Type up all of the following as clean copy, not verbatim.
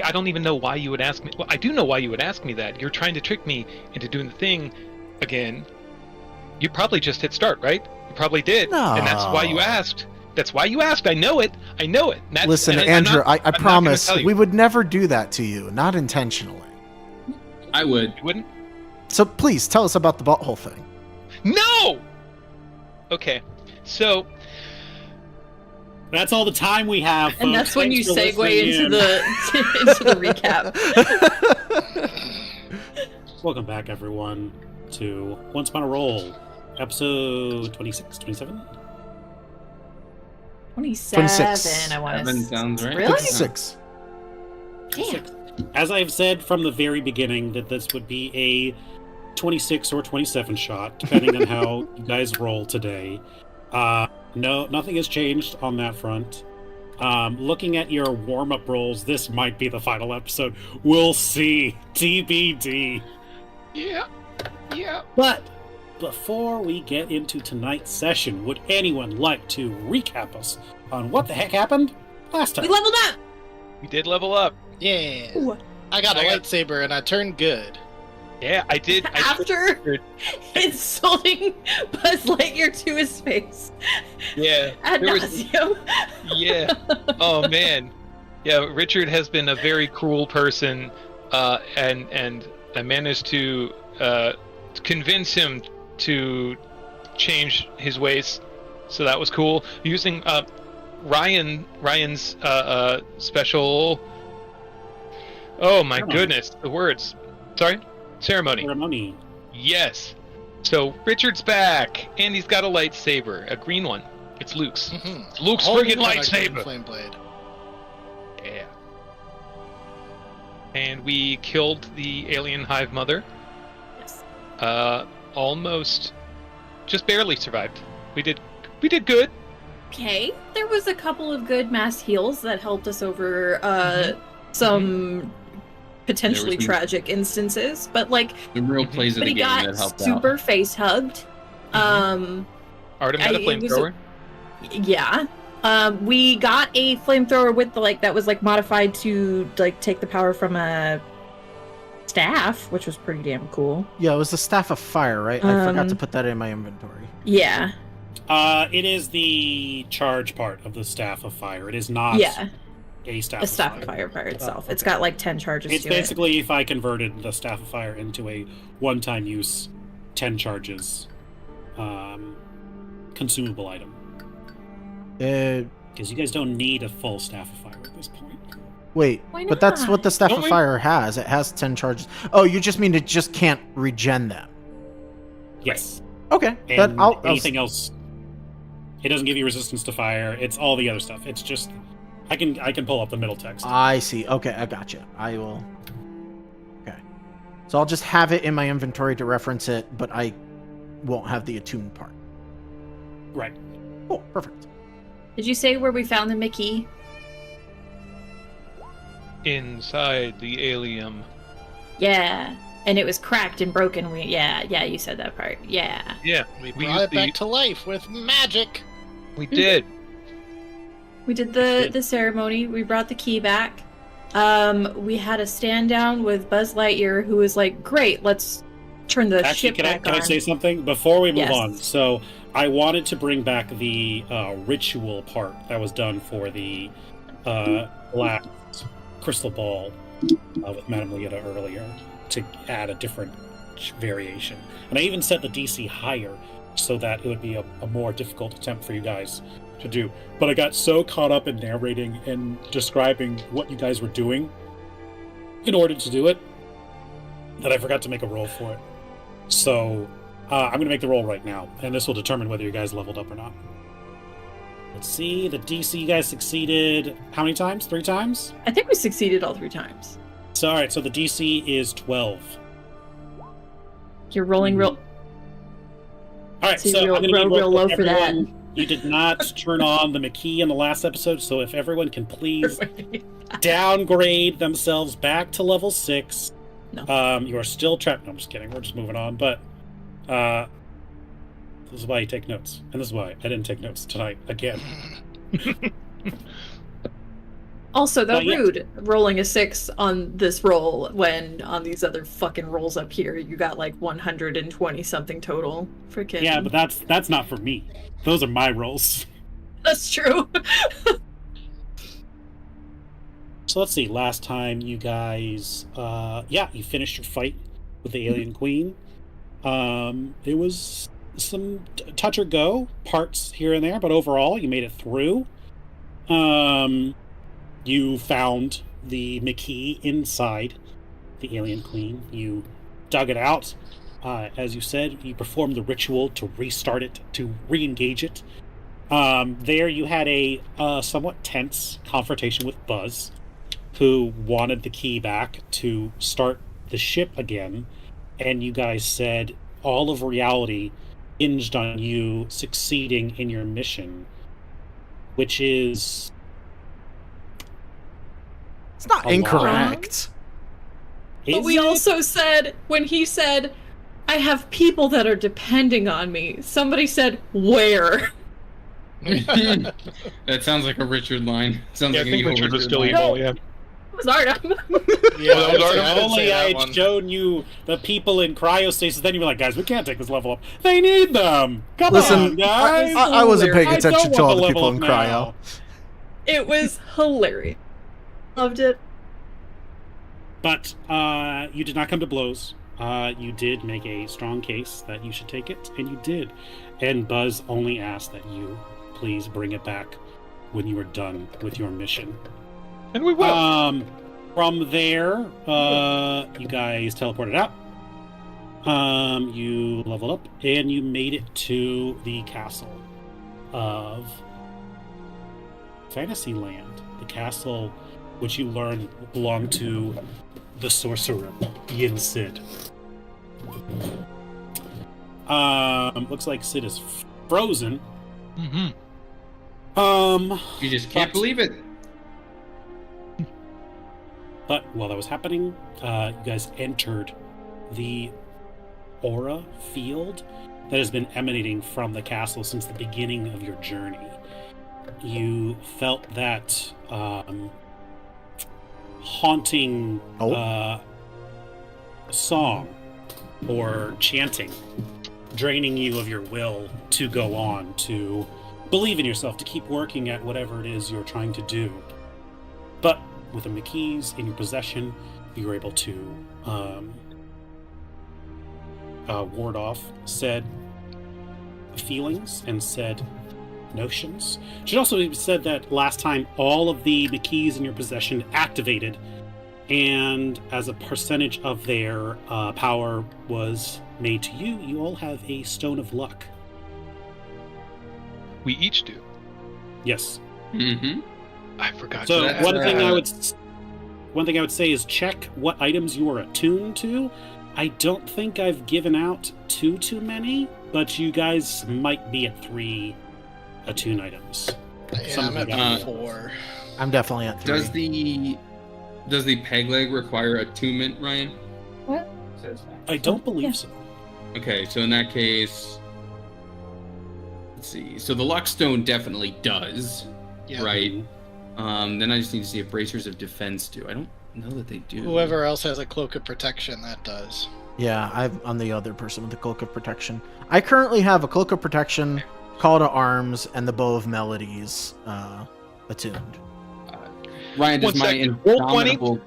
I don't even know why you would ask me. Well, I do know why you would ask me that. You're trying to trick me into doing the thing again. You probably just hit start, right? You probably did. No. And that's why you asked. That's why you asked. I know it. Listen, Andrew, I promise we would never do that to you, not intentionally. I would. You wouldn't? So please tell us about the butthole thing. No! Okay, so... That's all the time we have, folks. And that's when you Thanks for segue into listening the recap. Welcome back, everyone, to Once Upon a Roll, episode 26, 27? 27, I want to Seven sounds right. Really? 6. Damn. As I've said from the very beginning, that this would be a 26 or 27 shot, depending on how you guys roll today. No, nothing has changed on that front. Looking at your warm-up rolls, this might be the final episode. We'll see. TBD. Yeah. But before we get into tonight's session, would anyone like to recap us on what the heck happened last time? We leveled up! We did level up. Yeah. Ooh. I got a lightsaber and I turned good. Yeah, I did. After insulting Buzz Lightyear to his face. Yeah. Ad nauseum. Yeah. Oh, man. Yeah, Richard has been a very cruel person, and I managed to convince him to change his ways, so that was cool. Using Ryan's special... Oh my goodness, the words. Sorry? Ceremony. Yes. So Richard's back, and he's got a lightsaber, a green one. It's Luke's. Mm-hmm. It's Luke's friggin' lightsaber. Flame blade. Yeah. And we killed the alien hive mother. Yes. Almost, just barely survived. We did good. Okay. There was a couple of good mass heals that helped us over some potentially tragic instances, but like The real plays of but the he game got that helped super out. face hugged. Artem got a flamethrower. Yeah. We got a flamethrower with the that was modified to take the power from a staff, which was pretty damn cool. Yeah, it was the Staff of Fire, right? I forgot to put that in my inventory. Yeah. It is the charge part of the Staff of Fire. It is not a Staff The Staff of Fire part itself. It's got 10 charges It's to basically if I converted the Staff of Fire into a one-time use, 10 charges consumable item. Because you guys don't need a full Staff of Fire at this point. Wait, Why but that's not? what the Staff Don't of we? Fire has. It has 10 charges. Oh, you just mean it just can't regen them. Yes. Okay. And anything else, it doesn't give you resistance to fire. It's all the other stuff. It's just, I can pull up the middle text. I see. Okay, I gotcha. I will. Okay. So I'll just have it in my inventory to reference it, but I won't have the attuned part. Right. Oh, perfect. Did you say where we found the Mickey? Inside the alien. Yeah. And it was cracked and broken. Yeah, you said that part. Yeah. Yeah, We we brought used it back to life with magic. we did. We did the ceremony. We brought the key back. We had a stand down with Buzz Lightyear, who was like, "Great, let's turn the Actually, ship back can I on." say something before we move Yes. on? So I wanted to bring back the ritual part that was done for the last crystal ball with Madame Leota earlier to add a different variation. And I even set the DC higher so that it would be a more difficult attempt for you guys to do. But I got so caught up in narrating and describing what you guys were doing in order to do it that I forgot to make a roll for it. So I'm going to make the roll right now, and this will determine whether you guys leveled up or not. Let's see, the DC you guys succeeded how many times? 3 times? I think we succeeded all 3 times. So, alright, so the DC is 12. You're rolling real. Alright, So so real- I'm going to real- need real low for that. You did not turn on the McKee in the last episode, so if everyone can please downgrade themselves back to level 6. No. You are still trapped. No, I'm just kidding. We're just moving on. But this is why you take notes. And this is why I didn't take notes tonight again. Also, though, Yeah. rude rolling a 6 on this roll when on these other fucking rolls up here you got like 120 something total. Freaking. Yeah, but that's not for me. Those are my rolls. That's true. So let's see. Last time you guys, you finished your fight with the Alien Queen. It was some touch or go parts here and there, but overall you made it through. You found the McKee inside the Alien Queen. You dug it out. As you said, you performed the ritual to restart it, to re-engage it. There you had a somewhat tense confrontation with Buzz, who wanted the key back to start the ship again, and you guys said all of reality hinged on you succeeding in your mission, which is... It's not A lot. incorrect. But we also said, when he said, I have people that are depending on me, somebody said, where? That sounds like a Richard line. Sounds Yeah, I like think an Richard was still line. evil, yeah. It was Artem. Yeah, that was I Artem. did Only say I that had one. shown you the people in cryostasis, then you'd be like, guys, we can't take this level up. They need them! Come Listen, on, guys! I wasn't paying I don't attention to want all the the people level in up cryo. now. It was hilarious. Loved it. But you did not come to blows. You did make a strong case that you should take it, and you did. And Buzz only asked that you please bring it back when you are done with your mission. And we will. From there, you guys teleported out. You leveled up, and you made it to the castle of Fantasyland. The castle which you learned belonged to the sorcerer, Yin Sid. Looks like Sid is frozen. Mm-hmm. You just can't believe it. But while that was happening, you guys entered the aura field that has been emanating from the castle since the beginning of your journey. You felt that haunting song or chanting, draining you of your will to go on, to believe in yourself, to keep working at whatever it is you're trying to do. But with the McKees in your possession, you were able to ward off said feelings and said notions. It should also be said that last time all of the McKees in your possession activated, and as a percentage of their power was made to you, you all have a Stone of Luck. We each do. Yes. Mm-hmm. I forgot. So that. one thing I would say is check what items you are attuned to. I don't think I've given out too many, but you guys might be at 3 attune items. Yeah, I'm at 4. I'm definitely at 3. Does the peg leg require attunement, Ryan? What? I don't believe so. Okay, so in that case, let's see. So the luck stone definitely does, Yeah. right? Then I just need to see if bracers of defense do. I don't know that they do. Whoever else has a cloak of protection, that does. Yeah, I'm the other person with the Cloak of Protection. I currently have a Cloak of Protection, Call to Arms, and the Bow of Melodies attuned. Ryan, does One my sec. Roll 20. indomitable...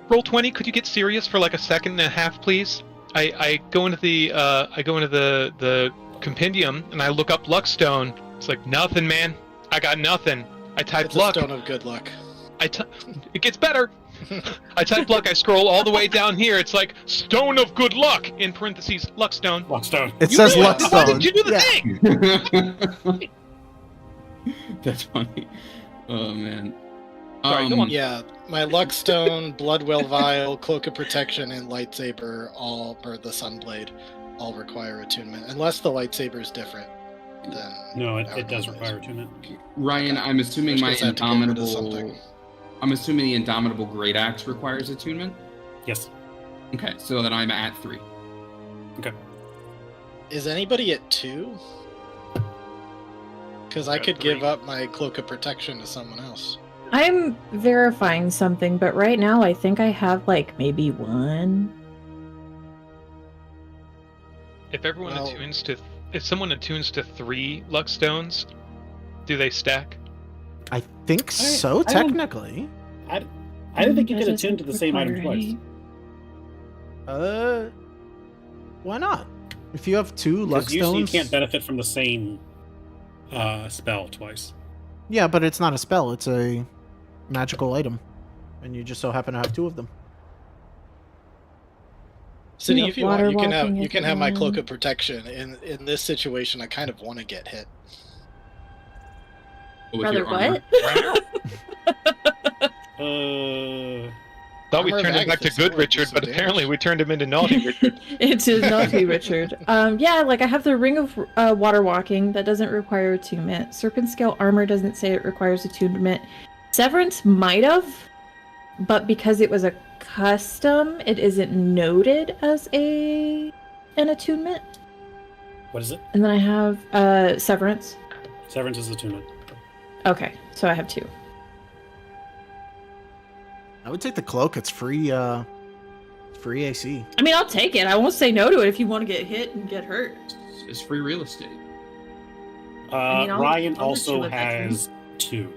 Roll 20. Could you get serious for like a second and a half, please? I go into the compendium and I look up Luckstone. It's like nothing, man. I got nothing. I type It's luck. a stone of good luck. It gets better. I type luck. I scroll all the way down here. It's like Stone of Good Luck in parentheses Luckstone. Luckstone. It You says knew it. Why didn't Luckstone. you do the thing? That's funny. Oh man. Sorry, go on. Yeah, my luck stone, Bloodwell Vial, Cloak of Protection, and Lightsaber, or the Sunblade, all require attunement. Unless the lightsaber is different, then... No, our it does normal require is. attunement. Ryan, I'm assuming Which my means I have to get rid of indomitable. something. I'm assuming the indomitable great axe requires attunement. Yes. Okay, so then I'm at 3. Is anybody at 2? Because I Got could 3. give up my Cloak of Protection to someone else. I'm verifying something, but right now I think I have like maybe one. If everyone Well- if someone attunes to 3 luck stones, do they stack? I think so, I don't- technically. I didn't think you That could doesn't attune to the same item require twice. any- Why not? If you have 2 luck Because usually you stones, can't benefit from the same spell twice. yeah, but it's not a spell; it's a magical item, and you just so happen to have 2 of them. Sydney, Yeah, if you want, water you can have walking you is can have my one. cloak of protection. In this situation, I kind of want to get hit. With Brother, your armor. what? Thought we Armor of turned him back to Agathis, good that would do Richard, some but damage. apparently we turned him into naughty Richard. It is naughty Richard. Yeah, like I have the ring of water walking that doesn't require attunement. Serpent scale armor doesn't say it requires attunement. Severance might have, but because it was a custom, it isn't noted as an attunement. What is it? And then I have severance. Severance is attunement. Okay, so I have 2. I would take the cloak. It's free. Free AC. I mean, I'll take it. I won't say no to it if you want to get hit and get hurt. It's free real estate. I'll Ryan let also you live that dream. has 2.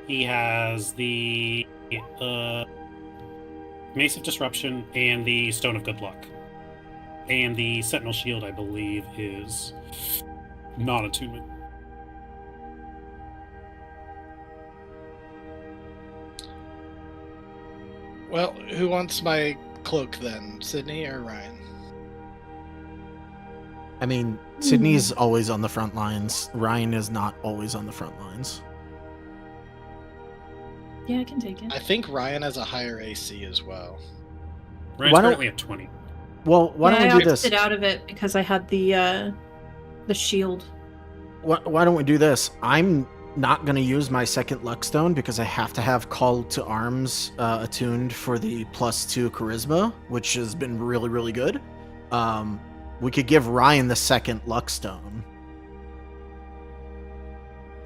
He has the Mace of Disruption and the Stone of Good Luck. And the Sentinel Shield, I believe, is non-attunement. Well, who wants my cloak then, Sydney or Ryan? I mean, Sydney's always on the front lines. Ryan is not always on the front lines. Yeah, I can take it. I think Ryan has a higher AC as well. Ryan's Why don't- currently at 20. Well, why Yeah, don't I we do this? opted out of it because I had the shield. Why don't we do this? I'm not going to use my second luck stone because I have to have Call to Arms attuned for the +2 charisma, which has been really, really good. We could give Ryan the second luck stone.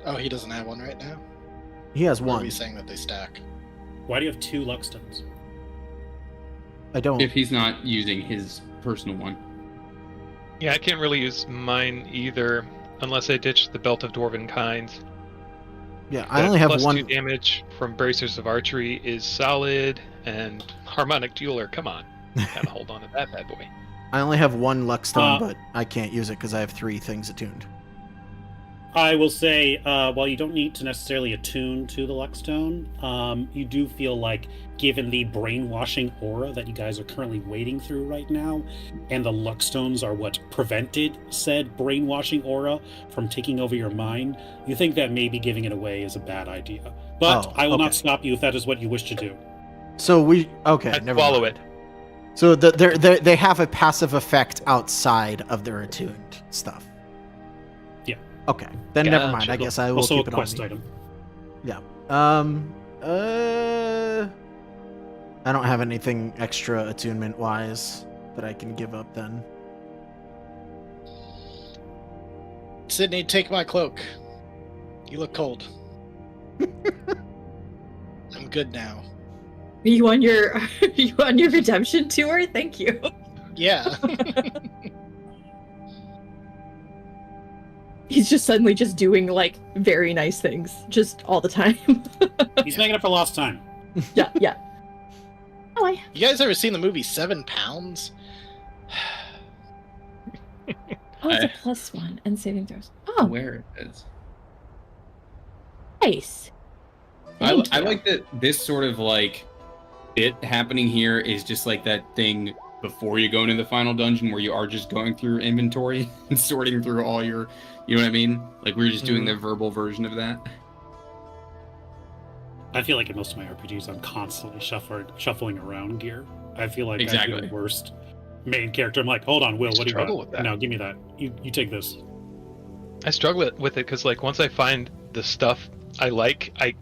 Oh, he doesn't have one right now? He has Or are one. we saying that they stack? Why do you have 2 luck stones? I don't. If he's not using his personal one. Yeah, I can't really use mine either, unless I ditch the Belt of Dwarven Kinds. Yeah, I only have +2 one. damage from Bracers of Archery is solid, and Harmonic Jeweler, come on. Gotta hold on to that bad boy. I only have one luck stone, Uh, but I can't use it because I have 3 things attuned. I will say, while you don't need to necessarily attune to the Luckstone, you do feel like, given the brainwashing aura that you guys are currently wading through right now, and the Luckstones are what prevented said brainwashing aura from taking over your mind, you think that maybe giving it away is a bad idea. But Oh, I will okay. not stop you if that is what you wish to do. So okay, I'd never swallow mind. it. So they have a passive effect outside of their attuned stuff. Yeah. Okay, then never mind. Gotcha. I guess I will Also keep a it on quest me. item. Yeah. I don't have anything extra attunement wise that I can give up then. Sydney, take my cloak. You look cold. I'm good now. You on your redemption tour? Thank you. Yeah. He's just suddenly just doing like very nice things just all the time. He's making up for lost time. yeah. Oh, You guys ever seen the movie 7 Pounds? it's a +1 and saving throws. Oh, Where it is. nice. I Thank you. like that this sort of like bit happening here is just like that thing before you go into the final dungeon where you are just going through your inventory and sorting through all your, you know what I mean? Like we're just doing the verbal version of that. I feel like in most of my RPGs, I'm constantly shuffling around gear. I feel like I'm Exactly. the worst main character. I'm like, hold on, Will, I what do you struggle got? with that. No, give me that. You take this. I struggle with it because, like, once I find the stuff I like, I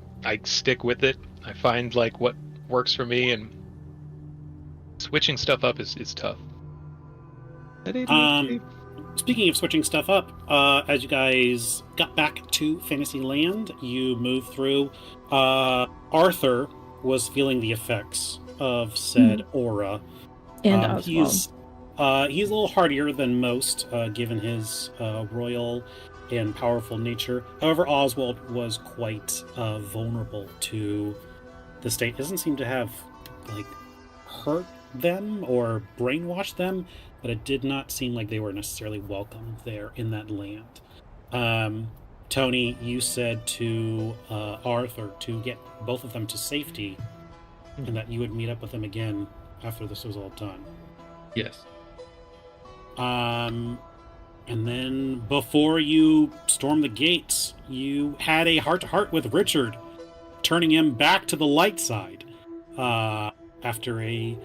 stick with it. I find, like, what works for me, and switching stuff up is tough. speaking of switching stuff up, as you guys got back to Fantasyland, you moved through. Arthur was feeling the effects of said aura. And Oswald. He's a little hardier than most, given his royal and powerful nature. However, Oswald was quite vulnerable to the state. Doesn't seem to have hurt them or brainwashed them, but it did not seem like they were necessarily welcome there in that land. Tony, you said to Arthur to get both of them to safety, and that you would meet up with them again after this was all done. Yes. And then before you stormed the gates, you had a heart-to-heart with Richard, turning him back to the light side after a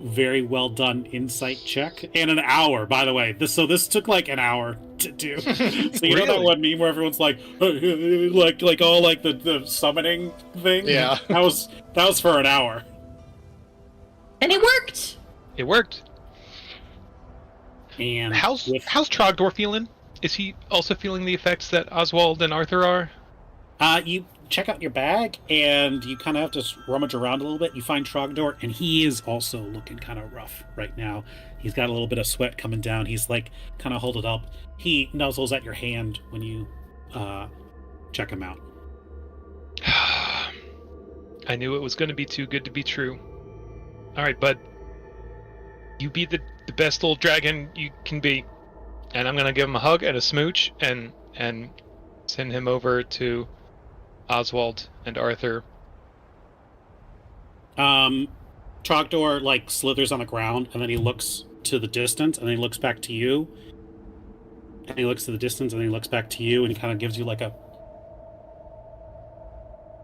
very well done insight check and an hour, by the way. This took like an hour to do. So you know that one meme where everyone's like all like the summoning thing? Yeah. That was for an hour. And it worked. It worked. And How's Trogdor feeling? Is he also feeling the effects that Oswald and Arthur are? You check out your bag, and you kind of have to rummage around a little bit. You find Trogdor, and he is also looking kind of rough right now. He's got a little bit of sweat coming down. He's like kind of hold it up. He nuzzles at your hand when you check him out. I knew it was going to be too good to be true. All right, bud. You be the best little dragon you can be, and I'm going to give him a hug and a smooch and send him over to Oswald and Arthur. Trogdor slithers on the ground, and then he looks to the distance, and then he looks back to you. And he looks to the distance, and then he looks back to you, and he kind of gives you and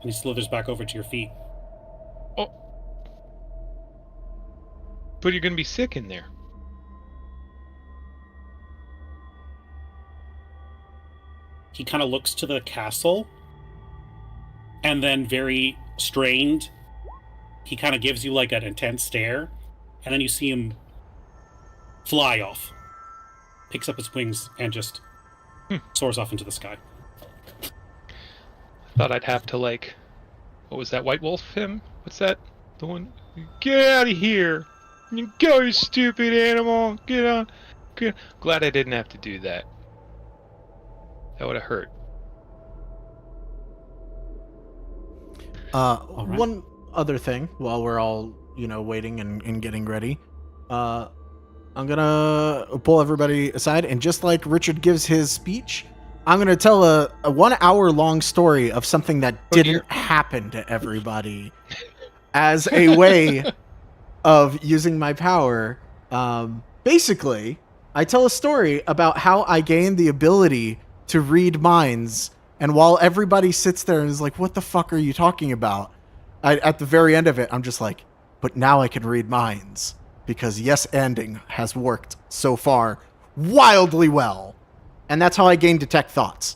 he slithers back over to your feet. Oh. But you're going to be sick in there. He kind of looks to the castle, and then very strained, he kind of gives you an intense stare, and then you see him fly off, picks up his wings, and just soars off into the sky. Thought I'd have to what was that, White Wolf him? What's that? The one? Get out of here! You go, you stupid animal! Get on! Glad I didn't have to do that. That would have hurt. All right. One other thing while we're all, waiting and getting ready. I'm gonna pull everybody aside, and just like Richard gives his speech, I'm gonna tell a 1 hour long story of something that didn't happen to everybody as a way of using my power. Basically, I tell a story about how I gained the ability to read minds, and while everybody sits there and is like, what the fuck are you talking about? At the very end of it, I'm just like, but now I can read minds, because yes-anding has worked so far wildly well. And that's how I gained detect thoughts.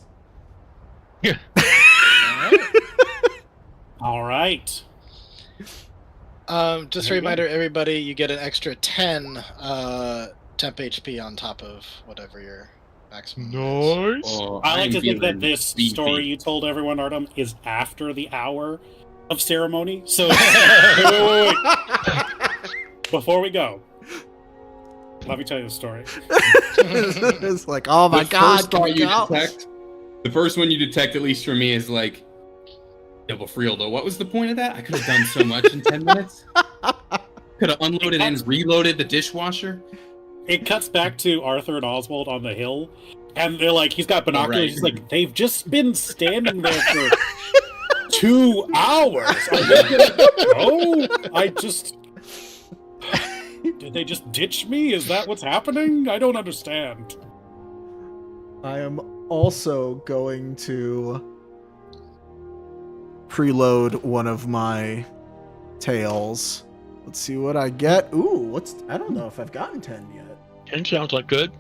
Yeah. All right. Just a reminder, everybody, you get an extra 10 temp HP on top of whatever your maximum is. Nice. Oh, I like to think that feeling this beefy. story you told everyone, Artem, is after the hour of ceremony. So, wait. Before we go, let me tell you the story. It's like, oh my god, can we go? The first one you detect, at least for me, is double Frieldo. What was the point of that? I could have done so much in 10 minutes. Could have unloaded and reloaded the dishwasher. It cuts back to Arthur and Oswald on the hill, and they're he's got binoculars. Right. He's like, they've just been standing there for 2 hours. Are they gonna go? Did they just ditch me? Is that what's happening? I don't understand. I am also going to preload one of my tails. Let's see what I get. Ooh, I don't know if I've gotten 10 yet. 10 sounds like good.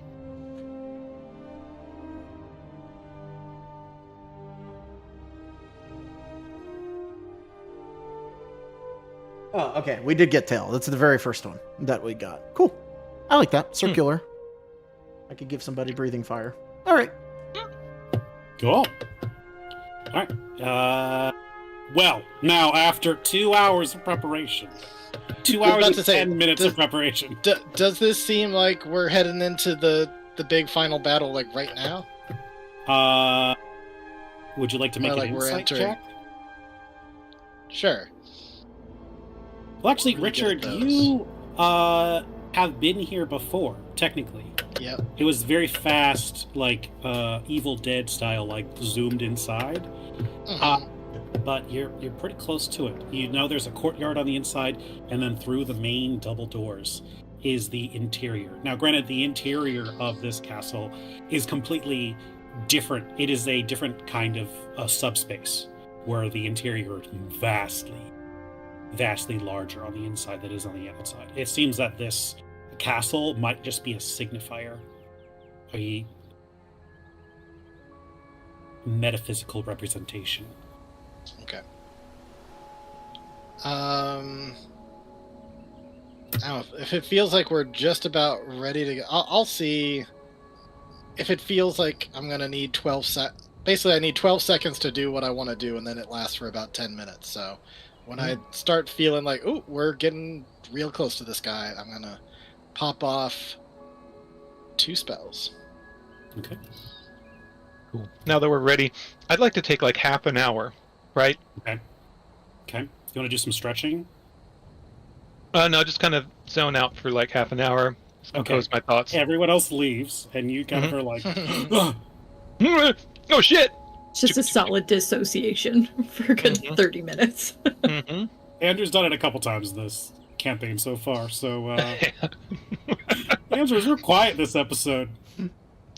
Oh, okay. We did get tail. That's the very first one that we got. Cool. I like that. Circular. I could give somebody breathing fire. All right. Cool. All right. Well, now after 2 hours of preparation, 2 I was hours about and to say, 10 minutes of preparation. Does this seem like we're heading into the big final battle like right now? Would you like to make Or, like, an we're insight entering- check? Sure. Well, actually, Pretty good Richard, at those. you have been here before, technically. Yep. It was very fast, like Evil Dead style, like zoomed inside. Mhm. But you're pretty close to it. You know there's a courtyard on the inside, and then through the main double doors is the interior. Now, granted, the interior of this castle is completely different. It is a different kind of subspace, where the interior is vastly larger on the inside than it is on the outside. It seems that this castle might just be a signifier, a metaphysical representation. Okay. I don't know if it feels like we're just about ready to go. I'll see if it feels like I'm gonna need 12 Basically, I need 12 seconds to do what I want to do, and then it lasts for about 10 minutes. So when I start feeling like, oh, we're getting real close to this guy, I'm gonna pop off 2 spells. Okay. Cool. Now that we're ready, I'd like to take like half an hour, right? Okay. You want to do some stretching? No, just kind of zone out for like half an hour. Compose my thoughts. Everyone else leaves, and you kind of are like, "Ugh." Oh shit! It's just a solid dissociation for a good 30 minutes. Mm-hmm. Andrew's done it a couple times in this campaign so far, so Andrew's real quiet this episode.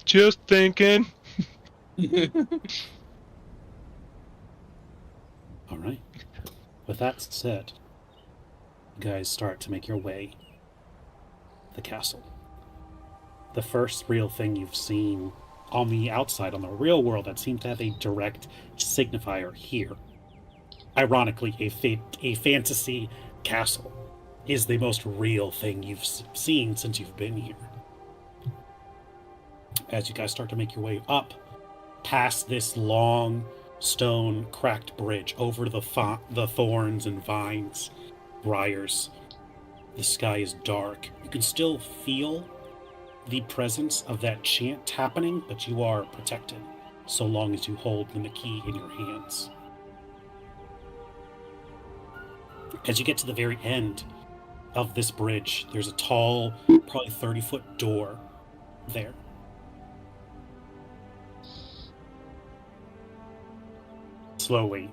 Just thinking. All right. With that said, you guys start to make your way to the castle. The first real thing you've seen on the outside, on the real world, that seems to have a direct signifier here. Ironically, a fantasy castle is the most real thing you've seen since you've been here. As you guys start to make your way up past this long stone cracked bridge over the thorns and vines, briars, the sky is dark. You can still feel the presence of that chant happening, but you are protected so long as you hold the key in your hands. As you get to the very end of this bridge, there's a tall, probably 30-foot door there. Slowly.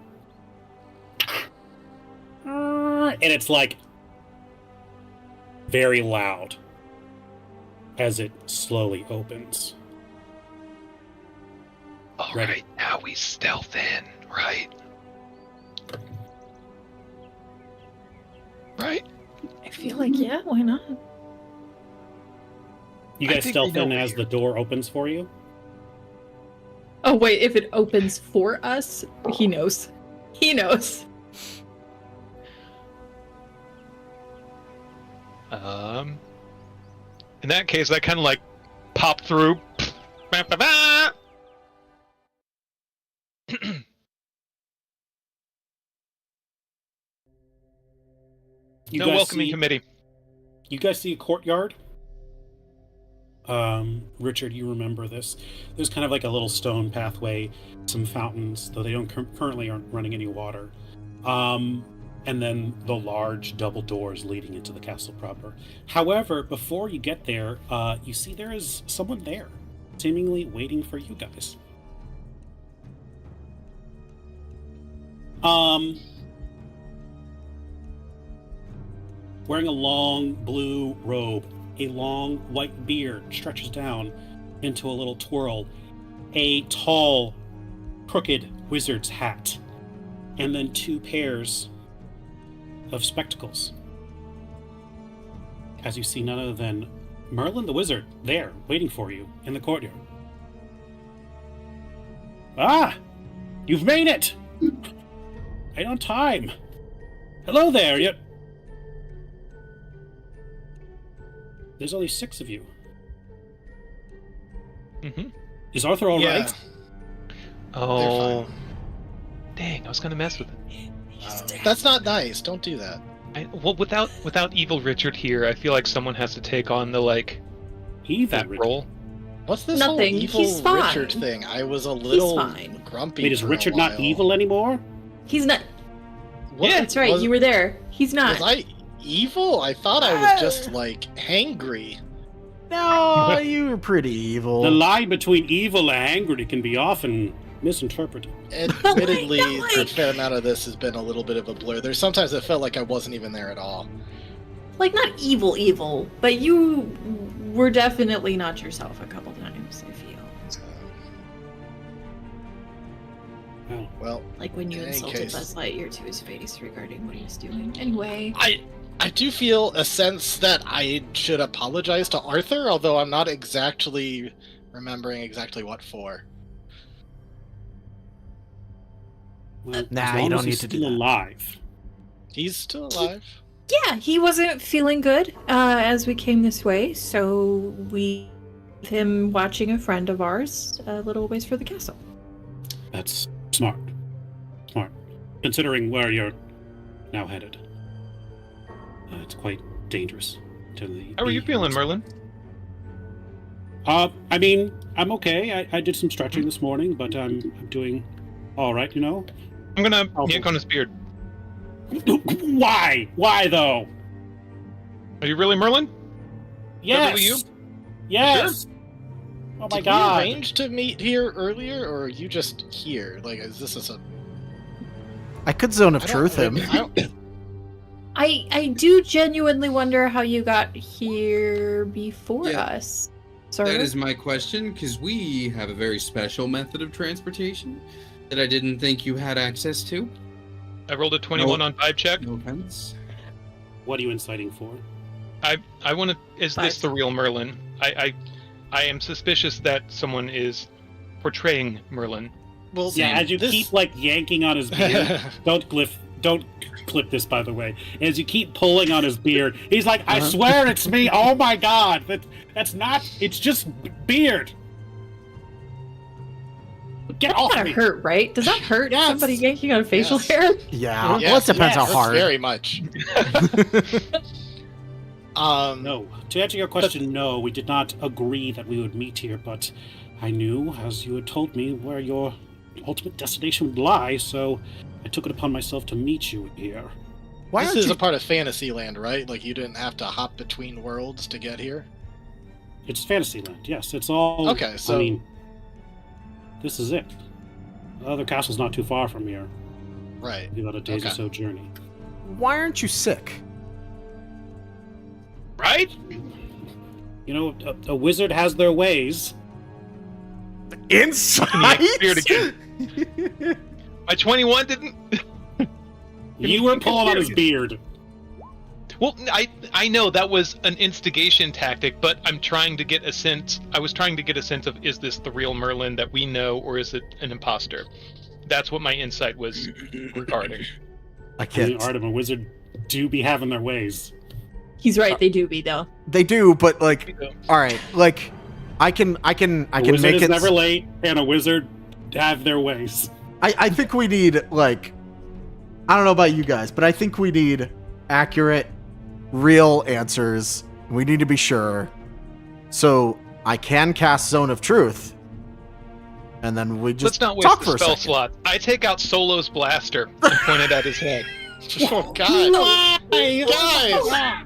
And it's like very loud as it slowly opens. All Ready. right, now we stealth in, right? Right? I feel like, yeah, why not? You I guys think we stealth know in we're as here. the door opens for you? Oh, wait, if it opens for us, he knows. He knows. In that case, I kind of like pop through. You No guys welcoming see- committee. You guys see a courtyard? Richard, you remember this. There's kind of like a little stone pathway, some fountains, though they don't currently aren't running any water. And then the large double doors leading into the castle proper. However, before you get there, you see there is someone there, seemingly waiting for you guys. Wearing a long blue robe, a long white beard stretches down into a little twirl, a tall, crooked wizard's hat, and then 2 pairs of spectacles. As you see none other than Merlin the wizard there, waiting for you in the courtyard. Ah! You've made it! Right on time! Hello there! There's only 6 of you. Mm-hmm. Is Arthur all right? Oh, dang! I was gonna mess with it. That's not nice. Don't do that. Well, without evil Richard here, I feel like someone has to take on the Evil that Richard. role. What's this Nothing. whole evil He's fine. Richard thing? I was a little fine. grumpy. Wait, is for a Richard not while. evil anymore? He's not. What- Yeah, That's right. was- You were there. He's not. Was I evil? I thought I was just hangry. No, you were pretty evil. The line between evil and angry can be often misinterpreted. Admittedly, like- a fair amount of this has been a little bit of a blur. There's sometimes it felt like I wasn't even there at all. Like, not evil, but you were definitely not yourself a couple times, I feel. Well, Well, Like when you In any insulted case. Buzz Lightyear to his face regarding what he was doing. Anyway. I do feel a sense that I should apologize to Arthur, although I'm not exactly remembering exactly what for. well, Nah, as you long don't as need he's to do still that. alive. He's still alive. Yeah, he wasn't feeling good as we came this way, so we him watching a friend of ours a little ways for the castle. That's smart. Smart. Considering where you're now headed. It's quite dangerous. How are you feeling, Merlin? I mean, I'm okay. I did some stretching this morning, but I'm doing all right, you know? I'm gonna Oh. yank on his beard. Why? Why, though? Are you really Merlin? Yes! really you? Yes! Oh my Did god. we arrange to meet here earlier, or are you just here? Like, is this a... I could zone of I don't- truth him. I don't- I do genuinely wonder how you got here before Yeah. us. Sorry. That is my question, because we have a very special method of transportation that I didn't think you had access to. I rolled a 21 on vibe check. No offense. What are you inciting for? I want to. Is this the real Merlin? I am suspicious that someone is portraying Merlin. Well, Yeah, as you this... keep like yanking on his beard, don't clip this, by the way. As you keep pulling on his beard, he's like, "I swear it's me! Oh my god, that's not. It's just beard. Get That off gotta me!" hurt, right? Does that hurt? Yes. Somebody yanking on facial Yes. hair? Yeah, Yes, well, it depends yes, how hard. Very much. No. To answer your question, no, we did not agree that we would meet here, but I knew, as you had told me, where your ultimate destination would lie, so I took it upon myself to meet you here. Why This aren't is you... a part of Fantasyland, right? Like, you didn't have to hop between worlds to get here? It's Fantasyland, yes. It's all. Okay, so- I mean, this is it. The other castle's not too far from here. Right. Maybe about a day's or Okay. so journey. Why aren't you sick? Right? You know, a wizard has their ways. Insight. Beard again. My 21 didn't. You were pulling on his beard. Well, I know that was an instigation tactic, but I'm trying to get a sense. I was trying to get a sense of, is this the real Merlin that we know, or is it an imposter? That's what my insight was regarding. I In the can't. art of a wizard do be having their ways. He's right, they do be though. They do, but like, all right, like, I can A wizard make is it. never late, and a wizard have their ways. I think we need like, I don't know about you guys, but I think we need accurate, real answers. We need to be sure. So I can cast Zone of Truth, and then we just Let's not waste talk the for a spell second. slot. I take out Solo's blaster and point it at his head. Oh, God. Guys!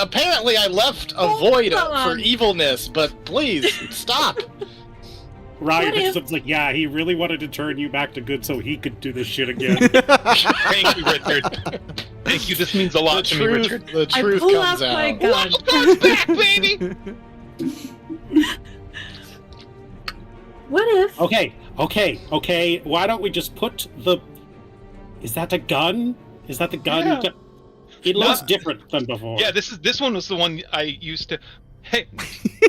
Apparently I left a void come for on. evilness, but please, stop. Ryan What if- Bishop's like, yeah, he really wanted to turn you back to good so he could do this shit again. Thank you, Richard. Thank you. This means a The lot to me, Richard. truth pull comes out my out. gun. Wild goes back, baby. What if? Okay. Why don't we just put the... Is that the gun? Is that the gun? Yeah. It looks No. different than before. Yeah, this one was the one I used to. Hey,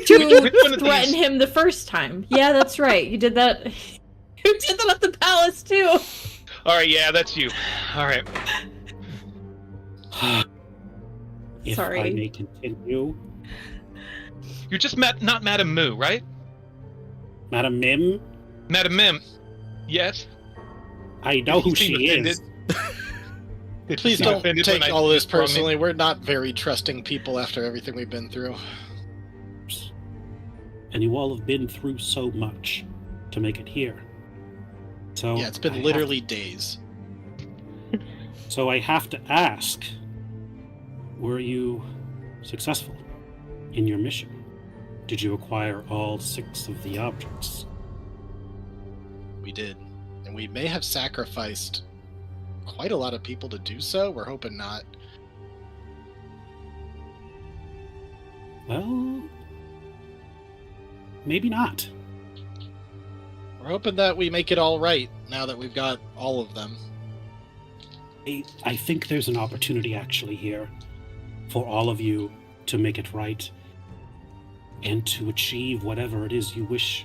To which one of threaten these- him the first time. Yeah, that's right. You did that. You did that at the palace too. all right, yeah, that's you. All right. If Sorry. I may continue. You're just not Madame Moo, right? Madam Mim? Madam Mim. Yes? I know who You seem she offended. is. Did Please you seem don't offended when take I all this said wrong name? personally. We're not very trusting people after everything we've been through. And you all have been through so much to make it here. So Yeah, it's been literally days. So I have to ask, were you successful in your mission? Did you acquire all 6 of the objects? We did. And we may have sacrificed quite a lot of people to do so. We're hoping not. Well, maybe not. We're hoping that we make it all right now that we've got all of them. I think there's an opportunity actually here for all of you to make it right and to achieve whatever it is you wish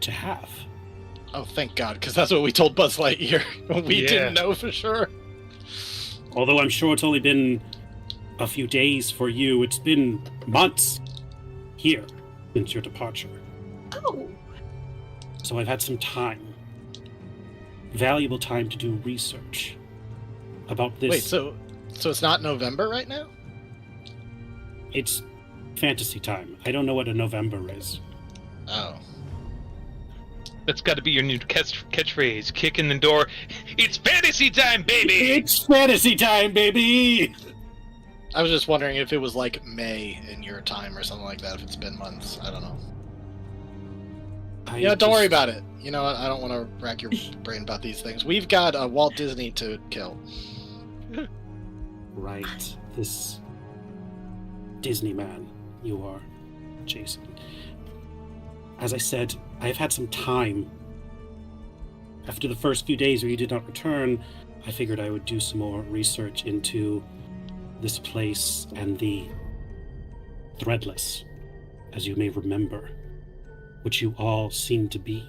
to have. Oh, thank God, because that's what we told Buzz Lightyear. We Yeah. didn't know for sure. Although I'm sure it's only been a few days for you, it's been months here since your departure. Oh, So I've had some time, valuable time to do research about this. Wait, so it's not November right now? It's fantasy time. I don't know what a November is. Oh. That's got to be your new catchphrase. Kick in the door. It's fantasy time, baby! It's fantasy time, baby! I was just wondering if it was like May in your time or something like that, if it's been months. I don't know. Don't worry about it. You know what? I don't want to rack your brain about these things. We've got Walt Disney to kill. Right. This Disney man you are, Jason. As I said, I've had some time. After the first few days where you did not return, I figured I would do some more research into this place and the Threadless, as you may remember, which you all seem to be.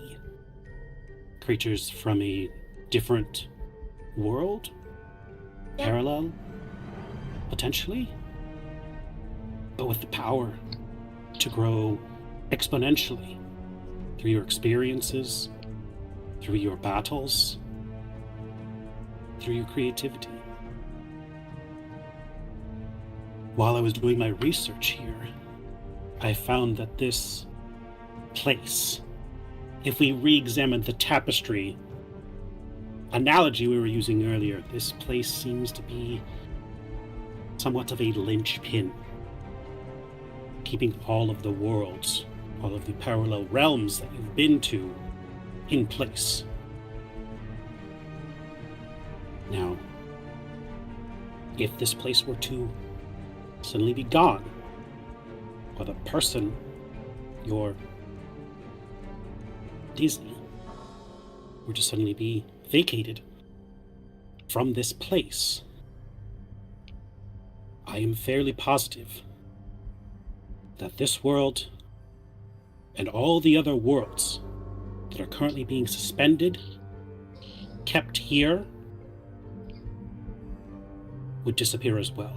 Creatures from a different world? Yeah. Parallel? Potentially? But with the power to grow exponentially through your experiences, through your battles, through your creativity. While I was doing my research here, I found that this place, if we re-examine the tapestry analogy we were using earlier, this place seems to be somewhat of a linchpin, keeping all of the worlds, all of the parallel realms that you've been to, in place. Now, if this place were to suddenly be gone, or the person, your Disney, were to suddenly be vacated from this place, I am fairly positive that this world and all the other worlds that are currently being suspended, kept here, would disappear as well.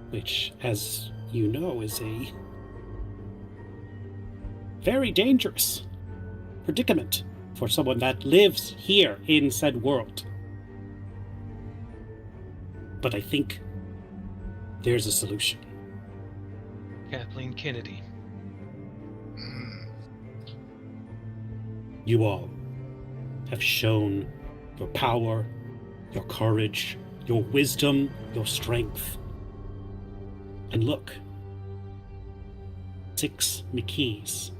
Which, as you know, is a very dangerous predicament for someone that lives here in said world. But I think there's a solution. Kathleen Kennedy. You all have shown your power, your courage, your wisdom, your strength. And look, 6 McKees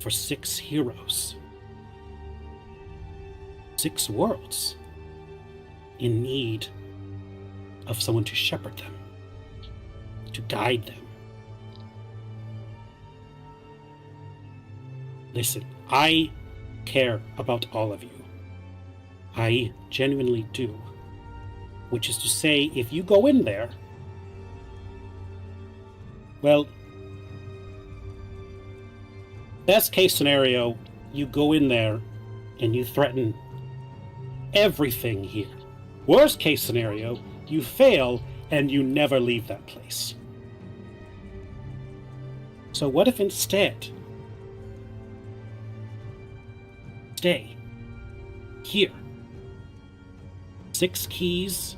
for 6 heroes. 6 worlds in need of someone to shepherd them, to guide them. Listen, I care about all of you. I genuinely do. Which is to say, if you go in there, well, best case scenario, you go in there and you threaten everything here. Worst case scenario, you fail and you never leave that place. So what if instead... Stay. Here. 6 keys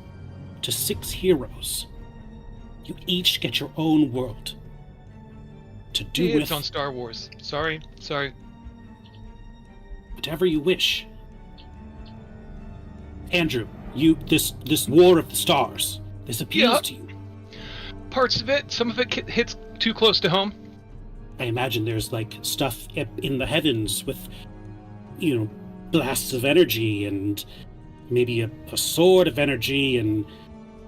to 6 heroes. You each get your own world. To do It's with on Star Wars. Sorry. whatever you wish. Andrew, this War of the Stars, this appeals to you. Parts of it, some of it hits too close to home. I imagine there's like stuff in the heavens with, blasts of energy and maybe a sword of energy and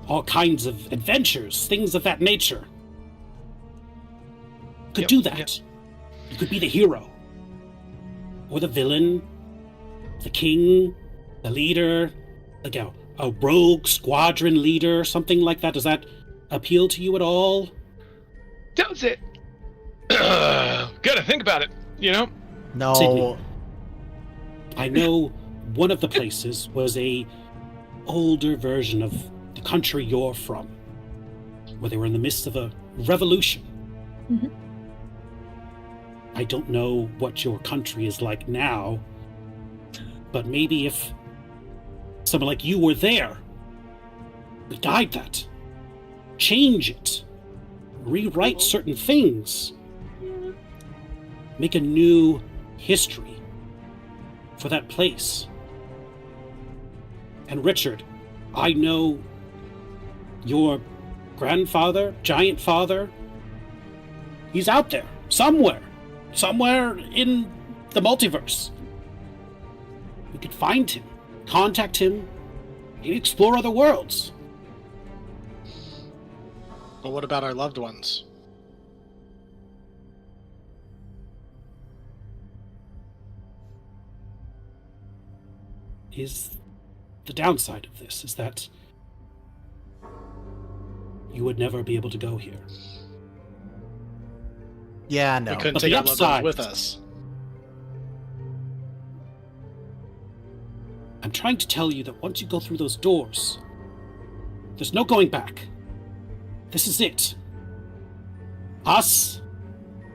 all kinds of adventures, things of that nature. You could do that. Yep. You could be the hero. Or the villain, the king, the leader, like a rogue squadron leader, something like that. Does that appeal to you at all? Does it? Gotta think about it, No. Sydney. I know one of the places was a older version of the country you're from, where they were in the midst of a revolution. Mhm. I don't know what your country is like now, but maybe if someone like you were there, could guide that, change it, rewrite certain things, make a new history for that place. And Richard, I know your grandfather, giant father, he's out there, somewhere in the multiverse. We could find him, contact him, and explore other worlds. Well, what about our loved ones? Is the downside of this is that you would never be able to go here. Yeah, no. We couldn't But take the our loved upside- ones with us. I'm trying to tell you that once you go through those doors, there's no going back. This is it. Us,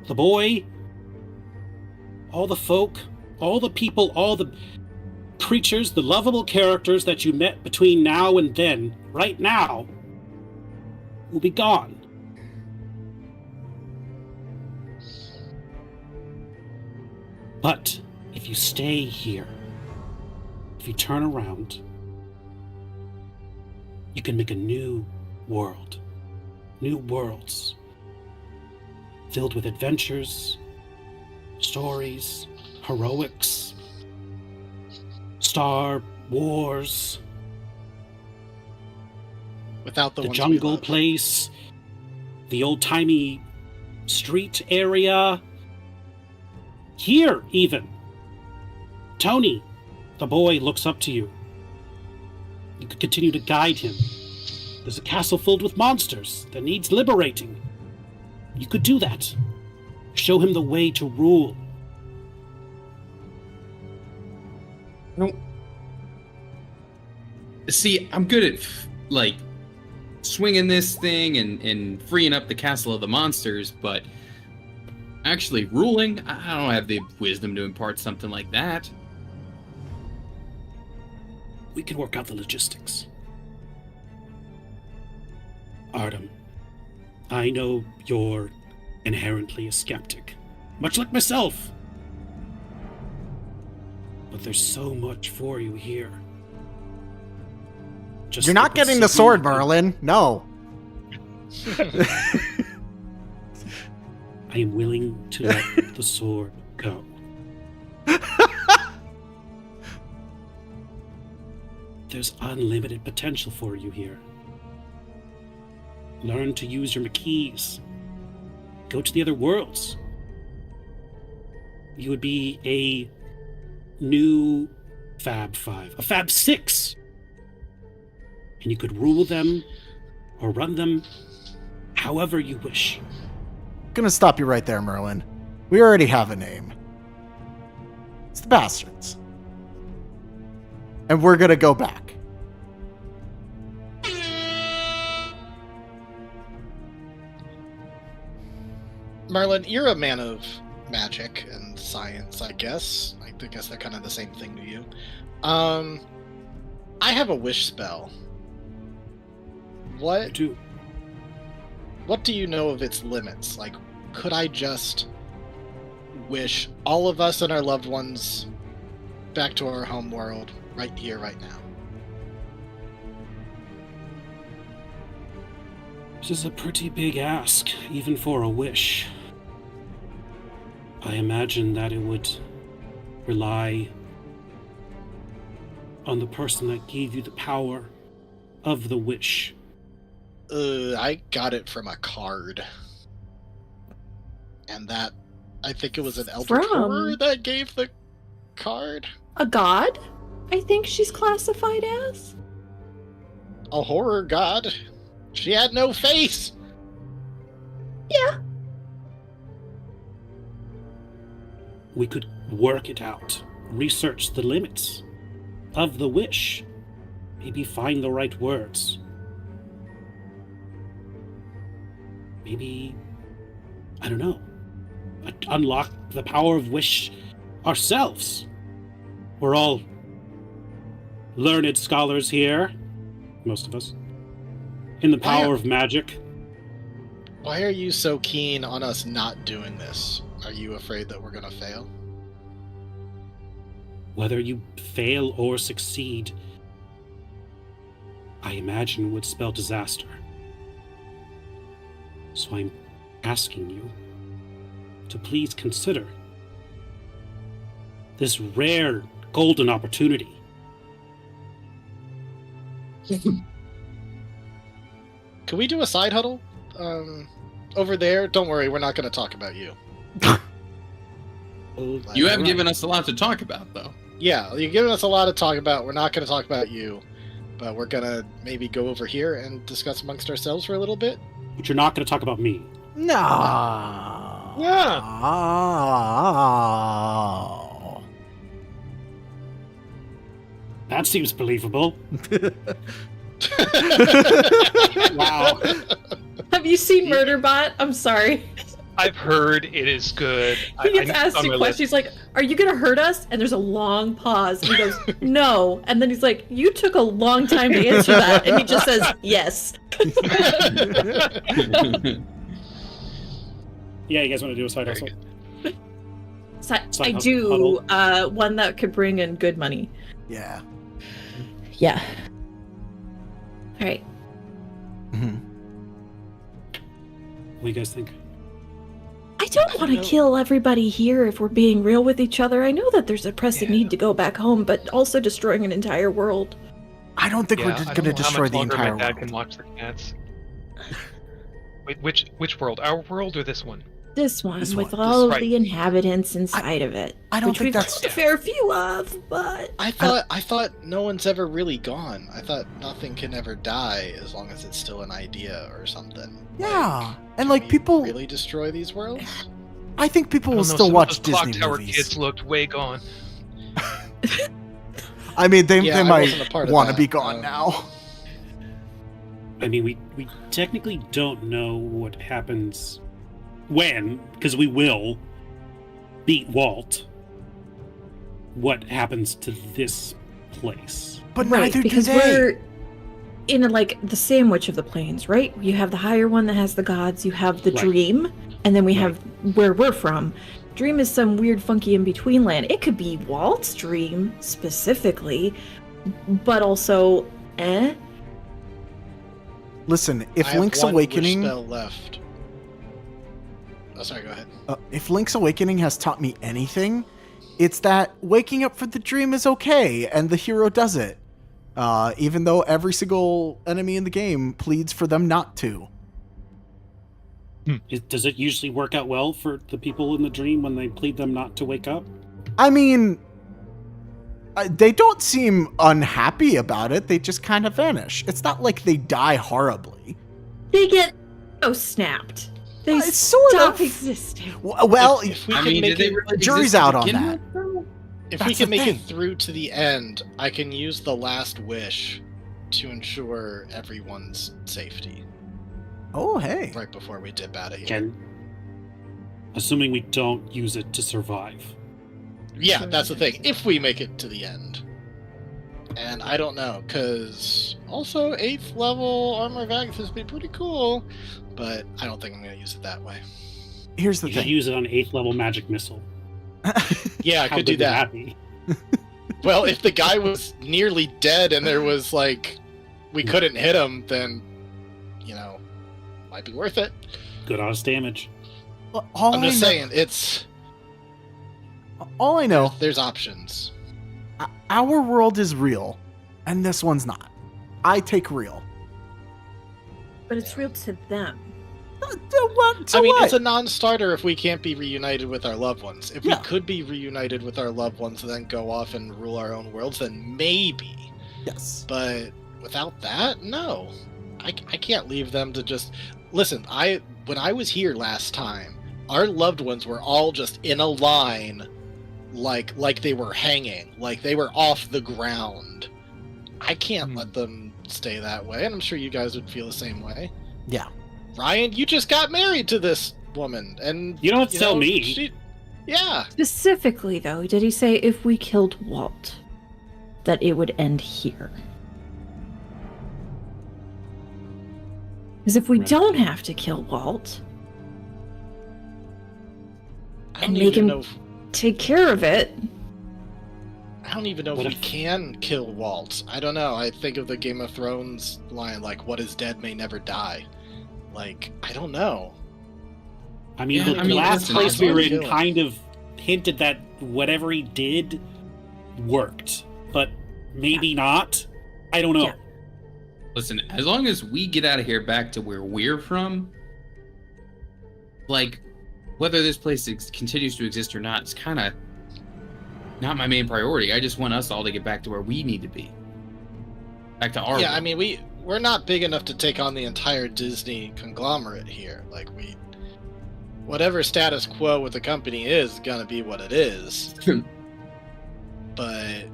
the boy, all the folk, all the people, all the creatures, the lovable characters that you met between now and then, right now, will be gone. But if you stay here, if you turn around, you can make a new world, new worlds, filled with adventures, stories, heroics, Star Wars, Without the the ones we jungle love. place, the old-timey street area. Here, even. Tony, the boy, looks up to you. You could continue to guide him. There's a castle filled with monsters that needs liberating. You could do that. Show him the way to rule. See, I'm good at swinging this thing and freeing up the castle of the monsters, but actually ruling, I don't have the wisdom to impart something like that. We can work out the logistics. Artem, I know you're inherently a skeptic, much like myself. But there's so much for you here. Just You're not look at getting the Sydney sword, and- Merlin. No. I am willing to let the sword go. There's unlimited potential for you here. Learn to use your keys. Go to the other worlds. You would be a new Fab 5, a Fab 6. And you could rule them or run them however you wish. Gonna stop you right there, Merlin. We already have a name. It's the Bastards. And we're gonna go back. Merlin, you're a man of magic and science, I guess. I guess they're kind of the same thing to you. I have a wish spell. What do you know of its limits? Like, could I just wish all of us and our loved ones back to our home world right here, right now? This is a pretty big ask, even for a wish. I imagine that it would rely on the person that gave you the power of the wish. I got it from a card. And that, I think it was an Eldritch Horror that gave the card? A god? I think she's classified as? A horror god? She had no face! Yeah. We could work it out, research the limits of the wish, maybe find the right words. Maybe, I don't know, unlock the power of wish ourselves. We're all learned scholars here, most of us, in the power of magic. Why are you so keen on us not doing this? Are you afraid that we're gonna fail? Whether you fail or succeed, I imagine would spell disaster. So I'm asking you to please consider this rare golden opportunity. Can we do a side huddle? Over there? Don't worry, we're not going to talk about you. You have given us a lot to talk about, though. Yeah, you've given us a lot to talk about. We're not going to talk about you. But we're going to maybe go over here and discuss amongst ourselves for a little bit. But you're not going to talk about me. No. Yeah. Oh. That seems believable. Wow. Have you seen Murderbot? I'm sorry. I've heard it is good. He gets asked a question. He's like, "Are you gonna hurt us?" And there's a long pause. And he goes, "No." And then he's like, "You took a long time to answer that." And he just says, "Yes." Yeah, you guys want to do a side hustle? So Side I hustle do one that could bring in good money. Yeah. Yeah. All right. Mm-hmm. What do you guys think? I don't want to kill everybody here if we're being real with each other. I know that there's a pressing need to go back home, but also destroying an entire world. I don't think we're just going to destroy the entire my dad world. can watch the cats. Wait, which world? Our world or this one? This one, This with one, all of right. the inhabitants inside of it. I don't which think we've that's- got a fair few of, but I thought no one's ever really gone. I thought nothing can ever die as long as it's still an idea or something. Yeah. And Can like we people, really destroy these worlds? I think people I will don't know, still some watch of those Disney Clock Tower movies. kids looked way gone. I mean, they Yeah, I might wasn't a part of want to that. be gone now. I mean, we technically don't know what happens when, because we will beat Walt. What happens to this place? But right, neither do because they. we're in like the sandwich of the planes, right? You have the higher one that has the gods, you have the Right. dream, and then we Right. have where we're from. Dream is some weird, funky in between land. It could be Walt's dream specifically, but also, Listen, if I have Link's one Awakening, wish spell left. Oh, sorry. Go ahead. if Link's Awakening has taught me anything, it's that waking up for the dream is okay, and the hero does it. Even though every single enemy in the game pleads for them not to. Does it usually work out well for the people in the dream when they plead them not to wake up? I mean, they don't seem unhappy about it. They just kind of vanish. It's not like they die horribly. they get snapped. They Sort stop of. existing. Well, If we I can mean, make did they it, really jury's exist to out on begin that. with, though? if That's we can the make thing. it through to the end, I can use the last wish to ensure everyone's safety oh hey. right before we dip out of here. Assuming we don't use it to survive. Yeah, that's the thing. If we make it to the end. And I don't know, because also 8th level armor of Agathis would be pretty cool, but I don't think I'm going to use it that way. Here's the You should thing. use it on 8th level magic missile. Yeah, I How could do good would that. be? Well, if the guy was nearly dead and there was like, we couldn't hit him, then, you know, might be worth it. Good honest damage. I'm just saying, All I know, there's options. our world is real, and this one's not. I take real. But it's real to them. I mean, it's a non-starter if we can't be reunited with our loved ones. If Yeah. we could be reunited with our loved ones and then go off and rule our own worlds, then maybe. Yes. But without that, no. I can't leave them to just... Listen, when I was here last time, our loved ones were all just in a line like they were hanging, like they were off the ground. I can't let them stay that way, and I'm sure you guys would feel the same way. Yeah. Ryan, you just got married to this woman, and You don't have to tell me. Yeah. Specifically, though, did he say if we killed Walt, that it would end here? Because if we Right. don't have to kill Walt, I And don't make even him- know. take care of it. I don't even know What if we if- can kill Walt. I don't know. I think of the Game of Thrones line, like, "What is dead may never die." Like, I don't know. I mean, Yeah, the I mean, last listen, place we were in feeling. kind of hinted that whatever he did worked, but maybe not. I don't know. Yeah. Listen, as long as we get out of here back to where we're from, like, whether this place continues to exist or not, it's kind of not my main priority. I just want us all to get back to where we need to be. Back to our Yeah, I world. mean, we're not big enough to take on the entire Disney conglomerate here. Like, whatever status quo with the company is gonna be what it is. But,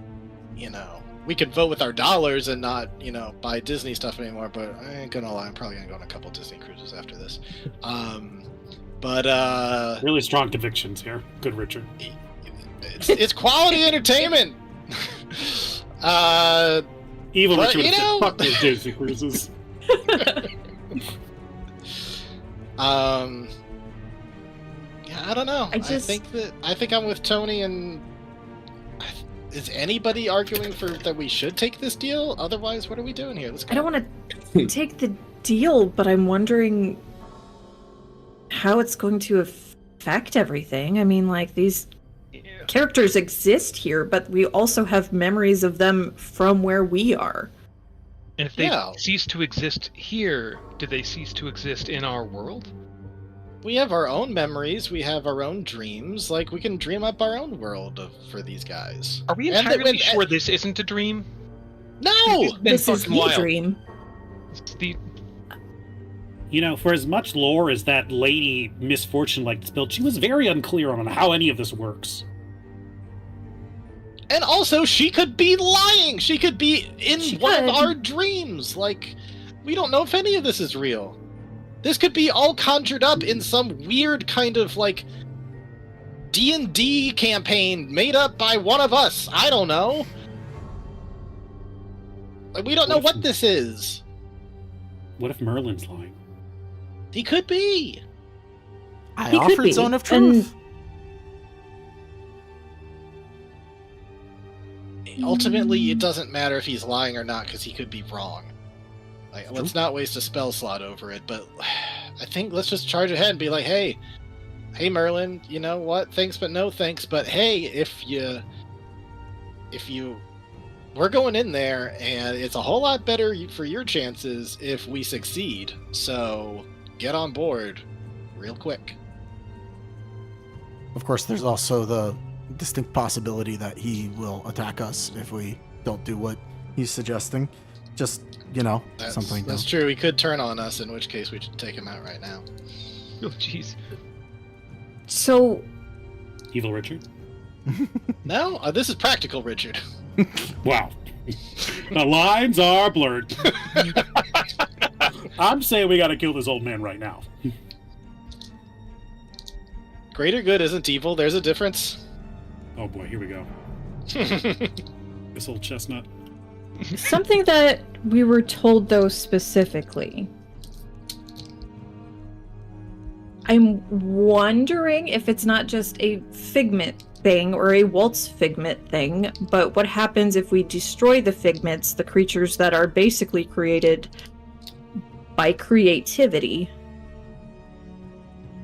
you know, we can vote with our dollars and not, you know, buy Disney stuff anymore. But I ain't gonna lie, I'm probably gonna go on a couple Disney cruises after this. Really strong convictions here. Good, Richard. it's quality entertainment. Evil But, Richard you would know- say, fuck those Disney cruises. Yeah, I don't know. I just- I think I'm with Tony. And is anybody arguing for that we should take this deal? Otherwise, what are we doing here? Let's go. I don't want to take the deal, but I'm wondering how it's going to affect everything. I mean, like, these characters exist here, but we also have memories of them from where we are. And if they Yeah. cease to exist here, do they cease to exist in our world? We have our own memories. We have our own dreams. Like, we can dream up our own world for these guys. Are we And entirely when- sure this isn't a dream? No. It's been This is fucking the wild. dream. It's the- You know, for as much lore as that lady Misfortune liked to spill, she was very unclear on how any of this works. And also, she could be lying. She could be in She one could. of our dreams. Like, we don't know if any of this is real. This could be all conjured up in some weird kind of, like, D&D campaign made up by one of us. I don't know. Like, we don't know what this is. What if Merlin's lying? He could be. I He could offered be, Zone of and- Truth. Ultimately, it doesn't matter if he's lying or not, because he could be wrong. Like, let's not waste a spell slot over it, but I think let's just charge ahead and be like, hey, Merlin, you know what? Thanks, but no thanks. But hey, if you, we're going in there, and it's a whole lot better for your chances if we succeed. So get on board, real quick. Of course, there's also the distinct possibility that he will attack us if we don't do what he's suggesting. Just, you know, something. That's true. He could turn on us, in which case we should take him out right now. Oh, jeez. So, Evil Richard? No, this is practical, Richard. Wow. The lines are blurred. I'm saying we gotta kill this old man right now. Greater good isn't evil. There's a difference. Oh boy, here we go. This old chestnut. Something that we were told, though, specifically. I'm wondering if it's not just a figment thing or a waltz figment thing, but what happens if we destroy the figments, the creatures that are basically created by creativity,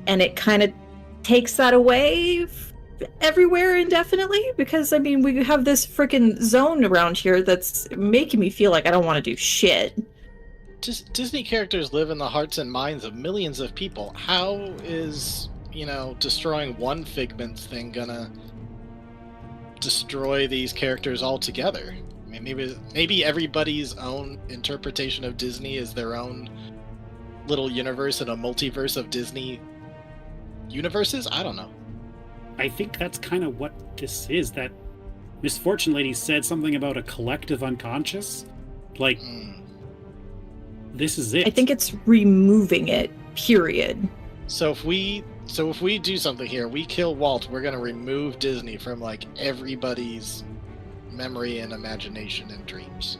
and it kind of takes that away everywhere indefinitely? Because, I mean, we have this freaking zone around here that's making me feel like I don't want to do shit. Disney characters live in the hearts and minds of millions of people. How is, destroying one figment thing gonna destroy these characters altogether? I mean, maybe everybody's own interpretation of Disney is their own little universe in a multiverse of Disney universes? I don't know. I think that's kind of what this is. That Misfortune Lady said something about a collective unconscious. Like, this is it. I think it's removing it, period. So if we do something here, we kill Walt, we're gonna remove Disney from like everybody's memory and imagination and dreams.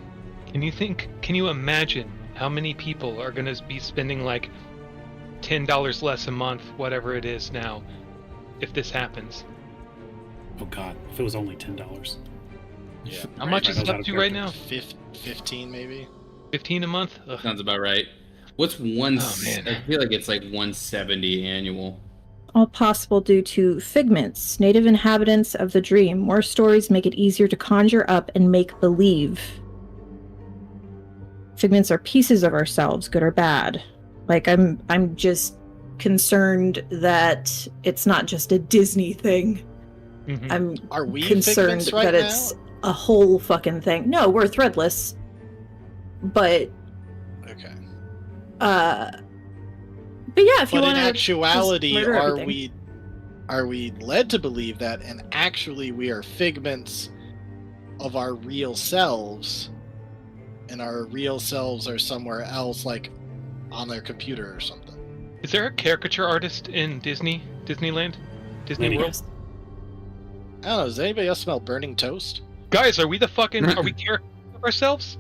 Can you imagine how many people are gonna be spending like $10 less a month, whatever it is now, if this happens? Oh god, if it was only $10. Yeah. How much is it up to right now? 15 maybe. 15 a month? Ugh. Sounds about right. What's one? Oh, man. I feel like it's like 170 annual. All possible due to figments, native inhabitants of the dream. More stories make it easier to conjure up and make believe. Figments are pieces of ourselves, good or bad. Like, I'm just concerned that it's not just a Disney thing. Mhm. Are we concerned figments right that now? it's a whole fucking thing. No, we're threadless. But Okay. but yeah, if you But want in to actuality, murder are everything. we led to believe that, and actually we are figments of our real selves, and our real selves are somewhere else, like on their computer or something? Is there a caricature artist in Disneyland? Disney Maybe. World? I don't know. Does anybody else smell burning toast? Guys, are we characters of ourselves?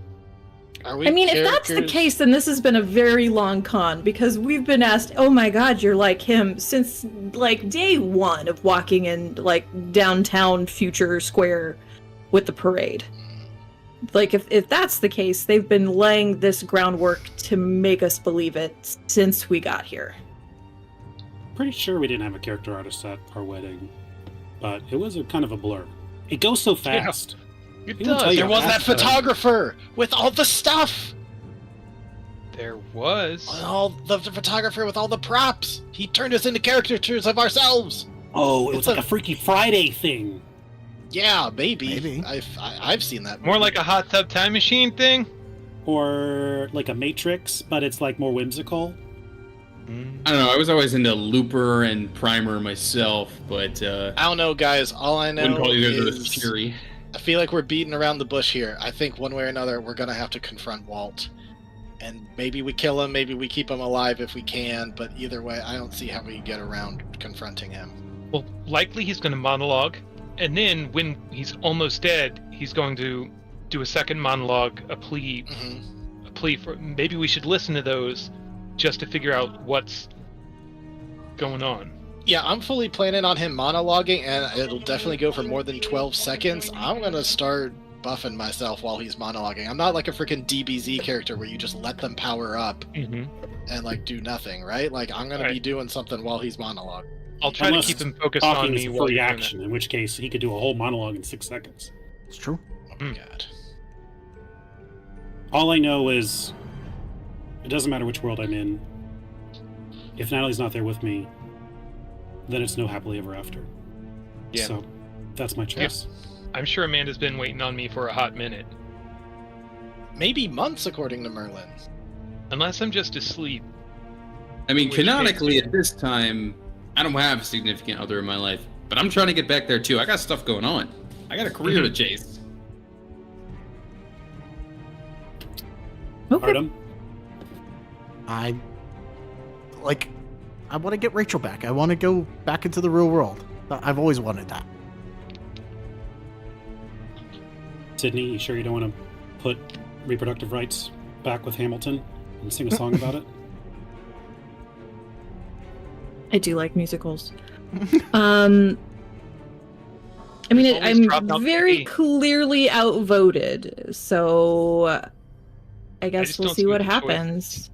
Are we? I mean, if that's the characters? case, then this has been a very long con, because we've been asked, oh my god, you're like him, since like day one of walking in like downtown Future Square with the parade. Like, if that's the case, they've been laying this groundwork to make us believe it since we got here. Pretty sure we didn't have a character artist at our wedding, but it was a kind of a blur. It goes so fast. It He will does. tell you There was that after. photographer with all the stuff. There was. All the photographer with all the props. He turned us into caricatures of ourselves. Oh, it It's was like a Freaky Friday thing. Yeah, maybe. Maybe. I've seen that. More movie. like a hot tub time machine thing? Or like a Matrix, but it's like more whimsical. I don't know. I was always into Looper and Primer myself, but I don't know, guys. All I know wouldn't call either of those is cheery. I feel like we're beating around the bush here. I think one way or another we're gonna have to confront Walt, and maybe we kill him, maybe we keep him alive if we can. But either way, I don't see how we get around confronting him. Well, likely he's going to monologue, and then when he's almost dead, he's going to do a second monologue, a plea for maybe we should listen to those just to figure out what's going on. Yeah, I'm fully planning on him monologuing, and it'll definitely go for more than 12 seconds. I'm gonna start buffing myself while he's monologuing. I'm not like a freaking DBZ character where you just let them power up and like do nothing, right? Like I'm gonna be Right. doing something while he's monologuing. I'll try Unless to keep him focused on Talking me is a while free you're doing action, in which case he could do a whole monologue in 6 seconds. It's true. Oh my god. All I know is it doesn't matter which world I'm in. If Natalie's not there with me, then it's no happily ever after. Yeah. So that's my choice. I'm sure Amanda's been waiting on me for a hot minute. Maybe months, according to Merlin. Unless I'm just asleep. I mean, Which canonically case- at this time, I don't have a significant other in my life, but I'm trying to get back there too. I got stuff going on. I got a career to chase. Okay. Artem? I like I want to get Rachel back. I want to go back into the real world. I've always wanted that. Sydney, you sure you don't want to put reproductive rights back with Hamilton and sing a song about it? I do like musicals. I mean, Always I'm drop out very the clearly outvoted, so I guess just we'll don't see see what the choice. happens.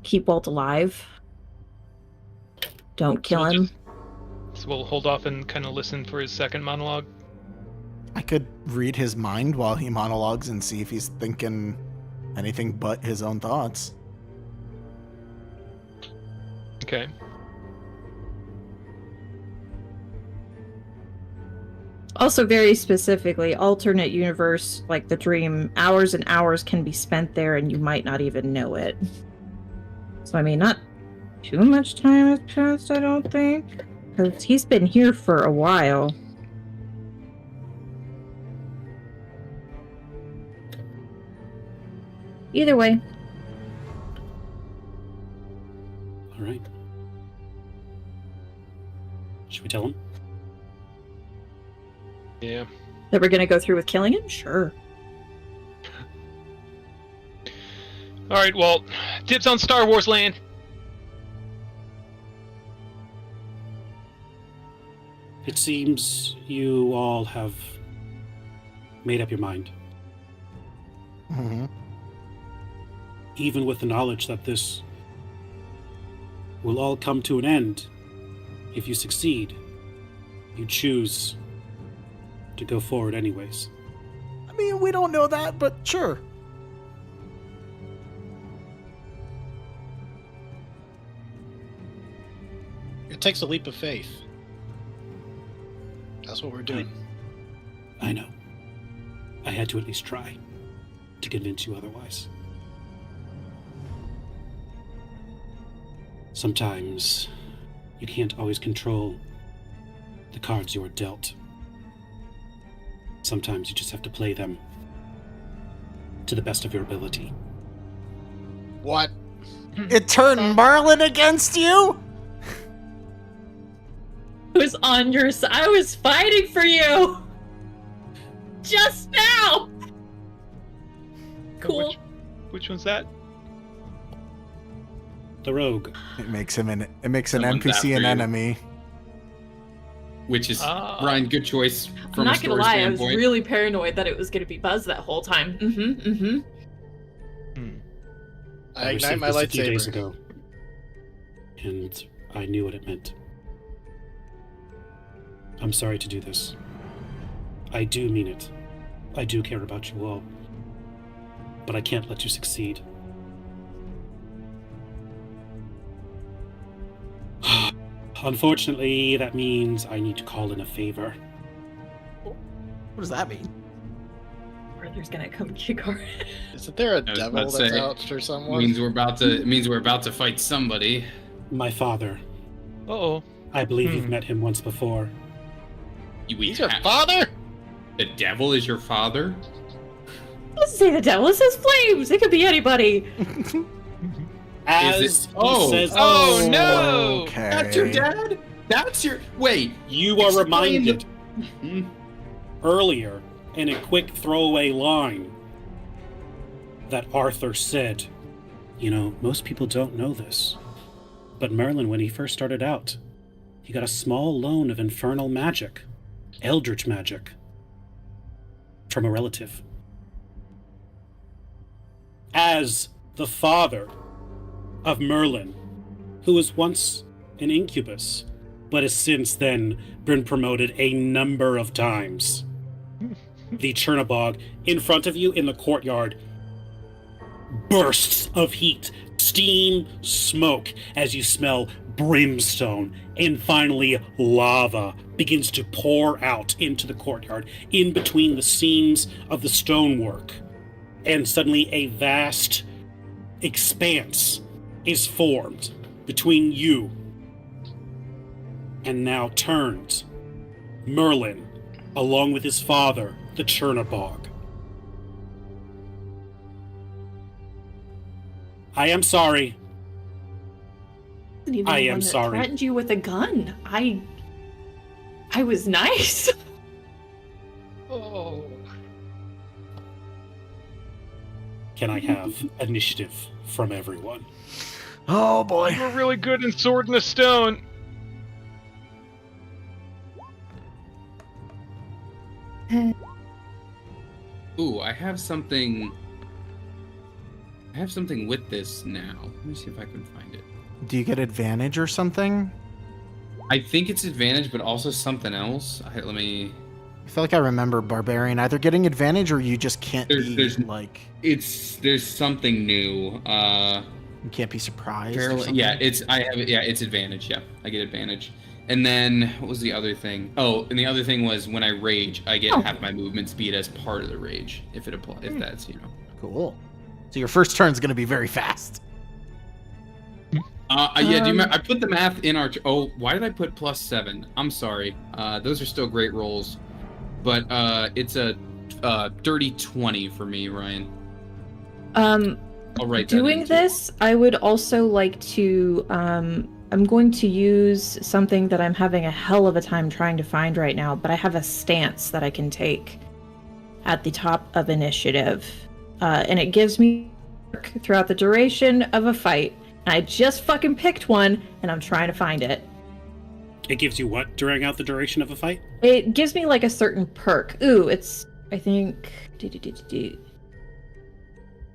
Keep Walt alive. Don't kill we'll him. So we'll hold off and kind of listen for his second monologue. I could read his mind while he monologues and see if he's thinking anything but his own thoughts. Okay. Also, very specifically, alternate universe, like the dream, hours and hours can be spent there and you might not even know it. So, I mean, not too much time has passed, I don't think. Because he's been here for a while. Either way. All right. Should we tell him? Yeah. That we're gonna go through with killing him? Sure. All right. Well, dibs on Star Wars land. It seems you all have made up your mind, Mm-hmm. even with the knowledge that this will all come to an end. If you succeed, you choose to go forward anyways. I mean, we don't know that, but sure. It takes a leap of faith. That's what we're doing. I know. I had to at least try to convince you otherwise. Sometimes you can't always control the cards you are dealt. Sometimes you just have to play them to the best of your ability. What? It turned Merlin against you? I was on your side. I was fighting for you! Just now! Cool. Which one's that? The rogue. It makes an Someone's NPC after an you. enemy. Which is, Ah. Ryan, good choice I'm from a not gonna story lie, I was standpoint. really paranoid that it was gonna be Buzz that whole time. I ignite received my this a few days lightsaber. ago, and I knew what it meant. I'm sorry to do this. I do mean it. I do care about you all. But I can't let you succeed. Unfortunately, that means I need to call in a favor. What does that mean? Brother's gonna come kick our Isn't there a was devil about to that's say, out for someone? Means we're about to fight somebody. My father. Uh-oh. I believe Hmm. you've met him once before. He's your father? The devil is your father? Let's say the devil. It says flames. It could be anybody. As Is it- he oh, says, Oh, no! Okay. That's your dad? That's your... Wait. you are Explain reminded Hmm? earlier in a quick throwaway line that Arthur said, you know, most people don't know this, but Merlin, when he first started out, he got a small loan of infernal magic, eldritch magic, from a relative. As the father of Merlin, who was once an incubus, but has since then been promoted a number of times. The Chernabog in front of you in the courtyard bursts of heat, steam, smoke, as you smell brimstone, and finally lava begins to pour out into the courtyard, in between the seams of the stonework. And suddenly a vast expanse is formed between you and now turns Merlin, along with his father, the Chernabog. I am sorry. wasn't even I the am one that sorry. threatened you with a gun. I was nice. Oh. Can I have initiative from everyone? Oh boy. We're really good in Sword in the Stone. Ooh, I have something. I have something with this now. Let me see if I can find it. Do you get advantage or something? I think it's advantage, but also something else. Let me. I feel like I remember Barbarian either getting advantage or you just can't There's- like There's something new. you can't be surprised. Or Fairly, something. yeah, it's advantage. Yeah, I get advantage. And then what was the other thing? Oh, and the other thing was when I rage, I get half my movement speed as part of the rage. If it applies, if that's Cool. So your first turn's gonna be very fast. Yeah. Do you remember, I put the math in our. Oh, why did I put +7? I'm sorry. Those are still great rolls, but it's a dirty 20 for me, Ryan. I'll write that Doing in, too. this, I would also like to. I'm going to use something that I'm having a hell of a time trying to find right now, but I have a stance that I can take at the top of initiative, and it gives me throughout the duration of a fight. And I just fucking picked one, and I'm trying to find it. It gives you what during out the duration of a fight? It gives me like a certain perk. Ooh, it's I think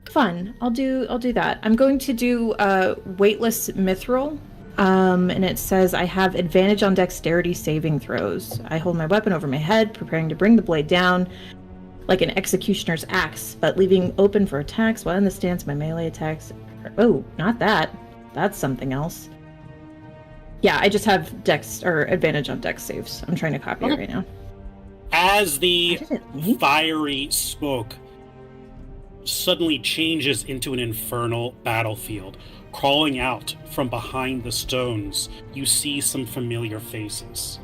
fun. I'll do that. I'm going to do weightless mithril. And it says I have advantage on dexterity saving throws. I hold my weapon over my head, preparing to bring the blade down like an executioner's axe, but leaving open for attacks while in the stance. My melee attacks. Oh, not that. That's something else. Yeah, I just have dex or advantage on dex saves. I'm trying to copy it right now. As the fiery smoke suddenly changes into an infernal battlefield, crawling out from behind the stones, you see some familiar faces.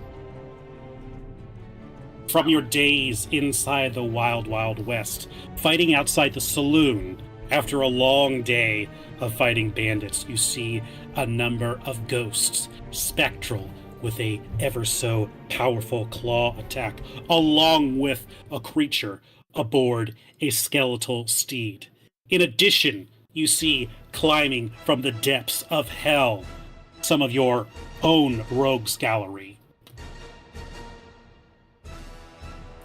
From your days inside the Wild Wild West, fighting outside the saloon, after a long day of fighting bandits, you see a number of ghosts, spectral, with a ever so powerful claw attack, along with a creature aboard a skeletal steed. In addition, you see climbing from the depths of hell some of your own rogues gallery.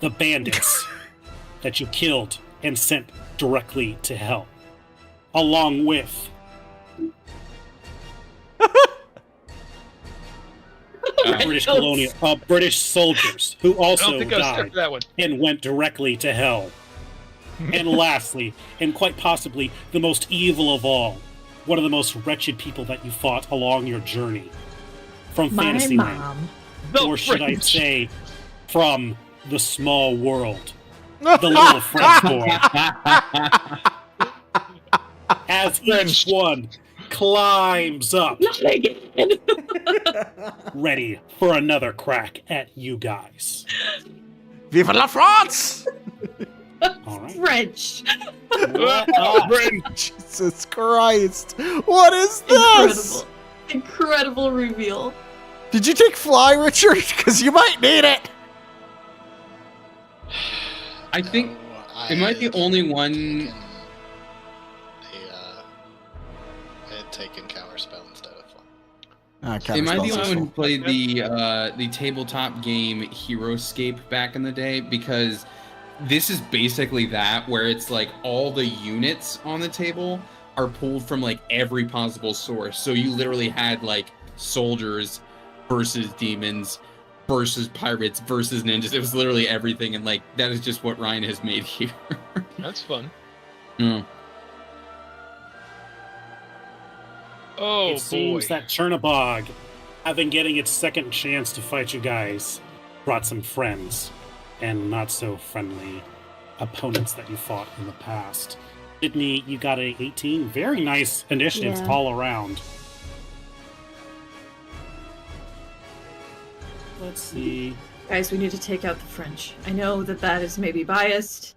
The bandits that you killed and sent directly to hell, along with British soldiers who I don't also think I was stuck died for that one. and went directly to hell. And lastly, and quite possibly the most evil of all, one of the most wretched people that you fought along your journey from My Fantasyland, mom. or should I say, from the small world, the little French boy. As each one climbs up, Not again. ready for another crack at you guys. Vive la France! All right. French. Jesus Christ! What is this? Incredible reveal. Did you take fly, Richard? Because you might need it. I think I it might be had only one. I had taken counter spell instead of fly. Am I the Counterspell's only one who useful. played the tabletop game HeroScape back in the day? Because this is basically that, where it's like all the units on the table are pulled from like every possible source. So you literally had like soldiers versus demons versus pirates versus ninjas. It was literally everything, and like that is just what Ryan has made here. That's fun. Mm. Oh It seems boy. that Chernobog, having getting its second chance to fight you guys, brought some friends and not so friendly opponents that you fought in the past. Sydney, you got a 18. Very nice initiatives Yeah. all around. Let's see. Guys, we need to take out the French. I know that is maybe biased,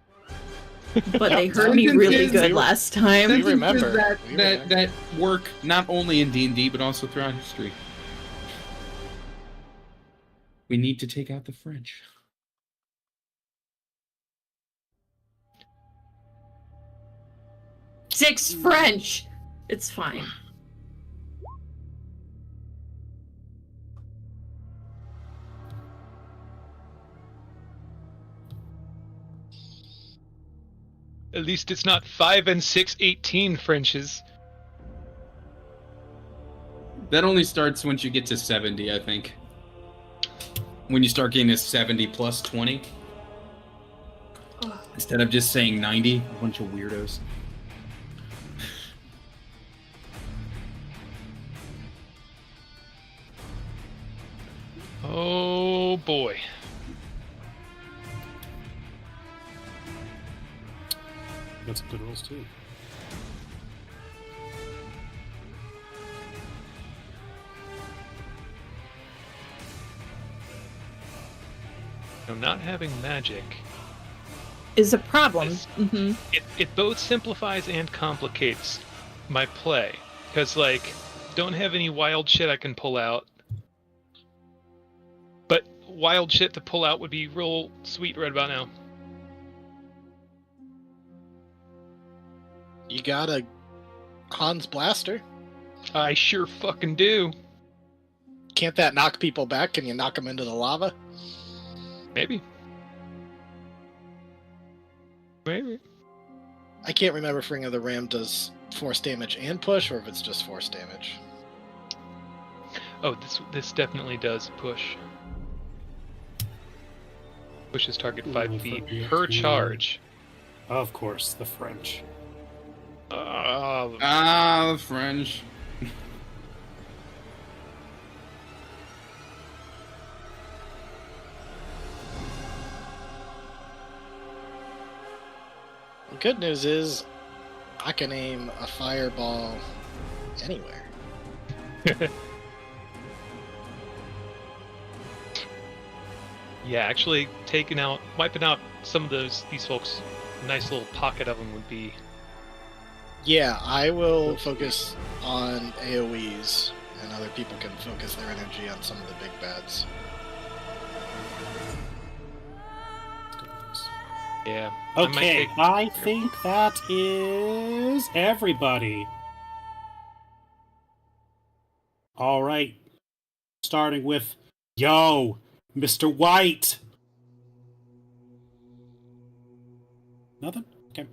but they heard me really good last time. We remember. That work not only in D&D but also throughout history. We need to take out the French. Six French. It's fine. At least it's not 5 and 6, 18 Frenches. That only starts once you get to 70, I think. When you start getting to 70 plus 20. Instead of just saying 90, a bunch of weirdos. Oh boy. Got some good rolls too. Now, not having magic, Is a problem. Yes. Mm-hmm. it both simplifies and complicates my play. Because, like, don't have any wild shit I can pull out. But wild shit to pull out would be real sweet right about now. You got a Hans Blaster. I sure fucking do. Can't that knock people back? Can you knock them into the lava? Maybe. Maybe. I can't remember if Ring of the Ram does force damage and push, or if it's just force damage. Oh, this definitely does push. Pushes target 5 Ooh, feet yeah. per charge. Of course, the French. The French. The good news is, I can aim a fireball anywhere. Yeah, actually wiping out some of these folks, a nice little pocket of them would be. Yeah, I will focus on AoEs, and other people can focus their energy on some of the big bads. Yeah. I might Okay, take- I think that is everybody. All right. Starting with, Mr. White. Nothing? Okay.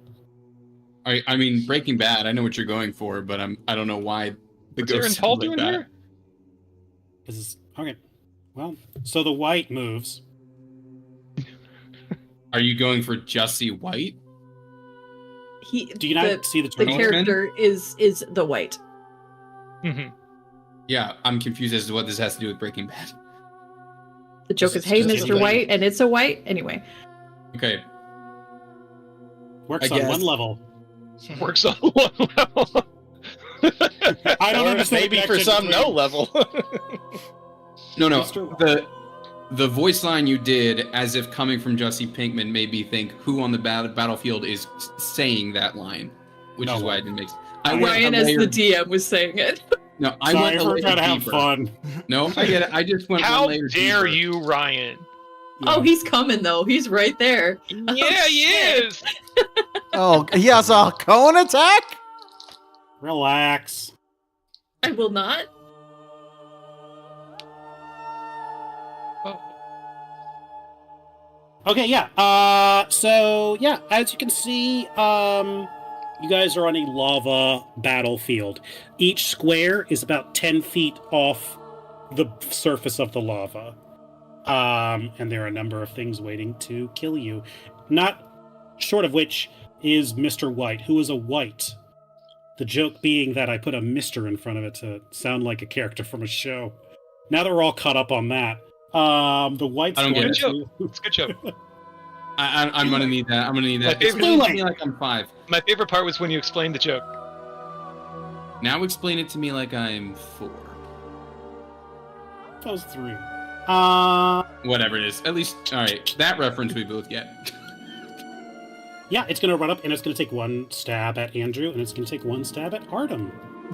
I mean, Breaking Bad. I know what you're going for, but I don't know why the What's Aaron ghost Paul sounds like doing that. here? Okay. Well, so the White moves. Are you going for Jussie White? Do you not see the the turtle? character is the white. Mhm. Yeah, I'm confused as to what this has to do with Breaking Bad. The joke is, It's hey, just Mr. a- White, and it's a white. Anyway, Okay, Works I on guess. one level. Works on one level. I don't Or understand. maybe the for connection some, no between- level. no, Mr. the voice line you did, as if coming from Jesse Pinkman, made me think who on the battlefield is saying that line, which No is why one. I didn't make. Ryan, as the DM, was saying it. No, I Sorry, went a we're layer trying to have deeper. fun. No, I get it. I just went How one layer dare deeper. you, Ryan? Oh, he's coming though. He's right there. Yeah, he shit. is. Oh, he has a cone attack? Relax. I will not. Oh, Okay, yeah. So yeah, as you can see, you guys are on a lava battlefield. Each square is about 10 feet off the surface of the lava. And there are a number of things waiting to kill you. Not short of which is Mr. White, who is a white. The joke being that I put a Mr. in front of it to sound like a character from a show. Now that we're all caught up on that, the white's I don't get going it. to... it's a good joke. I'm gonna need that. I'm gonna need that. My favorite- Explain it to me like I'm 5. My favorite part was when you explained the joke. Now explain it to me like I'm 4. That was 3. Whatever it is. At least, all right. That reference we both get. Yeah, it's going to run up and it's going to take one stab at Andrew and it's going to take one stab at Artem.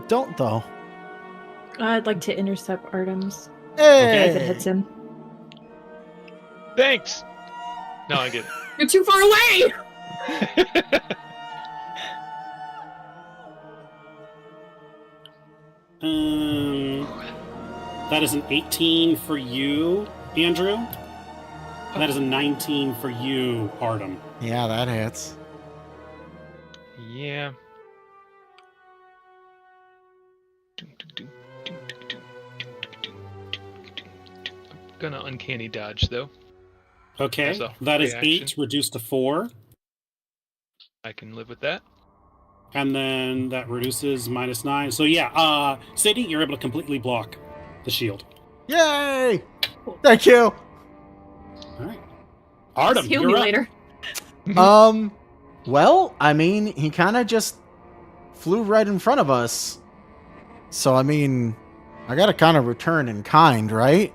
Don't though. I'd like to intercept Artem's. Hey! If it hits him. Thanks. No, I get You're too far away! it. That is an 18 for you, Andrew. And that is a 19 for you, Artem. Yeah, that hits. Yeah. I'm gonna uncanny dodge though. Okay, That's a that is reaction. 8 reduced to 4. I can live with that. And then that reduces -9. So yeah, Sadie, you're able to completely block the shield. Yay! Thank you. All right. Artem, Heal you're me up. later. Well, I mean, he kind of just flew right in front of us. So, I mean, I gotta kind of return in kind, right?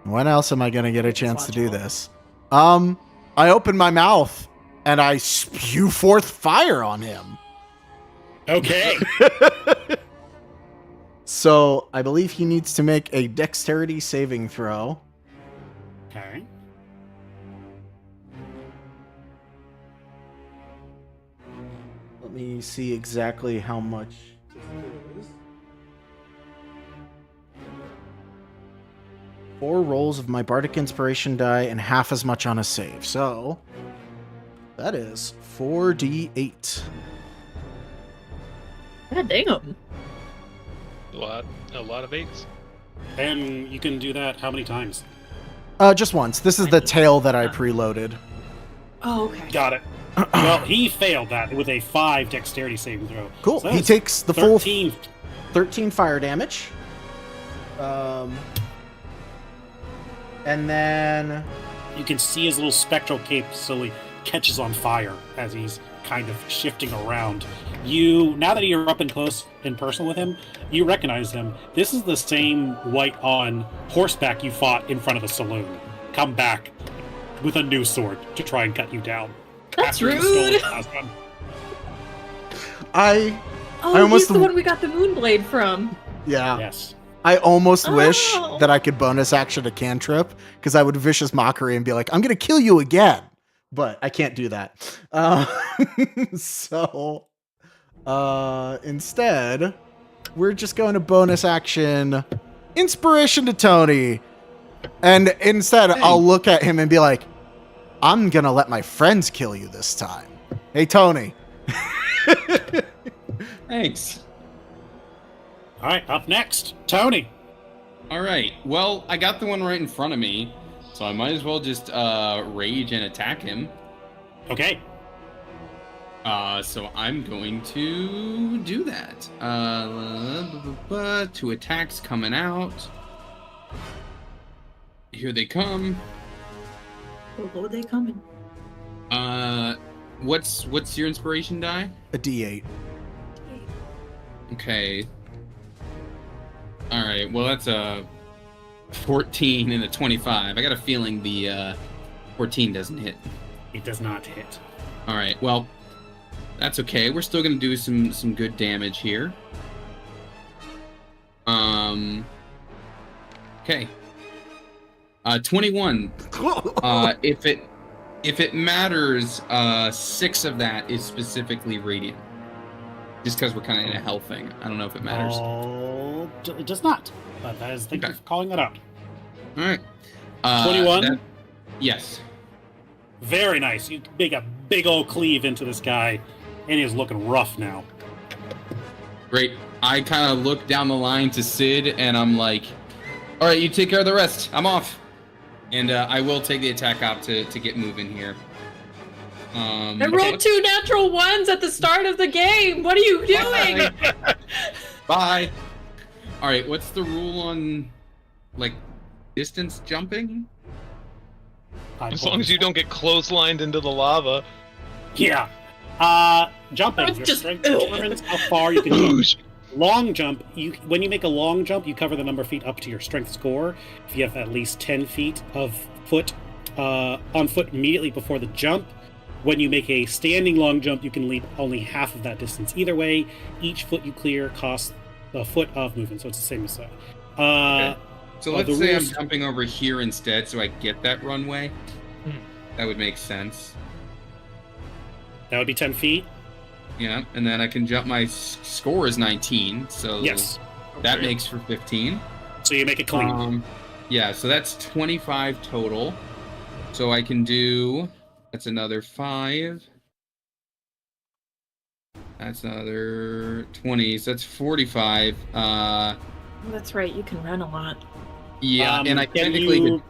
When else am I gonna get a chance to do this? I open my mouth and I spew forth fire on him. Okay. So, I believe he needs to make a dexterity saving throw. Okay. Let me see exactly how much this is. 4 rolls of my Bardic Inspiration die and half as much on a save. So, that is 4d8. God damn. A lot of 8s. And you can do that how many times? Just once. This is the tail that I preloaded. Oh, okay. Got it. Well, he failed that with a 5 dexterity saving throw. Cool. So He that's takes the full 13. 13 fire damage. And then You can see his little spectral cape slowly catches on fire as he's kind of shifting around. You, now that you're up and close and personal with him, you recognize him. This is the same white on horseback you fought in front of the saloon. Come back with a new sword to try and cut you down. That's After you stole rude. it last time. I Oh, almost- he's the one we got the Moonblade from. yeah. Yes. I almost wish Oh. that I could bonus action a cantrip because I would vicious mockery and be like, I'm gonna kill you again. But I can't do that. So instead, we're just going to bonus action inspiration to Tony. And instead, I'll look at him and be like, I'm gonna let my friends kill you this time. Hey, Tony. Thanks. All right, up next, Tony. All right. Well, I got the one right in front of me, so I might as well just rage and attack him. Okay. So I'm going to do that. Two attacks coming out. Here they come. Oh, they coming. What's your inspiration die? A D8. Okay. All right. Well, that's a 14 and a 25. I got a feeling the 14 doesn't hit. It does not hit. All right. Well, that's okay. We're still gonna do some good damage here. Okay. 21. If it matters, 6 of that is specifically radiant. Just because we're kind of in a hell thing. I don't know if it matters. Oh, it does not. But that is, thank you Okay. for calling that out. All right. 21? Yes. Very nice. You make a big old cleave into this guy, and he's looking rough now. Great. I kind of look down the line to Sid, and I'm like, all right, you take care of the rest. I'm off. And I will take the attack op to get moving here. I rolled 2 natural ones at the start of the game. What are you doing? Bye. All right, what's the rule on, like, distance jumping? As long as you don't get clotheslined into the lava. Yeah. Jumping. That's Your just- strength determines how far you can jump. Long jump, when you make a long jump, you cover the number of feet up to your strength score. If you have at least 10 feet of foot on foot immediately before the jump, When you make a standing long jump, you can leap only half of that distance. Either way, each foot you clear costs a foot of movement, so it's the same as that. Okay. So let's the say I'm rules- jumping over here instead, so I get that runway. That would make sense. That would be 10 feet. Yeah, and then I can jump. My score is 19, so Yes. that Okay. makes for 15. So you make it clean. Yeah, so that's 25 total. So I can do. That's another 5. That's another 20. So that's 45. That's right. You can run a lot. Yeah, and I can technically you-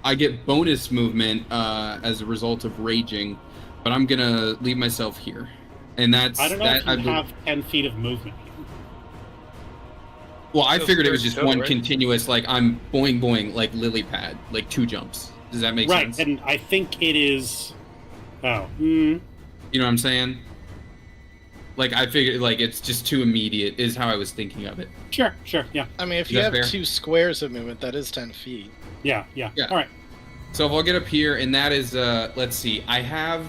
I get bonus movement as a result of raging, but I'm gonna leave myself here, and that's I don't know that. if you have 10 feet of movement. Well, I So figured it was there's just total, one right? continuous, like I'm boing boing, like lily pad, like 2 jumps. Does that make Right, sense? and I think it is. Oh, You know what I'm saying? Like I figured, like it's just too immediate, is how I was thinking of it. sure, yeah, I mean, if Is you that have fair? 2 squares of movement, that is 10 feet. yeah. Yeah. All right. So if I'll get up here, and that is, let's see, I have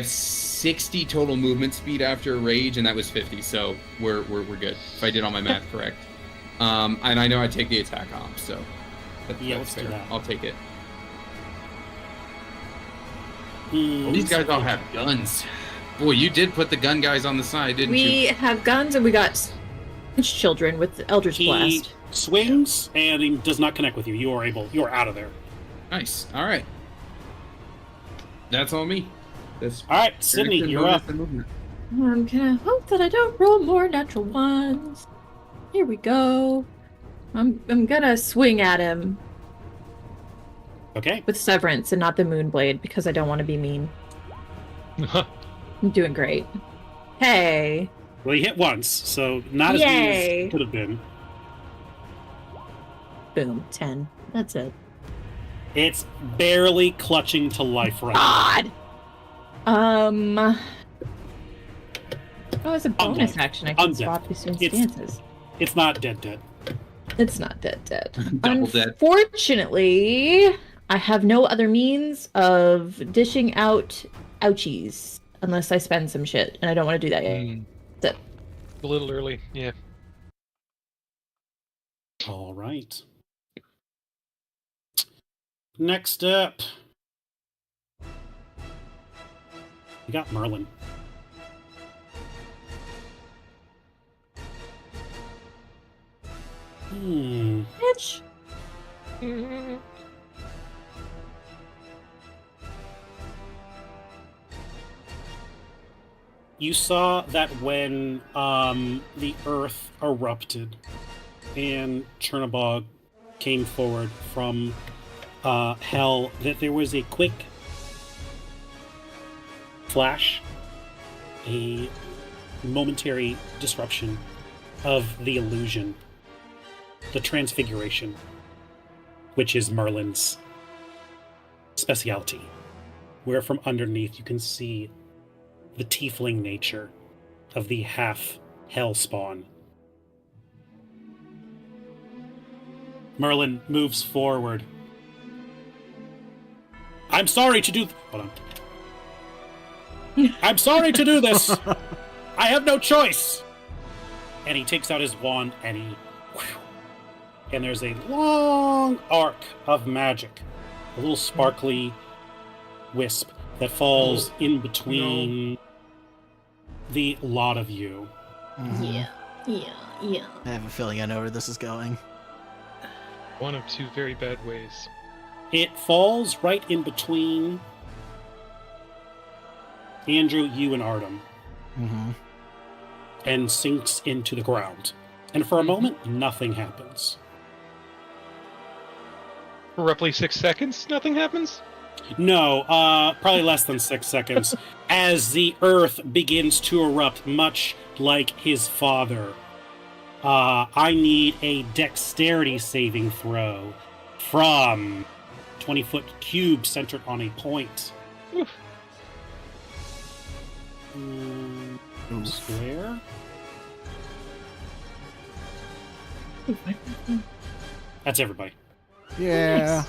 60 total movement speed after rage, and that was 50, so we're good. If I did all my math correct, and I know I take the attack off, so Yeah, that's let's do fair. that. I'll take it. Hmm. These guys all have guns. Boy, you did put the gun guys on the side, didn't We you? have guns and we got children with the Eldritch He Blast. swings and he does not connect with you. You are out of there. Nice. All right. That's all me. That's All right, Sydney, Action, you're bonus, up. and movement. I'm gonna hope that I don't roll more natural ones. Here we go. I'm gonna swing at him Okay. with Severance and not the Moonblade because I don't want to be mean. I'm doing great. Hey. Well, you hit once, so not as mean as Yay. it could have been. Boom. 10. That's it. It's barely clutching to life right God! Oh, it's a bonus Undead. action. I can Undead. swap between It's- stances. now. It's not dead. It's not dead. Double dead. Unfortunately, I have no other means of dishing out ouchies unless I spend some shit, and I don't want to do that yet. That's it. A little early, yeah. All right. Next up, we got Merlin. Bitch. You saw that when the Earth erupted and Chernobog came forward from hell, that there was a quick flash, a momentary disruption of the illusion, the transfiguration, which is Merlin's speciality, where from underneath you can see the tiefling nature of the half hell spawn. Merlin moves forward. I'm sorry to do. Hold on. I'm sorry to do this. I have no choice. And he takes out his wand and he. And there's a long arc of magic, a little sparkly wisp that falls in between the lot of you. Mhm. Yeah. I have a feeling I know where this is going. One of 2 very bad ways. It falls right in between Andrew, you, and Artem, Mm-hmm. and sinks into the ground. And for a moment, nothing happens. For roughly 6 seconds, nothing happens? No, probably less than 6 seconds, as the earth begins to erupt, much like his father. I need a dexterity saving throw from 20-foot cube centered on a point. Oof. Oof. Square? That's everybody. Yeah.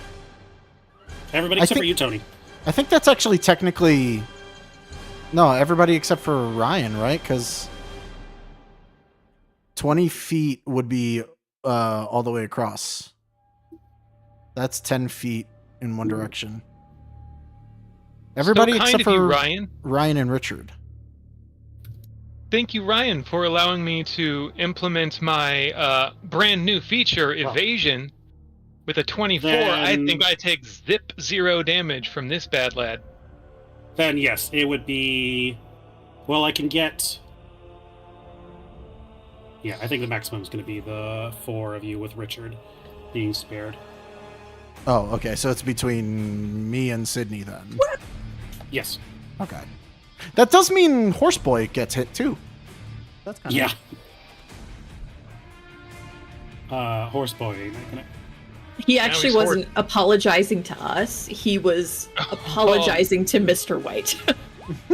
Everybody I except for think- you, Tony. I think that's actually technically... No, everybody except for Ryan, right? Because 20 feet would be all the way across. That's 10 feet in one direction. Everybody so kind except of you, for Ryan. Ryan and Richard. Thank you, Ryan, for allowing me to implement my brand new feature, Evasion. With a 24, I think I take zip 0 damage from this bad lad. Then yes, it would be. Well, I can get. Yeah, I think the maximum is going to be the 4 of you with Richard being spared. Oh, okay. So it's between me and Sydney then. Yes. Okay. That does mean Horseboy gets hit too. That's kind of Horseboy. He actually he's wasn't apologizing to us. He was apologizing to Mr. White.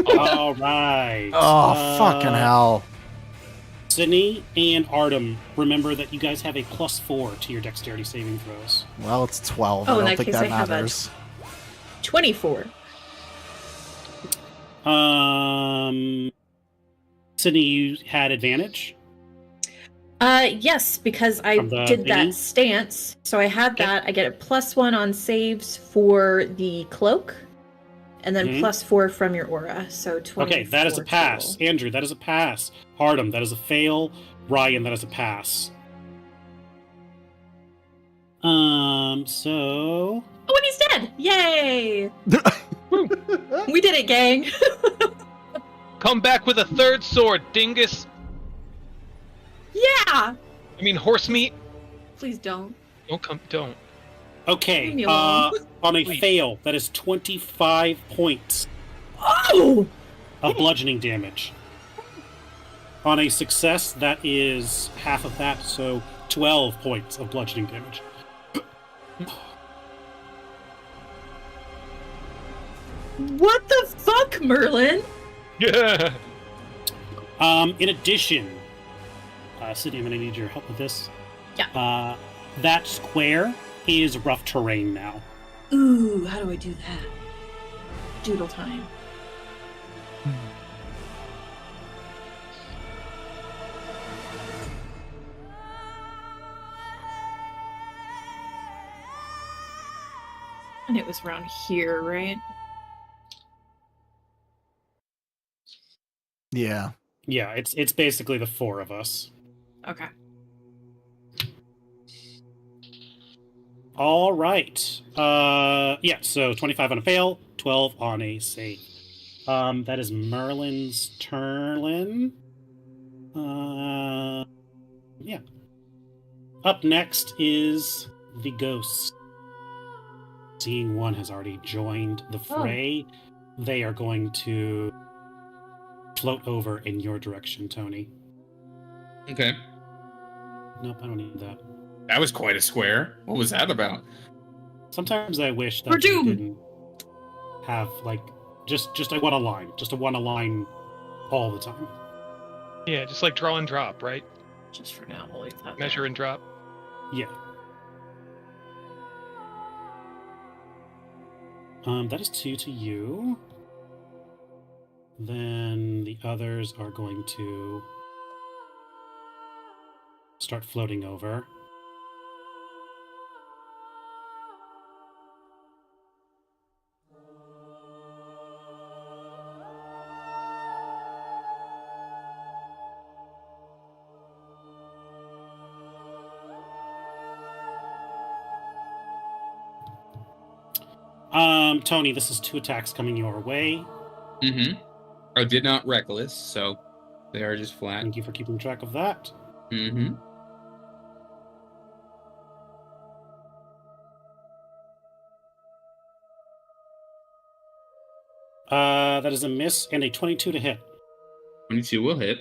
All right. Oh, fucking hell. Sydney and Artem, remember that you guys have a +4 to your dexterity saving throws. Well, it's 12. Oh, I in don't that think case, that I have a- matters. 24. Sydney, you had advantage. Yes, because I From the did that thingy? stance. So I had that. I get a +1 on saves for the cloak, and then Mhm. +4 from your aura. So 20. Okay, that is a pass. Andrew, that is a pass. Artem, that is a fail. Ryan, that is a pass. So Oh, and he's dead! Yay! We did it, gang! Come back with a 3rd sword, dingus! Yeah! I mean, horse meat? Please don't. Don't. okay, Leave me alone. on a Please. fail, that is 25 points Oh! of bludgeoning damage. On a success, that is half of that, so 12 points of bludgeoning damage. What the fuck, Merlin? Yeah! In addition, Sydney, I'm going to need your help with this. Yeah. That square is rough terrain now. Ooh, how do I do that? Doodle time. And it was around here, right? Yeah. Yeah, it's basically the 4 of us. Okay. All right. Yeah, so 25 on a fail, 12 on a save. That is Merlin's turn. Yeah. Up next is the ghost. Seeing one has already joined the fray. They are going to float over in your direction, Tony. Okay. Nope, I don't need that. That was quite a square. What was that about? Sometimes I wish that We're you doomed. didn't have like just a one a line, all the time. Yeah, just like draw and drop, right? Just for now, we'll leave that. Measure and drop. Yeah. That is 2 to you. Then the others are going to start floating over. Tony, this is 2 attacks coming your way. Mm-hmm. I did not reckless, so they are just flat. Thank you for keeping track of that. Mm-hmm. That is a miss and a 22 to hit. 22 will hit.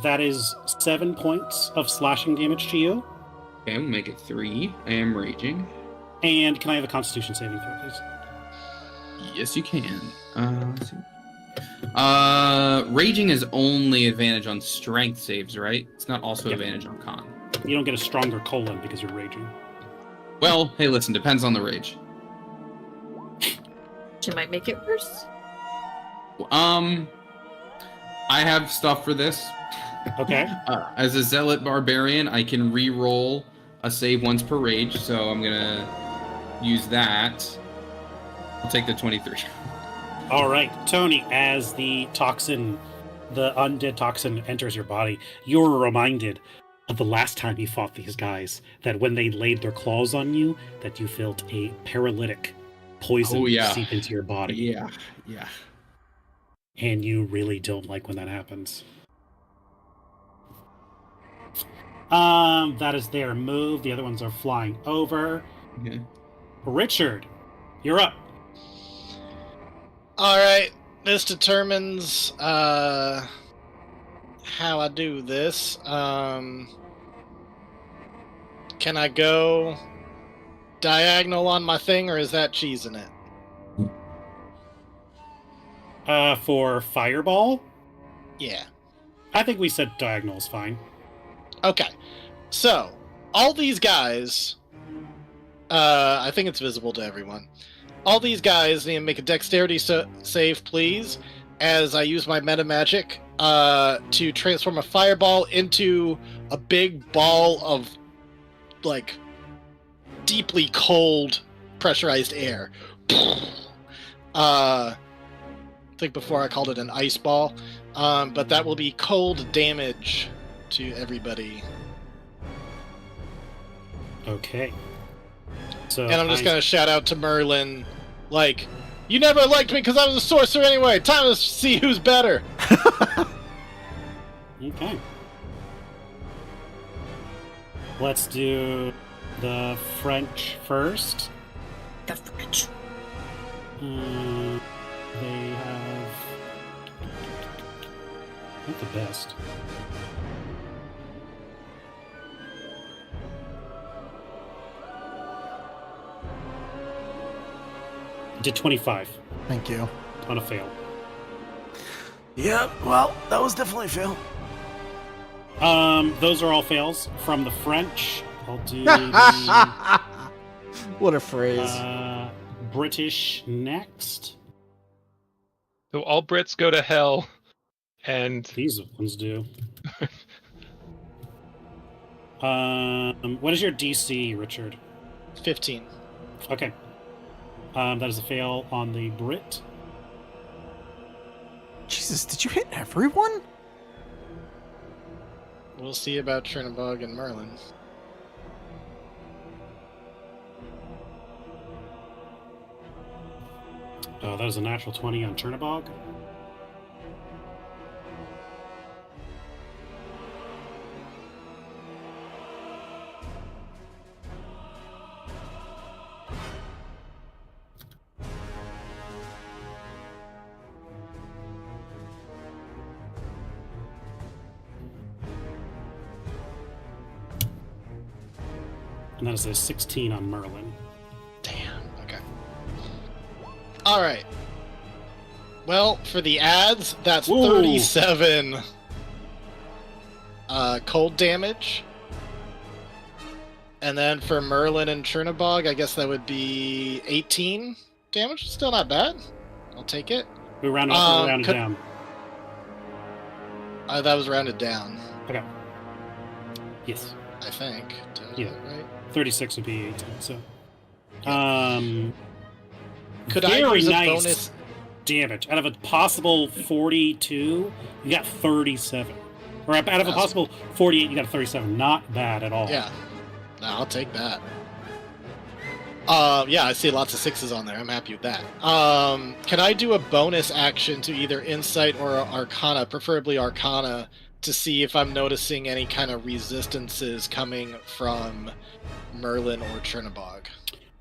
That is 7 points of slashing damage to you. Okay, we'll make it 3. I am raging. And can I have a Constitution saving throw, please? Yes, you can. Let's see. Raging is only advantage on strength saves, right? It's not also Yep. advantage on con. You don't get a stronger colon because you're raging. Well, hey, listen, depends on the rage. She might make it worse. I have stuff for this. Okay. As a zealot barbarian, I can re-roll a save once per rage, so I'm gonna use that. I'll take the 23. All right, Tony, as the undead toxin enters your body, you're reminded of the last time you fought these guys, that when they laid their claws on you, that you felt a paralytic poison seep into your body. Yeah. And you really don't like when that happens. That is their move. The other ones are flying over. Okay. Richard, you're up. All right, this determines how I do this. Can I go diagonal on my thing, or is that cheesing it? For Fireball, Yeah. I think we said diagonal is fine. Okay. So, all these guys, I think it's visible to everyone. All these guys need to make a dexterity save, please, as I use my meta magic to transform a fireball into a big ball of, like, deeply cold, pressurized air. I think before I called it an ice ball, but that will be cold damage to everybody. Okay. So, And I'm just gonna shout out to Merlin, like, you never liked me because I was a sorcerer anyway. Time to see who's better. Okay. Let's do the French first. The French. They have not the best. Did 25 Thank you. on a fail. Yeah, well, that was definitely a fail. Those are all fails from the French. I'll do the What a phrase. British next. So all Brits go to hell, and These ones do. What is your DC, Richard? 15. Okay. That is a fail on the Brit. Jesus, did you hit everyone? We'll see about Chernobog and Merlin. That is a natural 20 on Chernobog. And that is a 16 on Merlin. Damn. Okay. All right. Well, for the ads, that's Whoa. 37 cold damage. And then for Merlin and Chernobog, I guess that would be 18 damage. Still not bad. I'll take it. We round up or round it down. That was rounded down, Okay. Yes. I think. Did I do Yeah. that right? 36 would be 18, so. Could I very use a nice bonus? damage. Out of a possible 42, you got 37. Or out of a That's- possible 48, you got 37. Not bad at all. Yeah. No, I'll take that. Yeah, I see lots of sixes on there. I'm happy with that. Can I do a bonus action to either Insight or Arcana, preferably Arcana, to see if I'm noticing any kind of resistances coming from Merlin or Chernobog?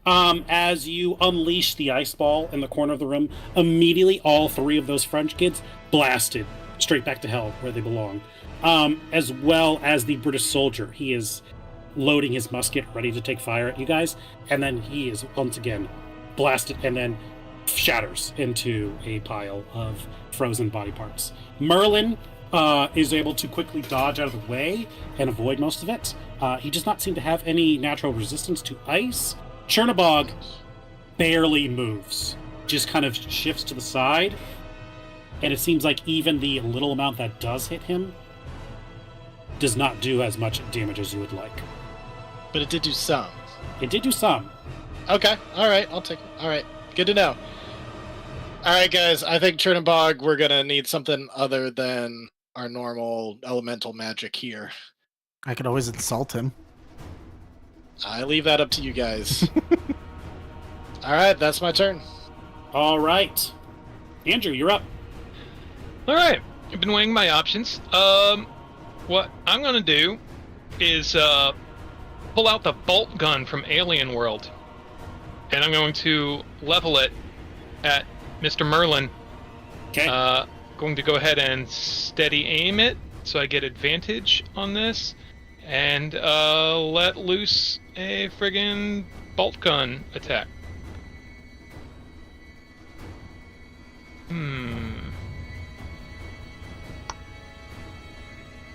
As you unleash the ice ball in the corner of the room, immediately all three of those French kids blasted straight back to hell where they belong. As well as the British soldier. He is loading his musket, ready to take fire at you guys, and then he is once again blasted and then shatters into a pile of frozen body parts. Merlin, is able to quickly dodge out of the way and avoid most of it. He does not seem to have any natural resistance to ice. Chernabog barely moves, just kind of shifts to the side, and it seems like even the little amount that does hit him does not do as much damage as you would like. But it did do some. It did do some. Okay, alright, I'll take it. Alright, good to know. Alright, guys, I think Chernabog, we're gonna need something other than our normal elemental magic here. I could always insult him. I leave that up to you guys. Alright, that's my turn. All right. Andrew, you're up. All right, I've been weighing my options. What I'm gonna do is pull out the bolt gun from Alien World, and I'm going to level it at Mr. Merlin. Okay. Going to go ahead and steady aim it, so I get advantage on this, and let loose a friggin' bolt gun attack.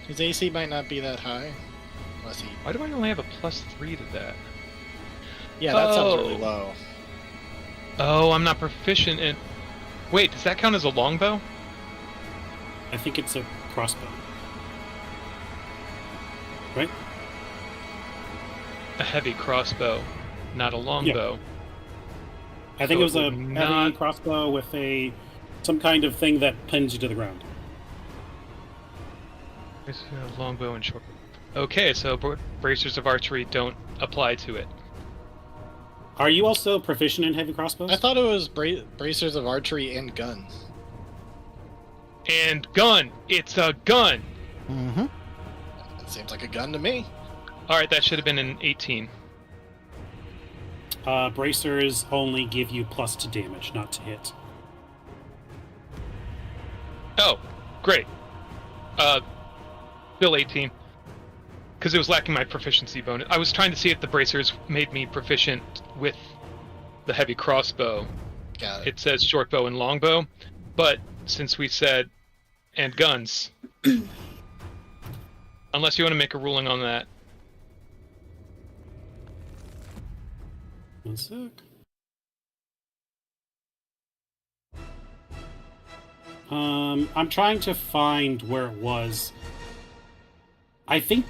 His AC might not be that high. Unless he... Why do I only have a +3 to that? Yeah, that sounds really low. Oh, I'm not proficient in... Wait, does that count as a longbow? I think it's a crossbow. Right? A heavy crossbow, not a longbow. I think So it was a would heavy not- crossbow with some kind of thing that pins you to the ground. It's a longbow and short. Okay, so bracers of archery don't apply to it. Are you also proficient in heavy crossbows? I thought it was bracers of archery and guns. And gun! It's a gun! Mm-hmm. It seems like a gun to me. Alright, that should have been an 18. Bracers only give you plus to damage, not to hit. Oh, great. Still 18. Because it was lacking my proficiency bonus. I was trying to see if the bracers made me proficient with the heavy crossbow. Got it. It says short bow and longbow, but since we said and guns, unless you want to make a ruling on that. One sec. I'm trying to find where it was. I think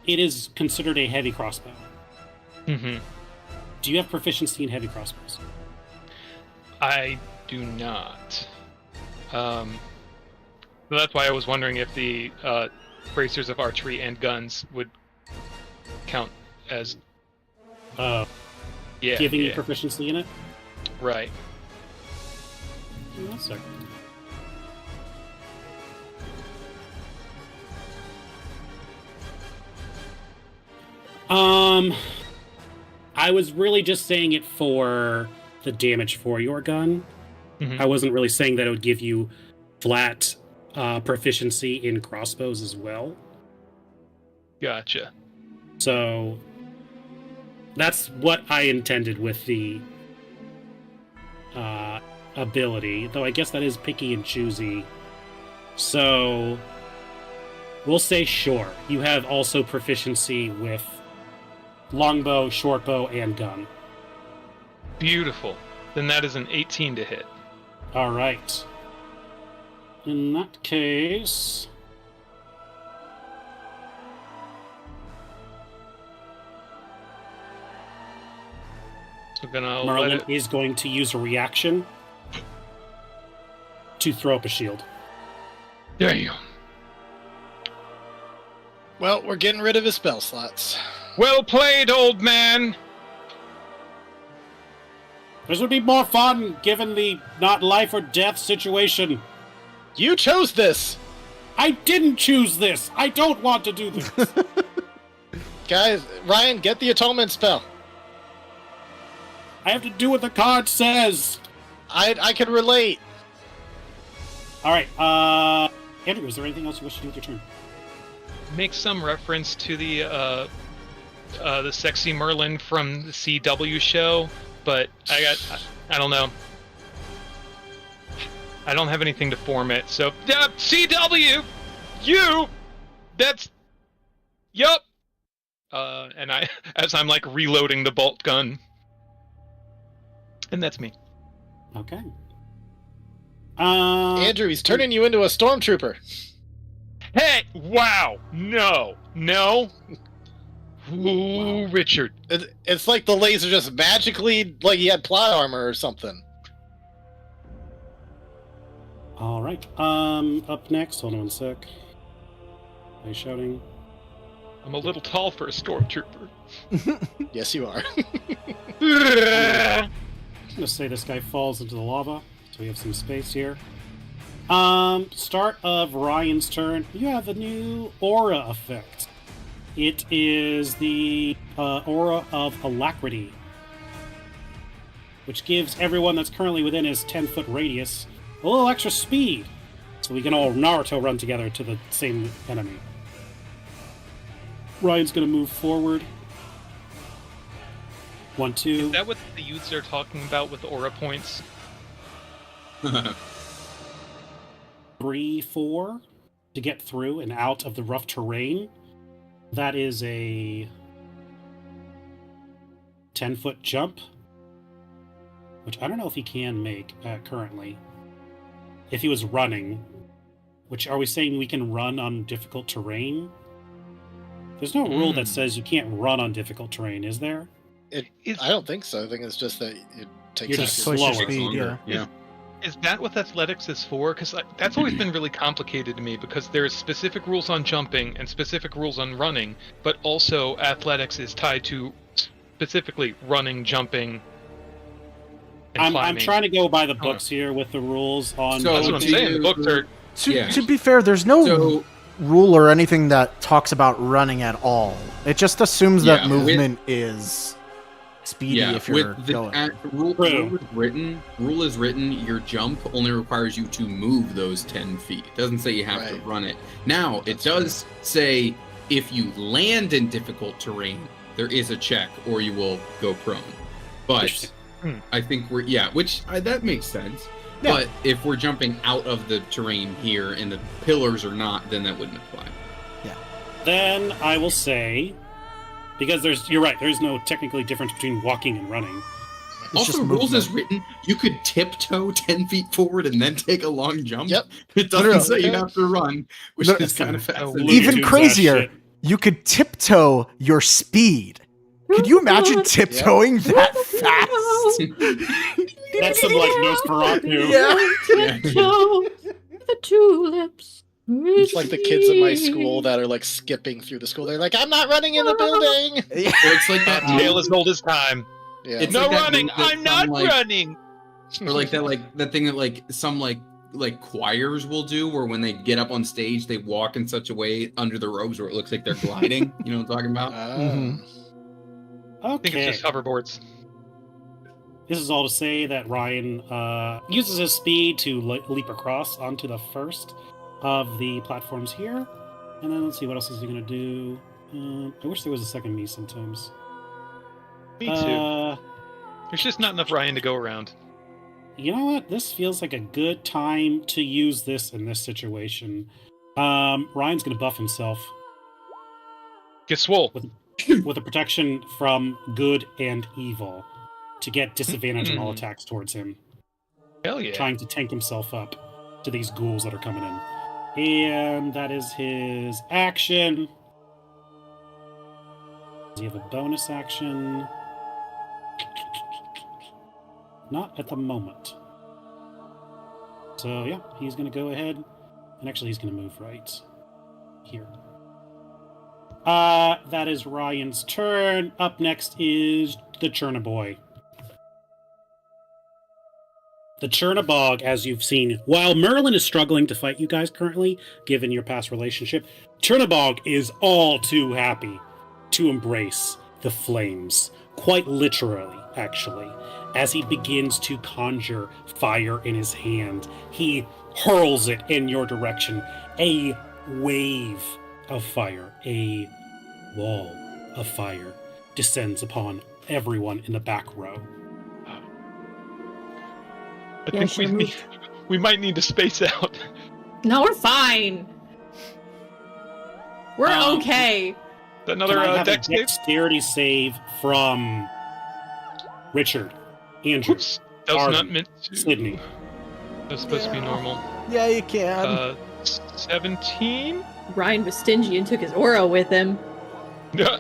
it is considered a heavy crossbow. Mm-hmm. Do you have proficiency in heavy crossbows? I do not. So that's why I was wondering if the bracers of archery and guns would count as Giving you proficiency in it? right. One second. I was really just saying it for the damage for your gun. Mhm. I wasn't really saying that it would give you flat proficiency in crossbows as well. Gotcha. So that's what I intended with the ability, though I guess that is picky and choosy. So we'll say sure. You have also proficiency with longbow, shortbow, and gun. Beautiful. Then that is an 18 to hit. All right. In that case, So gonna let Merlin it... is going to use a reaction to throw up a shield. Damn. Well, we're getting rid of his spell slots. Well played, old man! This would be more fun given the not life or death situation. You chose this! I didn't choose this. I don't want to do this. Guys, Ryan, get the atonement spell. I have to do what the card says. I can relate. All right. Andrew, is there anything else you wish to do with your turn? Make some reference to the sexy Merlin from the CW show, but I don't know. I don't have anything to form it, so CW, that's yup. And I, as I'm like reloading the bolt gun, and that's me. Okay. Andrew, he's turning you into a stormtrooper. Hey, wow, no. Ooh, Wow. Richard. It's like the laser just magically, like he had plot armor or something. All right. Up next, hold on one sec. Are you shouting? I'm a little tall for a stormtrooper. Yes, you are. I'm gonna say this guy falls into the lava, so we have some space here. Start of Ryan's turn. You have a new aura effect. It is the aura of alacrity, which gives everyone that's currently within his 10-foot radius a little extra speed, so we can all Naruto run together to the same enemy. Ryan's gonna move forward. 1, 2. Is that what the youths are talking about with aura points? 3, 4 to get through and out of the rough terrain. That is a 10-foot jump, which I don't know if he can make currently. If he was running, which are we saying we can run on difficult terrain? There's no rule that says you can't run on difficult terrain, is there? I don't think so. I think it's just that it takes You're half just your slower. Speed, yeah. Yeah. Is that what athletics is for? Because that's always been really complicated to me, because there's specific rules on jumping and specific rules on running, but also athletics is tied to specifically running, jumping, and I'm climbing. trying to go by the books here with the rules on. So That's what I'm do saying. The you- books are... Yeah. To be fair, there's no So rule or anything that talks about running at all. It just assumes that Yeah, movement is speedy if you're with the going. rule is written. Your jump only requires you to move those 10 feet. It doesn't say you have to Right. run it. Now That's it does say if you land in difficult terrain, there is a check, or you will go prone. But Interesting. I think that makes sense. Yeah. But if we're jumping out of the terrain here and the pillars are not, then that wouldn't apply. Then I will say, because you're right, there's no technically difference between walking and running. It's Also, just rules is movement. written, you could tiptoe 10 feet forward and then take a long jump. Yep. It doesn't Literally. say you have to run, which No, is kind of fascinating. Looney Even Tunes crazier. ass shit. You could tiptoe your speed. Could you imagine tiptoeing that fast? That's some like Nosferatu. Yeah. The tulips. It's like the kids at my school that are like skipping through the school. They're like, "I'm not running in the building." Yeah. Or it's like that Tale as old as time. Yeah. It's No like that running. move that I'm not some, like- running. or like that thing that some choirs will do, where when they get up on stage, they walk in such a way under the robes where it looks like they're gliding. You know what I'm talking about? Mhm. I think Okay. it's just hoverboards. This is all to say that Ryan uses his speed to leap across onto the first of the platforms here. And then let's see, what else is he going to do? I wish there was a second me sometimes. Me too. There's just not enough Ryan to go around. You know what? This feels like a good time to use this in this situation. Ryan's going to buff himself Get swole. with a protection from good and evil to get disadvantage on all attacks towards him. Hell yeah. Trying to tank himself up to these ghouls that are coming in. And that is his action. Does he have a bonus action? Not at the moment. So yeah, he's going to go ahead. And actually, he's going to move right here. That is Ryan's turn. Up next is the Chernobyl. The Chernobog, as you've seen, while Merlin is struggling to fight you guys currently, given your past relationship, Chernobog is all too happy to embrace the flames. Quite literally, actually. As he begins to conjure fire in his hand, he hurls it in your direction. A wave of fire, a wall of fire descends upon everyone in the back row. I Yeah, think should we we need, We might need to space out. No, we're fine. We're okay. Another Can I have dex a save? dexterity save from Richard, Andrew, Oops. That was not Arden, meant to. Sydney. That's supposed to be normal. Yeah, you can. 17? Ryan was stingy and took his aura with him. Yeah.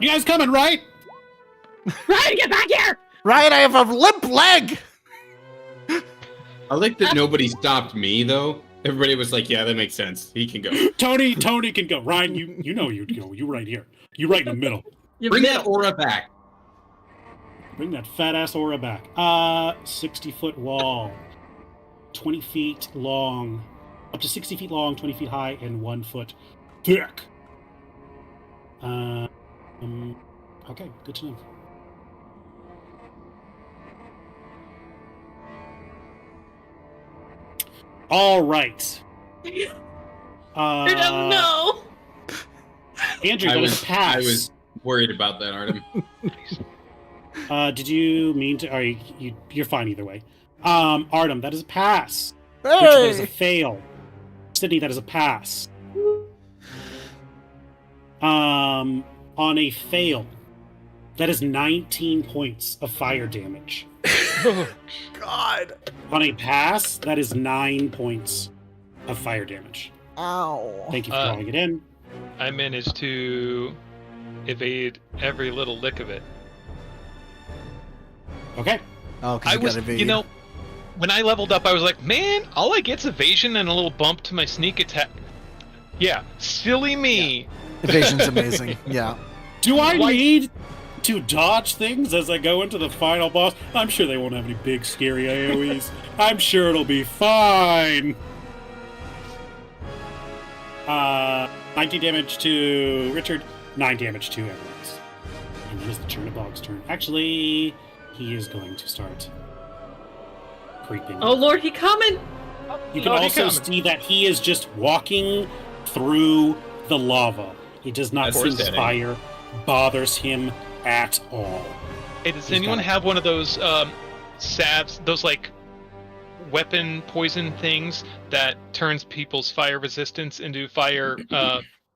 You guys coming, right? Ryan, get back here! Ryan, I have a limp leg! I like that nobody stopped me though. Everybody was like, "Yeah, that makes sense. He can go." Tony can go. Ryan, you know you'd go. You right here. You right in the middle. Bring that aura back. Bring that fat ass aura back. 60-foot wall, 20 feet long, up to 60 feet long, 20 feet high, and 1 foot thick. Okay, good to know. All right. I don't know. Andrew, that is a pass. I was worried about that, Artem. Did you mean to? You're fine either way. Artem, that is a pass. Hey! Richard, that is a fail. Sydney, that is a pass. On a fail, that is 19 points of fire damage. God. On a pass, that is 9 points of fire damage. Ow. Thank you for calling it in. I managed to evade every little lick of it. Okay. Oh, because I you was, got evade. you know, when I leveled up, I was like, man, all I get's evasion and a little bump to my sneak attack. Yeah, silly me. Evasion's amazing. Yeah. Do I Why- need to dodge things as I go into the final boss? I'm sure they won't have any big scary AoEs. I'm sure it'll be fine. 19 damage to Richard, 9 damage to Evans. And it is the Chernobog's turn. Actually, he is going to start creeping. Oh Lord, he coming! You can Lord, he also coming. see that he is just walking through the lava. He does not That's seem the foreshadowing. fire bothers him at all. Hey, does He's anyone got it. have one of those salves, those like weapon poison things that turns people's fire resistance into fire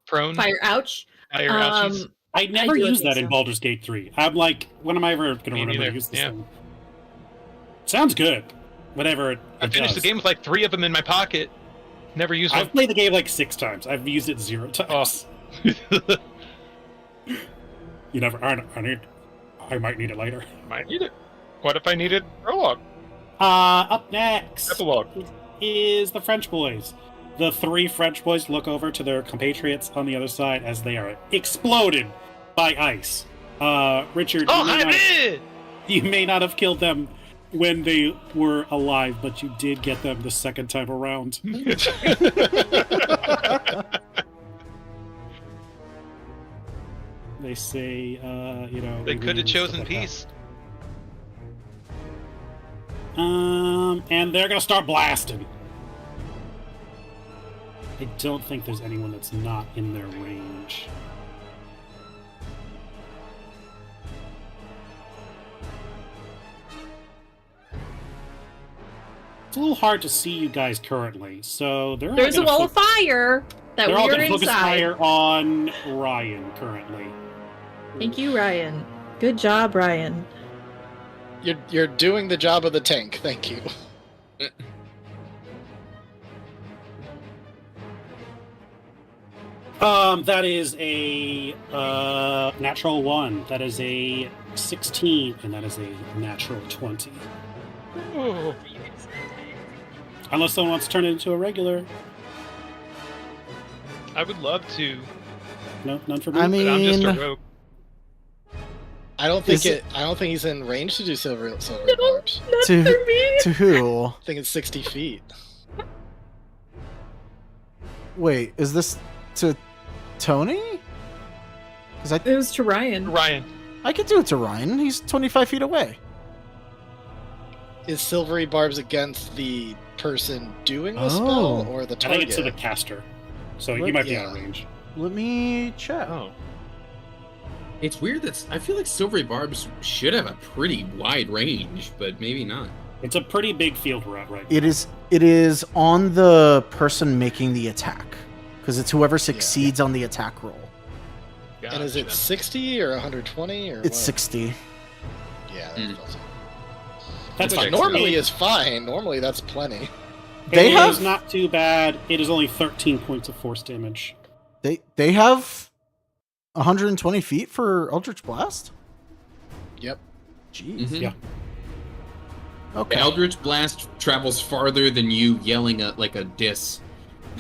prone? Fire ouch. Fire ouchies? I never do used think that in so. Baldur's Gate 3. I'm like, when am I ever going to Me remember to neither, use this yeah. thing? Sounds good. Whatever it I finished the does. game with like 3 of them in my pocket. Never used I've one. played the game like 6 times. I've used it 0 times. You never. I might need it later. Might need it. What if I needed prologue? Up next Epilogue. is the French boys. The 3 French boys look over to their compatriots on the other side as they are exploded by ice. Richard, Oh, hi, you may not have killed them when they were alive, but you did get them the second time around. They say, They could have and chosen stuff like that. peace. And they're gonna start blasting. I don't think there's anyone that's not in their range. It's a little hard to see you guys currently, so they're all There's a gonna wall of fire that they're all we're gonna focus inside. fire on Ryan currently. Thank you, Ryan. Good job, Ryan. You're doing the job of the tank. Thank you. That is a natural 1. That is a 16, and that is a natural 20. Oh. Unless someone wants to turn it into a regular. I would love to, No, none for me. I but I'm just a mean, rogue. I don't think Is it- I don't think he's in range to do silver No, barbs. not To- for me. to who? I think it's 60 feet. Wait, is this to Tony? Because It was to Ryan. Ryan. I could do it to Ryan. He's 25 feet away. Is silvery barbs against the person doing the Oh. spell or the I target? think it's to the caster. So What? you might be Yeah. out of range. Let me check. Oh. It's weird that I feel like silvery barbs should have a pretty wide range, but maybe not. It's a pretty big field we're at right now. It is on the person making the attack. Because it's whoever succeeds on the attack roll. And is it 60 or 120 or It's what? 60. Yeah, That's which fine. normally is fine. Normally that's plenty. They It have is not too bad. It is only 13 points of force damage. they have 120 feet for Eldritch Blast? Yep. Jeez. Mhm. Yeah. Okay. Eldritch Blast travels farther than you yelling at like a diss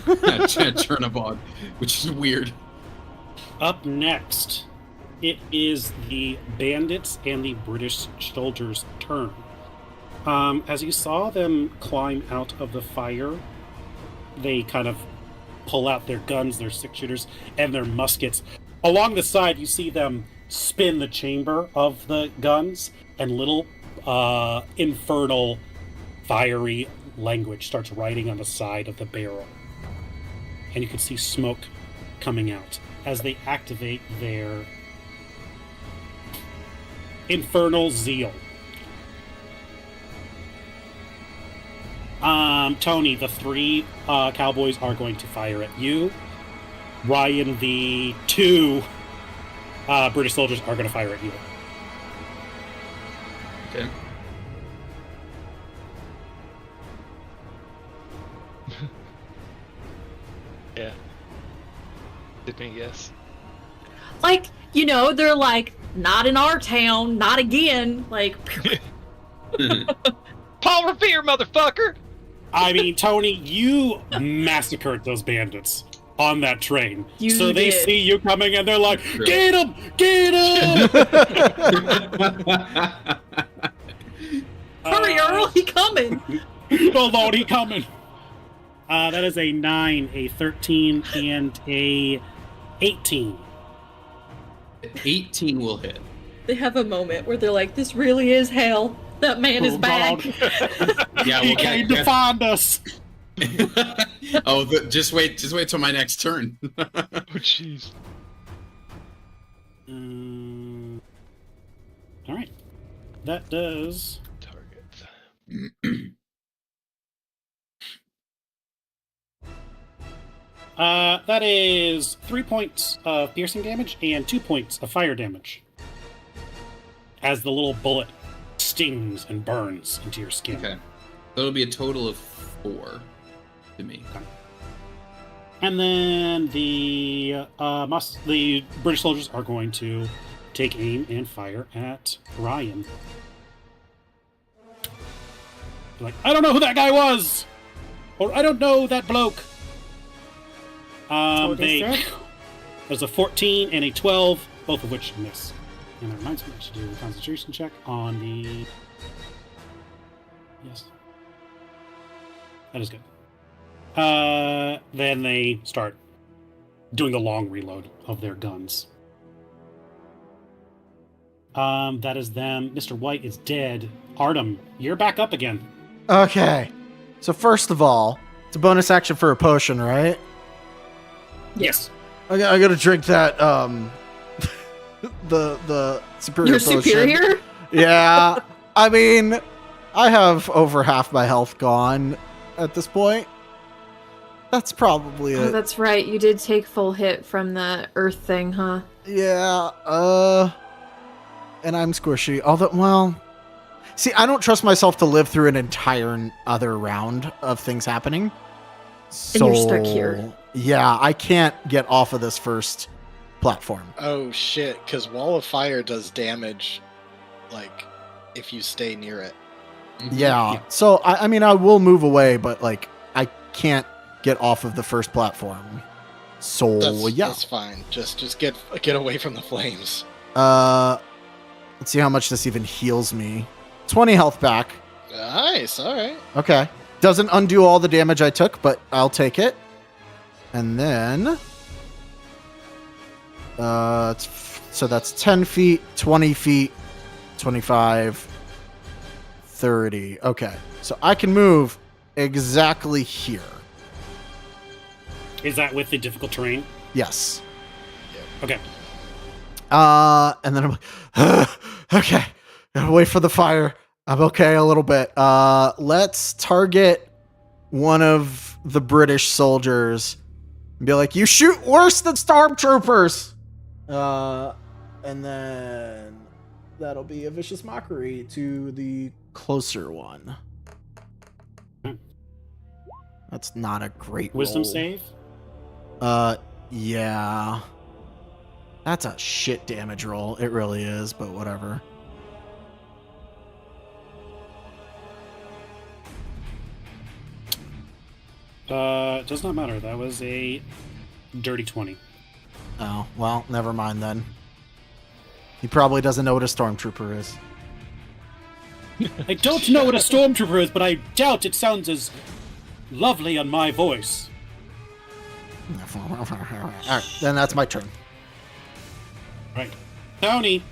at Chernobog, which is weird. Up next, it is the bandits and the British soldiers' turn. As you saw them climb out of the fire, they kind of pull out their guns, their six-shooters, and their muskets. Along the side, you see them spin the chamber of the guns, and little infernal, fiery language starts writing on the side of the barrel. And you can see smoke coming out as they activate their infernal zeal. Tony, the three cowboys are going to fire at you. Ryan, the two British soldiers are going to fire at you. Okay. Yeah. Did me guess. Like, you know, they're like, not in our town, not again. Like, Paul Revere, motherfucker! I mean, Tony, you massacred those bandits on that train. You so they did. see you coming and they're like, True. get him! Get him! hurry, Earl, he coming. Oh Lord, he coming. That is a 9, a 13, and a 18. 18 will hit. They have a moment where they're like, this really is hell. That man is Oh, back. God. Yeah, He well, came to find us. just wait till my next turn. Oh, jeez. All right. That does. Target. That is 3 points of piercing damage and 2 points of fire damage. As the little bullet stings and burns into your skin. Okay. That'll be a total of 4 to me. And then the British soldiers are going to take aim and fire at Ryan. They're like, I don't know who that guy was, or I don't know that bloke. what they said. There's a 14 and a 12, both of which miss. And that reminds me, I should do a concentration check on the. Yes. That is good. Then they start doing a long reload of their guns. That is them. Mr. White is dead. Artem, you're back up again. Okay. So first of all, it's a bonus action for a potion, right? Yes. I gotta drink that, the superior You're potion. superior? Yeah. I mean, I have over half my health gone at this point. That's probably Oh, it. that's right. You did take full hit from the earth thing, huh? Yeah, and I'm squishy. Although, well, see, I don't trust myself to live through an entire other round of things happening. So, you're stuck here. Yeah, I can't get off of this first platform. Oh shit, because Wall of Fire does damage, like, if you stay near it. Yeah. So, I mean, I will move away, but, like, I can't get off of the first platform. So, yeah. That's fine. Just get away from the flames. Let's see how much this even heals me. 20 health back. Nice, alright. Okay. Doesn't undo all the damage I took, but I'll take it. And then... so that's 10 feet, 20 feet, 25, 30. Okay. So I can move exactly here. Is that with the difficult terrain? Yes. Okay. And then I'm like, okay. Gotta wait for the fire. I'm okay a little bit. Let's target one of the British soldiers and be like, "You shoot worse than stormtroopers." And then that'll be a vicious mockery to the closer one. That's not a great Wisdom roll. save? Yeah. That's a shit damage roll. It really is, but whatever. It does not matter. That was a dirty 20. Oh, well, never mind then. He probably doesn't know what a stormtrooper is. I don't know what a stormtrooper is, but I doubt it sounds as lovely on my voice. Alright, then that's my turn. Right. Tony,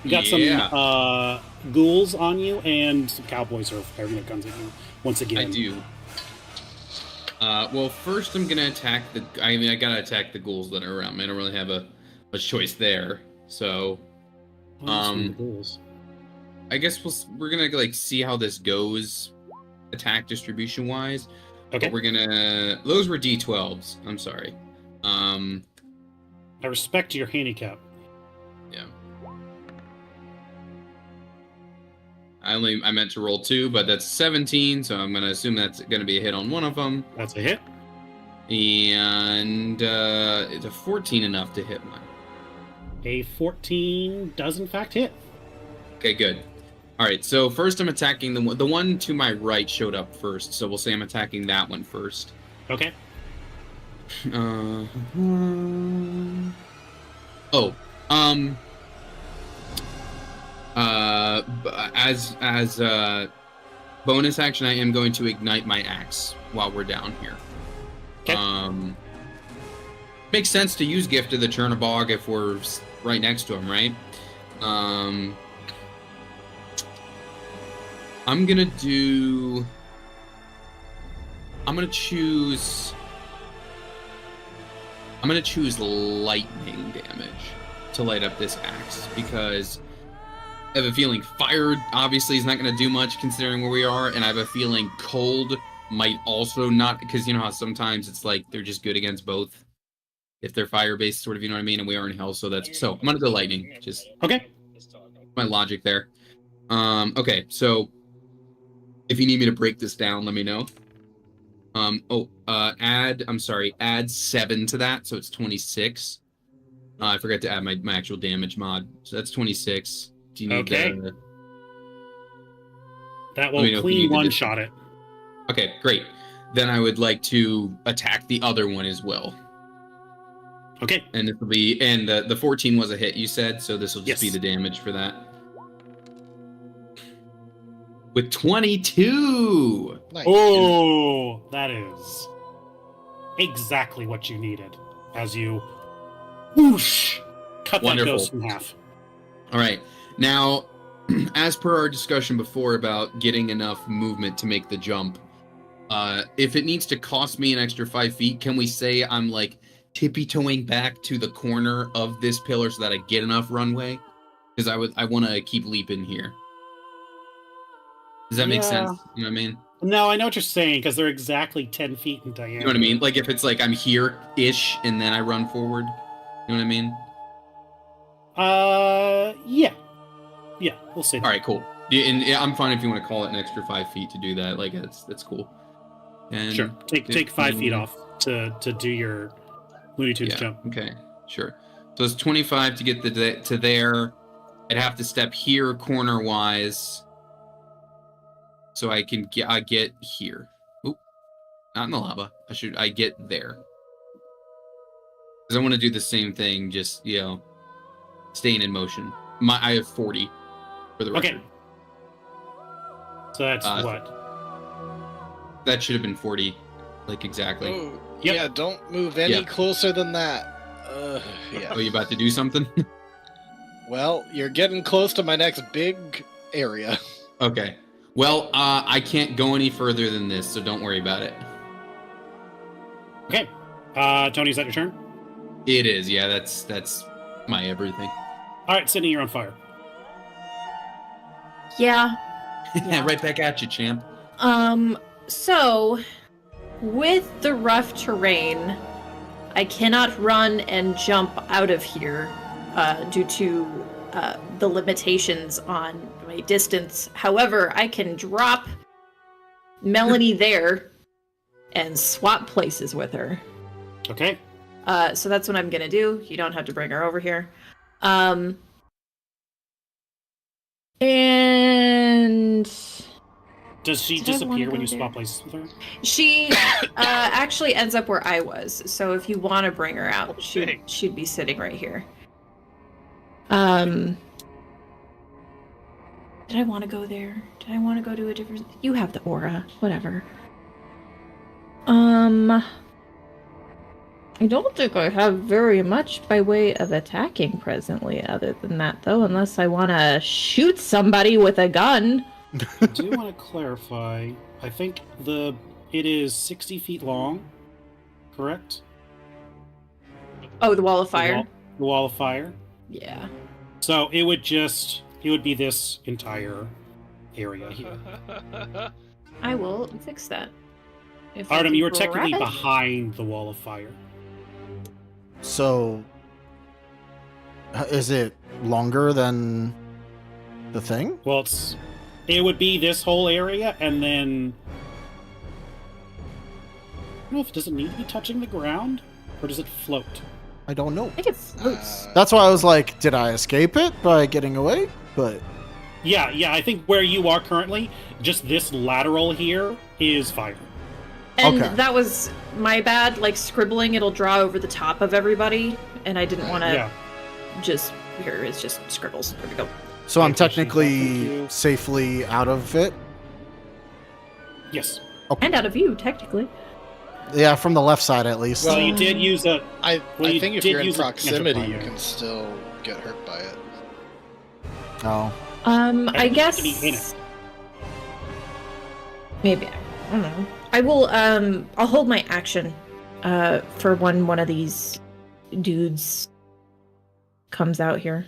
you got Yeah. some ghouls on you, and some cowboys are firing their guns at you once again. I do. Well, first I'm gonna attack I gotta attack the ghouls that are around me. I don't really have a choice there. So, The ghouls. I guess we're gonna like see how this goes, attack distribution wise. Okay. But we're gonna. Those were D12s. I'm sorry. I respect your handicap. Yeah. I meant to roll 2, but that's 17, so I'm gonna assume that's gonna be a hit on one of them. That's a hit. And it's a 14 enough to hit one. A 14 does in fact hit. Okay, good. All right, so first I'm attacking the one to my right showed up first, so we'll say I'm attacking that one first. Okay. As bonus action, I am going to ignite my axe while we're down here. Okay. Makes sense to use Gift of the Chernabog if we're right next to him, right? I'm gonna choose lightning damage to light up this axe because I have a feeling fire obviously is not going to do much considering where we are, and I have a feeling cold might also not, because you know how sometimes it's like they're just good against both if they're fire based, sort of, you know what I mean, and we are in hell, so I'm gonna go lightning. Just Okay. my logic there. Okay, so if you need me to break this down, let me know. Add 7 to that, so it's 26. I forgot to add my actual damage mod, so that's 26. Do you need Okay. That will Let me know if you clean need to one-shot it. Okay, great. Then I would like to attack the other one as well. Okay. And this will be, and the 14 was a hit, you said, so this will just be Yes. the damage for that. With 22! Nice. Oh, that is exactly what you needed. As you whoosh, cut Wonderful. that ghost in half. All right. Now, as per our discussion before about getting enough movement to make the jump, if it needs to cost me an extra 5 feet, can we say I'm like tippy-toeing back to the corner of this pillar so that I get enough runway? Because I want to keep leaping here. Does that make sense? You know what I mean? No, I know what you're saying, because they're exactly 10 feet in diameter. You know what I mean? Like if it's like I'm here-ish and then I run forward. You know what I mean? Yeah. Yeah, we'll see. All right, cool. Yeah, and I'm fine if you want to call it an extra 5 feet to do that. Like that's cool. And Sure. Take 5 feet off to do your Looney Tunes jump. Okay, sure. So it's 25 to get to there. I'd have to step here corner wise, so I can get here. Oop, not in the lava. I get there because I want to do the same thing. Just staying in motion. I have 40 for the record. Okay. So that's what? That should have been 40, like exactly. Oh, Yep. yeah, don't move any Yep. closer than that. Yeah. Oh, you about to do something? Well, you're getting close to my next big area. Okay. Well, I can't go any further than this, so don't worry about it. Okay. Tony, is that your turn? It is, yeah. That's my everything. All right, Sydney, you're on fire. Yeah. Yeah, right back at you, champ. So with the rough terrain, I cannot run and jump out of here due to the limitations on my distance. However, I can drop Melanie there and swap places with her. Okay. So that's what I'm gonna do. You don't have to bring her over here. And Does she Did I wanna disappear when go you there? swap places with her? she actually ends up where I was. So if you want to bring her out, Okay. she'd be sitting right here. Did I want to go there? Did I want to go to a different? You have the aura, whatever. I don't think I have very much by way of attacking presently, other than that, though, unless I want to shoot somebody with a gun. I do want to clarify. I think it is 60 feet long, correct? Oh, the wall of fire. The wall of fire. Yeah. So it would be this entire area here. I will fix that. If I Artem, can you are grab technically it. behind the wall of fire. So, is it longer than the thing? Well, it would be this whole area, and then I don't know if does it need to be touching the ground, or does it float? I don't know. I think it floats. That's why I was like, did I escape it by getting away? But Yeah. I think where you are currently, just this lateral here is fire. And Okay. that was my bad, like scribbling, it'll draw over the top of everybody, and I didn't want to Yeah. just, here is just scribbles. There we go. so I'm Okay, thank technically you. safely out of it. Yes. And out of view, technically. Yeah, from the left side at least. Well, you did use a. I you think if did you're in use a proximity, you cantrip can still get hurt by it. Oh, I think you have guess to be in it. maybe I don't know. I will. I'll hold my action, for when one of these dudes comes out here.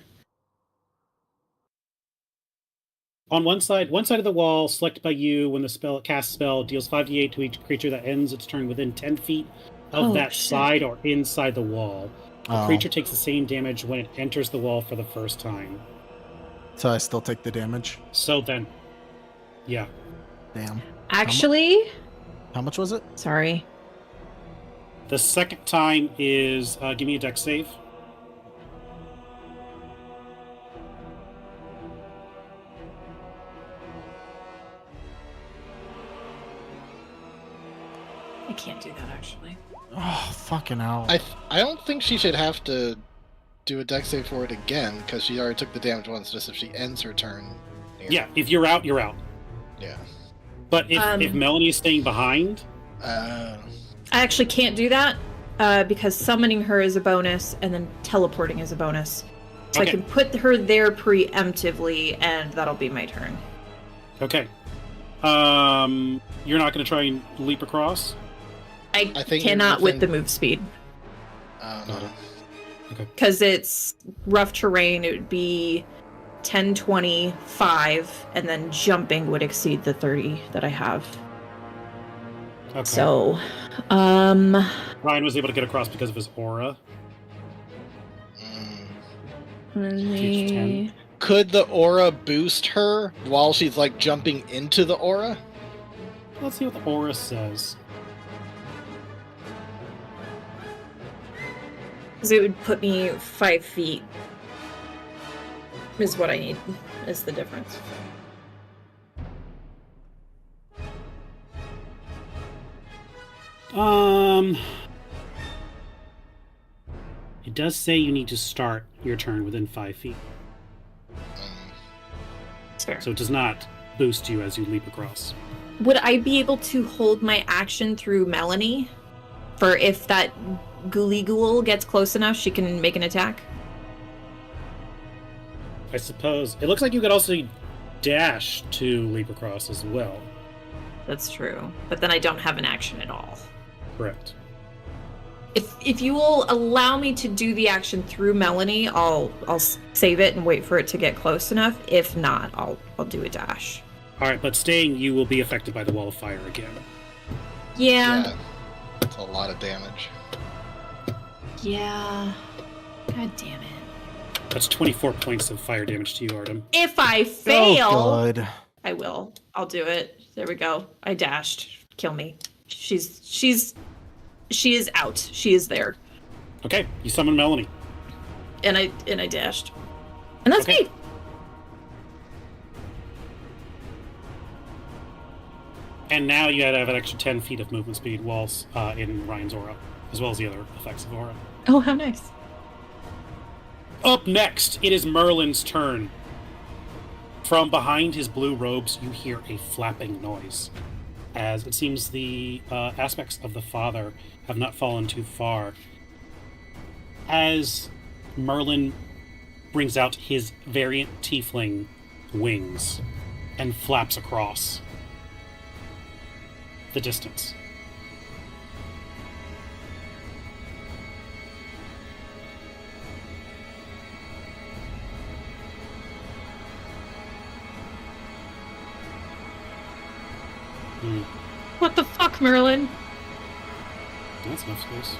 On one side of the wall, selected by you when the cast spell deals 5d8 to each creature that ends its turn within 10 feet of Oh, that shit. side or inside the wall. The Oh. creature takes the same damage when it enters the wall for the first time. so I still take the damage. So then, yeah. Damn. Actually, How much was it? sorry. The second time is give me a dex save. I can't do that actually. Oh, fucking hell. I don't think she should have to do a dex save for it again because she already took the damage once. Just if she ends her turn. Yeah, if you're out, you're out. Yeah. But if Melanie is staying behind, I actually can't do that because summoning her is a bonus and then teleporting is a bonus. So Okay. I can put her there preemptively and that'll be my turn. okay. You're not going to try and leap across? I think you're cannot with the within- move speed no. because it's rough terrain. It would be 10, 20, 5, and then jumping would exceed the 30 that I have. Okay. So, Ryan was able to get across because of his aura. Mm. Huge 10. Could the aura boost her while she's like jumping into the aura? Let's see what the aura says. because it would put me 5 feet is what I need, is the difference. It does say you need to start your turn within 5 feet, It's fair. so it does not boost you as you leap across. Would I be able to hold my action through Melanie? For if that ghoulie ghoul gets close enough, she can make an attack? I suppose it looks like you could also dash to leap across as well. That's true. But then I don't have an action at all. Correct. If you will allow me to do the action through Melanie, I'll save it and wait for it to get close enough. If not, I'll do a dash. All right, but staying, you will be affected by the wall of fire again. Yeah. That's a lot of damage. Yeah. God damn it. That's 24 points of fire damage to you, Artem. If I fail, Oh, God. I will. I'll do it. There we go. I dashed. Kill me. She is out. She is there. Okay, you summon Melanie. And I dashed. And that's Okay. me. And now you have an extra 10 feet of movement speed whilst in Ryan's aura, as well as the other effects of aura. Oh, how nice. Up next, it is Merlin's turn. From behind his blue robes, you hear a flapping noise. As it seems the aspects of the father have not fallen too far. As Merlin brings out his variant tiefling wings and flaps across the distance. What the fuck, Merlin? That's enough space.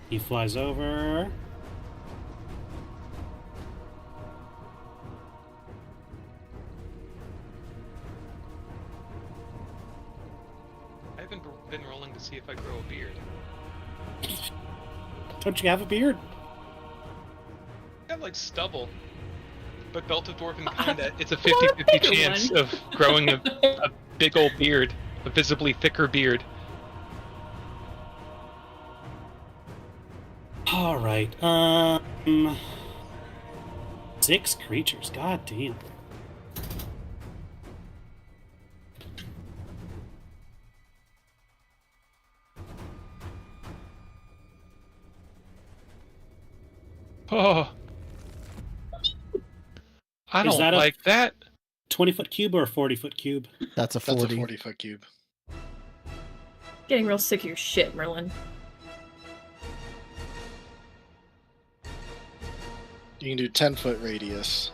He flies over. I haven't been rolling to see if I grow a beard. Don't you have a beard? I got like stubble. But Belt of Dwarven Kinda, it's a Well, a 50-50 bigger chance one. of growing a big old beard. A visibly thicker beard. All right. 6 creatures. God damn. Oh. I Is don't that a- like that. 20-foot cube or a 40-foot cube? That's a 40. That's a 40-foot cube. Getting real sick of your shit, Merlin. You can do 10-foot radius.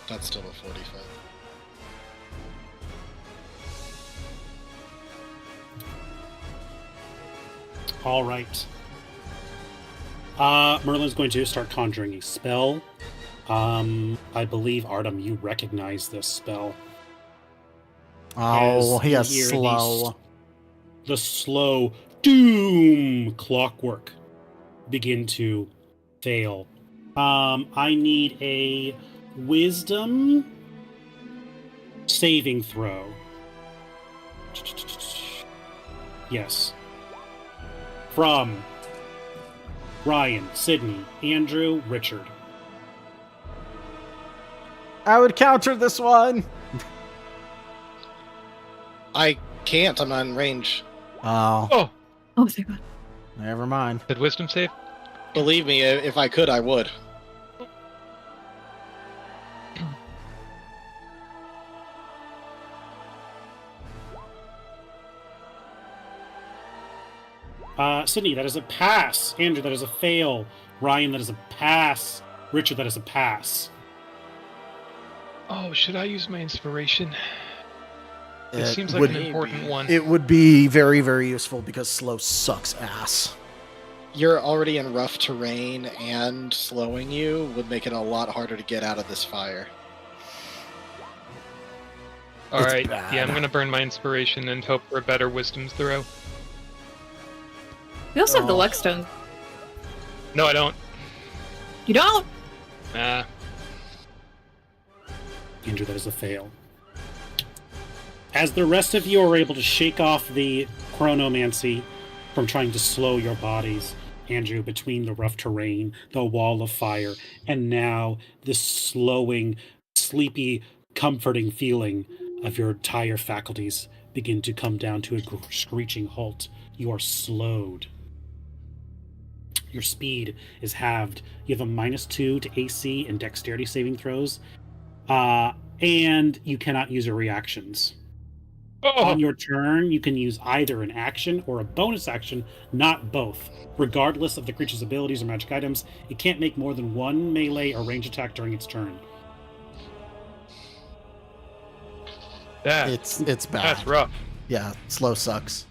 That's still a 40-foot. All right. Merlin's going to start conjuring a spell. I believe, Artem, you recognize this spell. Oh, As he you has hear slow. The slow doom clockwork begin to fail. I need a wisdom saving throw. Yes. From Ryan, Sydney, Andrew, Richard. I would counter this one. I can't. I'm not in range. Oh, Oh, Oh, thank God. never mind. did wisdom save? Believe me, if I could, I would. Sydney, that is a pass. Andrew, that is a fail. Ryan, that is a pass. Richard, that is a pass. Oh, should I use my inspiration? It seems like would, an important one. It would be very, very useful because slow sucks ass. You're already in rough terrain, and slowing you would make it a lot harder to get out of this fire. All It's right, bad. yeah, I'm gonna burn my inspiration and hope for a better wisdom throw. We also have the Oh. luck stone. No, I don't. You don't? Nah. Andrew, that is a fail. As the rest of you are able to shake off the chronomancy from trying to slow your bodies, Andrew, between the rough terrain, the wall of fire, and now this slowing, sleepy, comforting feeling of your entire faculties begin to come down to a screeching halt. You are slowed. Your speed is halved. You have a -2 to AC and dexterity saving throws. And you cannot use your reactions. Oh, On your turn, you can use either an action or a bonus action, not both. Regardless of the creature's abilities or magic items, it can't make more than one melee or range attack during its turn. It's bad. that's rough. Yeah, slow sucks.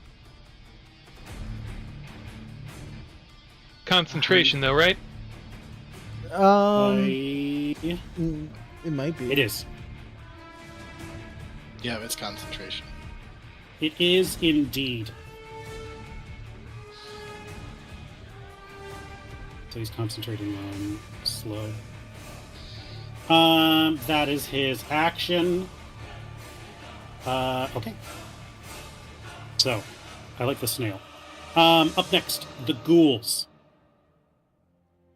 Concentration, though, right? It might be. It is. Yeah, it's concentration. It is indeed. So he's concentrating on slow. That is his action. Okay. So, I like the snail. Up next, the ghouls.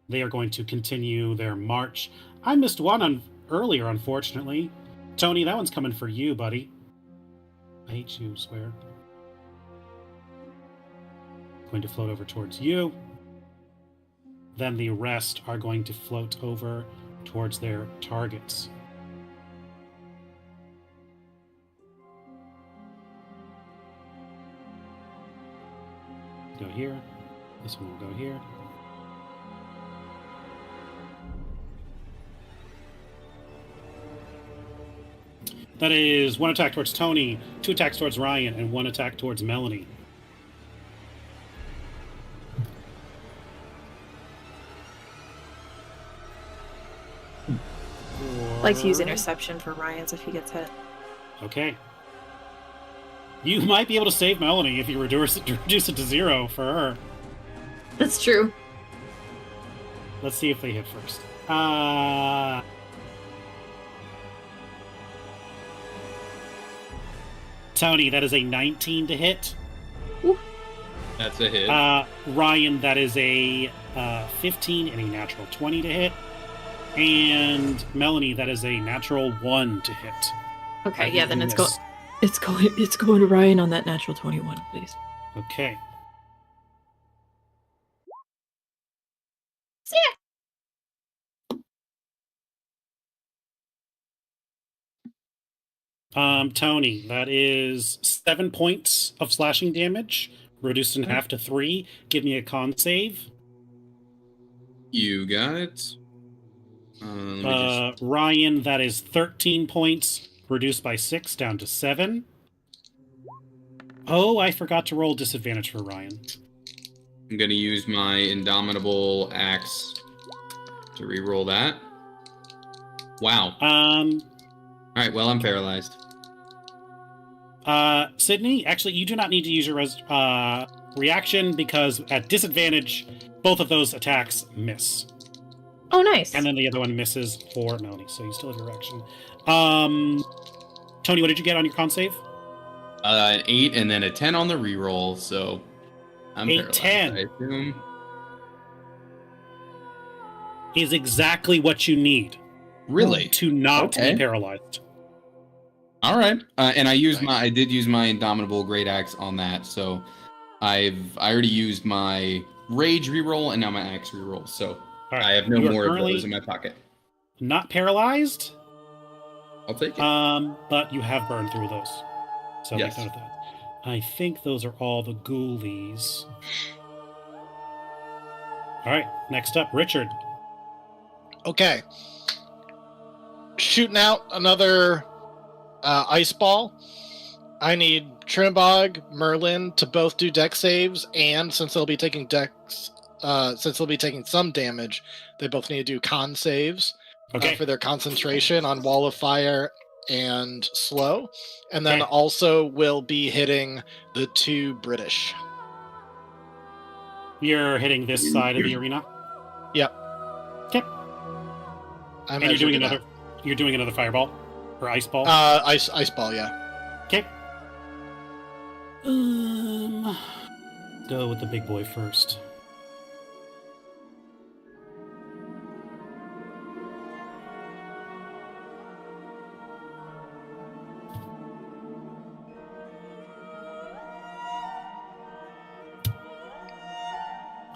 They are going to continue their march. I missed one earlier, unfortunately. Tony, that one's coming for you, buddy. I hate you, swear. Going to float over towards you. Then the rest are going to float over towards their targets. Go here. This one will go here. That is 1 attack towards Tony, 2 attacks towards Ryan, and 1 attack towards Melanie. I'd like to use interception for Ryan's if he gets hit. Okay. You might be able to save Melanie if you reduce it to 0 for her. That's true. Let's see if they hit first. Tony, that is a 19 to hit. That's a hit. Ryan, that is a 15 and a natural 20 to hit. And Melanie, that is a natural 1 to hit. Okay, yeah, then it's going to Ryan on that natural 21, please. Okay. Tony, that is 7 points of slashing damage, reduced in half to 3. Give me a con save. You got it. Ryan, that is 13 points, reduced by 6 down to 7. Oh, I forgot to roll disadvantage for Ryan. I'm going to use my Indomitable Axe to reroll that. Wow. All right, well, I'm paralyzed. Sydney, actually, you do not need to use your reaction because at disadvantage, both of those attacks miss. Oh, nice. And then the other one misses for Melanie, so you still have your reaction. Tony, what did you get on your con save? An 8 and then a 10 on the reroll, so I'm 8, paralyzed, 10. I assume. Is exactly what you need. Really? To not Okay. be paralyzed. All right. And I did use my Indomitable Great Axe on that, so I already used my Rage reroll and now my Axe reroll, so All right. I have no You are more of currently those in my pocket. Not paralyzed, I'll take it. but you have burned through those. So Yes. make note of that. I think those are all the ghoulies. All right, next up, Richard. Okay. Shooting out another ice ball. I need Trimbog, Merlin to both do dex saves, and since they'll be taking some damage, they both need to do con saves for their concentration on Wall of Fire and Slow, and then also will be hitting the 2 British. You're hitting this side of the arena. Yep. Okay. And You're doing another fireball or ice ball. Ice ball, yeah. Okay. Go with the big boy first.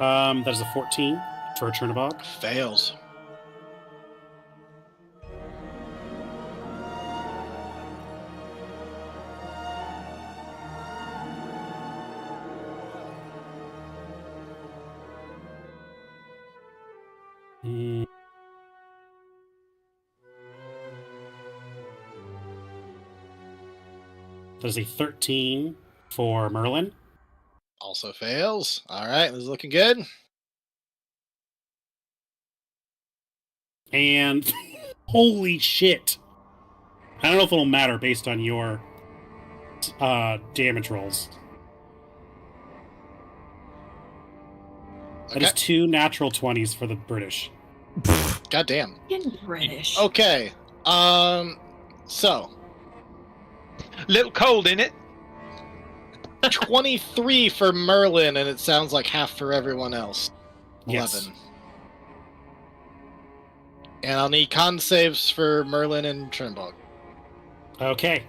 That is a 14 for a Chernabog. Fails. Mm. That is a 13 for Merlin. Also fails. All right, this is looking good. And holy shit. I don't know if it'll matter based on your damage rolls. That is 2 natural 20s for the British. God damn. In British. Okay. So Little cold in it. 23 for Merlin, and it sounds like half for everyone else. 11. Yes. And I'll need con saves for Merlin and Chernbog. Okay.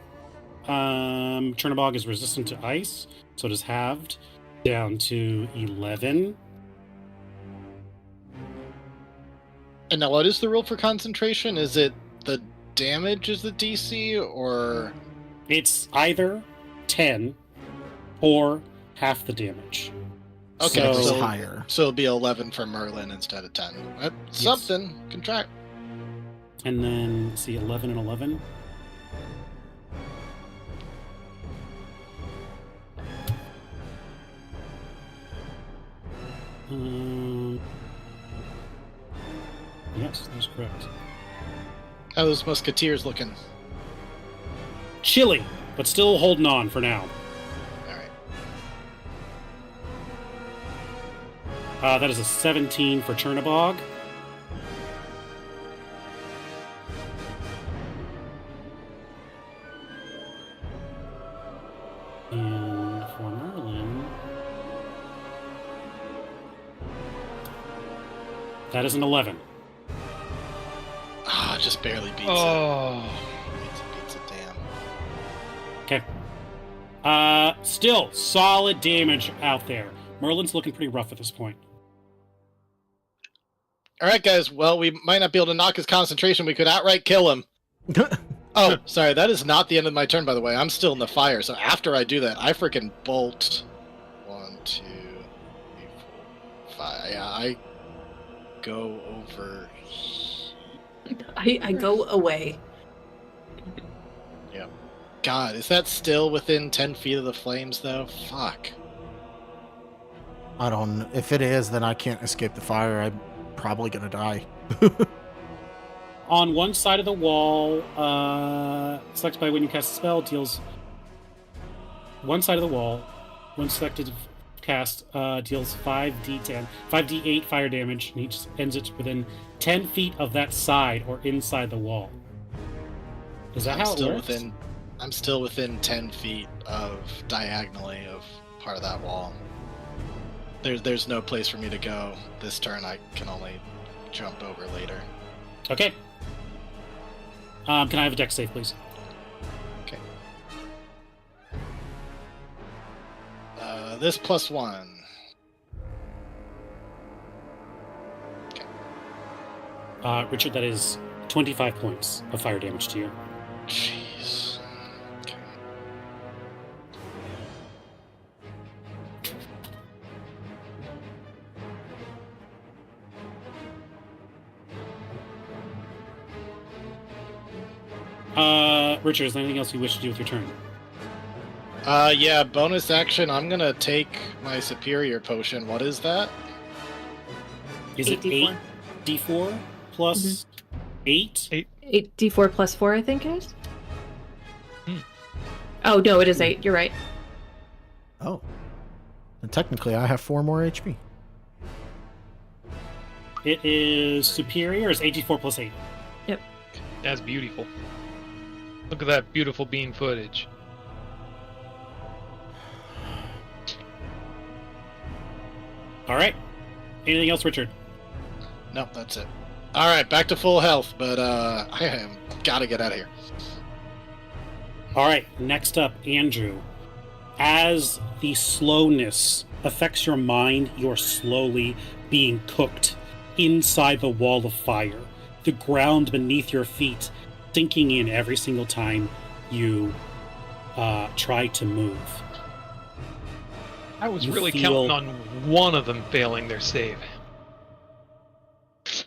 Chernabog is resistant to ice, so it is halved down to 11. And now, what is the rule for concentration? Is it the damage is the DC, or It's either 10 or half the damage. okay, So so higher. so it'll be 11 for Merlin instead of 10. Something can track. And then, let's see, 11 and 11. Yes, that's correct. How are those musketeers looking? Chilly, but still holding on for now. All right. That is a 17 for Chernabog. And for Merlin, that is an 11. Ah, just barely beats Oh. it. Beats it, damn. Okay. Still solid damage out there. Merlin's looking pretty rough at this point. All right, guys. Well, we might not be able to knock his concentration. We could outright kill him. Oh, sorry. That is not the end of my turn, by the way. I'm still in the fire. So after I do that, I freaking bolt. 1, 2, 3, 4, 5. Yeah, I go over. I go away. Yeah. God, is that still within 10 feet of the flames, though? Fuck. I don't. If it is, then I can't escape the fire. I'm probably gonna die. On one side of the wall, selected by when you cast a spell, deals one side of the wall. When selected cast, deals 5d8 fire damage, and each ends it within 10 feet of that side or inside the wall. Is that how it works? I'm still within 10 feet of diagonally of part of that wall. There's no place for me to go this turn. I can only jump over later. Okay. Can I have a dex save, please? Okay. This +1. Richard, that is 25 points of fire damage to you. Jeez. Okay. Richard, is there anything else you wish to do with your turn? Yeah, bonus action. I'm gonna take my superior potion. What is that? Is it 8d4. 8d4 plus 8? 8d4 plus 4, I think it is. Hmm. Oh, no, it is 8. You're right. Oh. And technically, I have 4 more HP. It is superior. It's 8d4 plus 8. That's beautiful. Look at that beautiful beam footage. All right. Anything else, Richard? Nope, that's it. All right, back to full health, but I am gotta get out of here. All right. Next up, Andrew. As the slowness affects your mind, you're slowly being cooked inside the wall of fire. The ground beneath your feet sinking in every single time you try to move. I was You really feel- counting on one of them failing their save.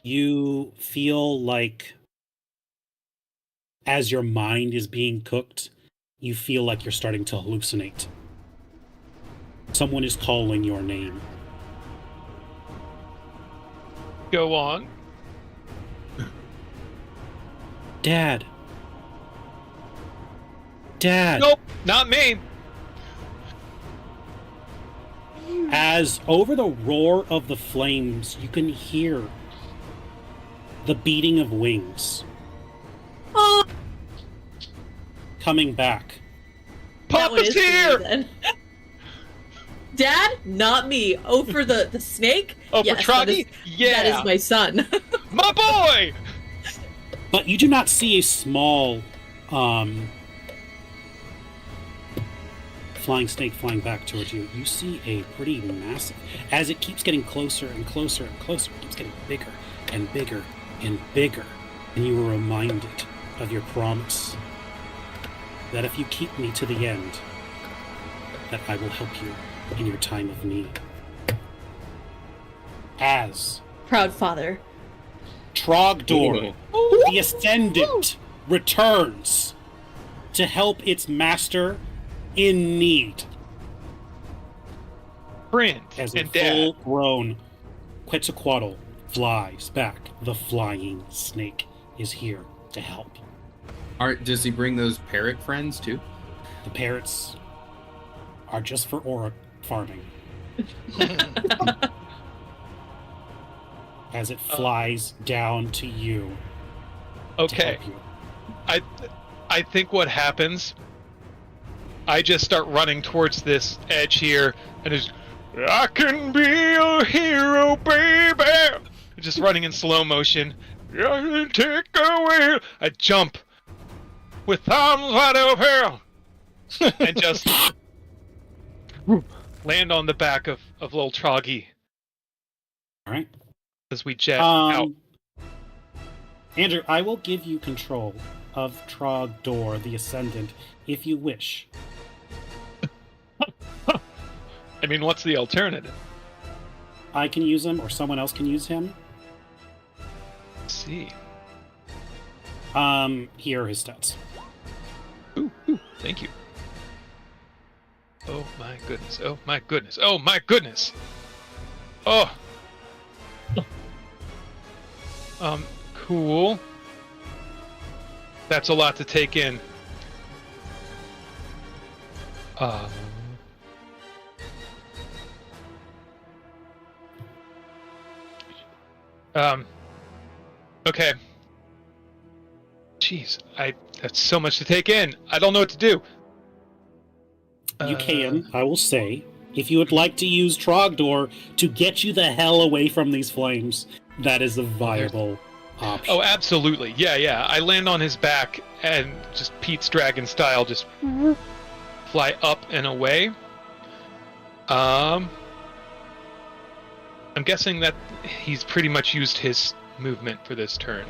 You feel like as your mind is being cooked, you feel like you're starting to hallucinate. Someone is calling your name. Go on. Dad. Dad. Nope, not me. As over the roar of the flames, you can hear the beating of wings Oh, coming back. that one Papa's is for me here! then. Dad, not me. Oh, for the snake? Oh, for Yes, Troggy? Yeah! That is my son. My boy! But you do not see a small flying snake flying back towards you. You see a pretty massive, as it keeps getting closer and closer and closer, it keeps getting bigger and bigger and bigger. And you are reminded of your promise that if you keep me to the end, that I will help you in your time of need. As Proud father. Trogdor, the Ascendant, returns to help its master in need. Friend As a and dad. full-grown Quetzalcoatl flies back, the flying snake is here to help. Does he bring those parrot friends too? The parrots are just for aura farming. As it flies down to you to Okay, help you. I think what happens, I just start running towards this edge here, and is I can be a hero, baby. Just running in slow motion. I can take away. I jump with arms wide open and just land on the back of little Troggy All right. as we jet out. Andrew, I will give you control of Trogdor, the Ascendant, if you wish. I mean, what's the alternative? I can use him, or someone else can use him. Let's see. Here are his stats. Ooh, thank you. Oh my goodness. Oh my goodness. Oh my goodness. Oh. Cool. That's a lot to take in. Okay. Jeez, that's so much to take in. I don't know what to do. You can, I will say, if you would like to use Trogdor to get you the hell away from these flames, that is a viable option. Oh, absolutely. Yeah. I land on his back and just Pete's Dragon style just fly up and away. I'm guessing that he's pretty much used his movement for this turn.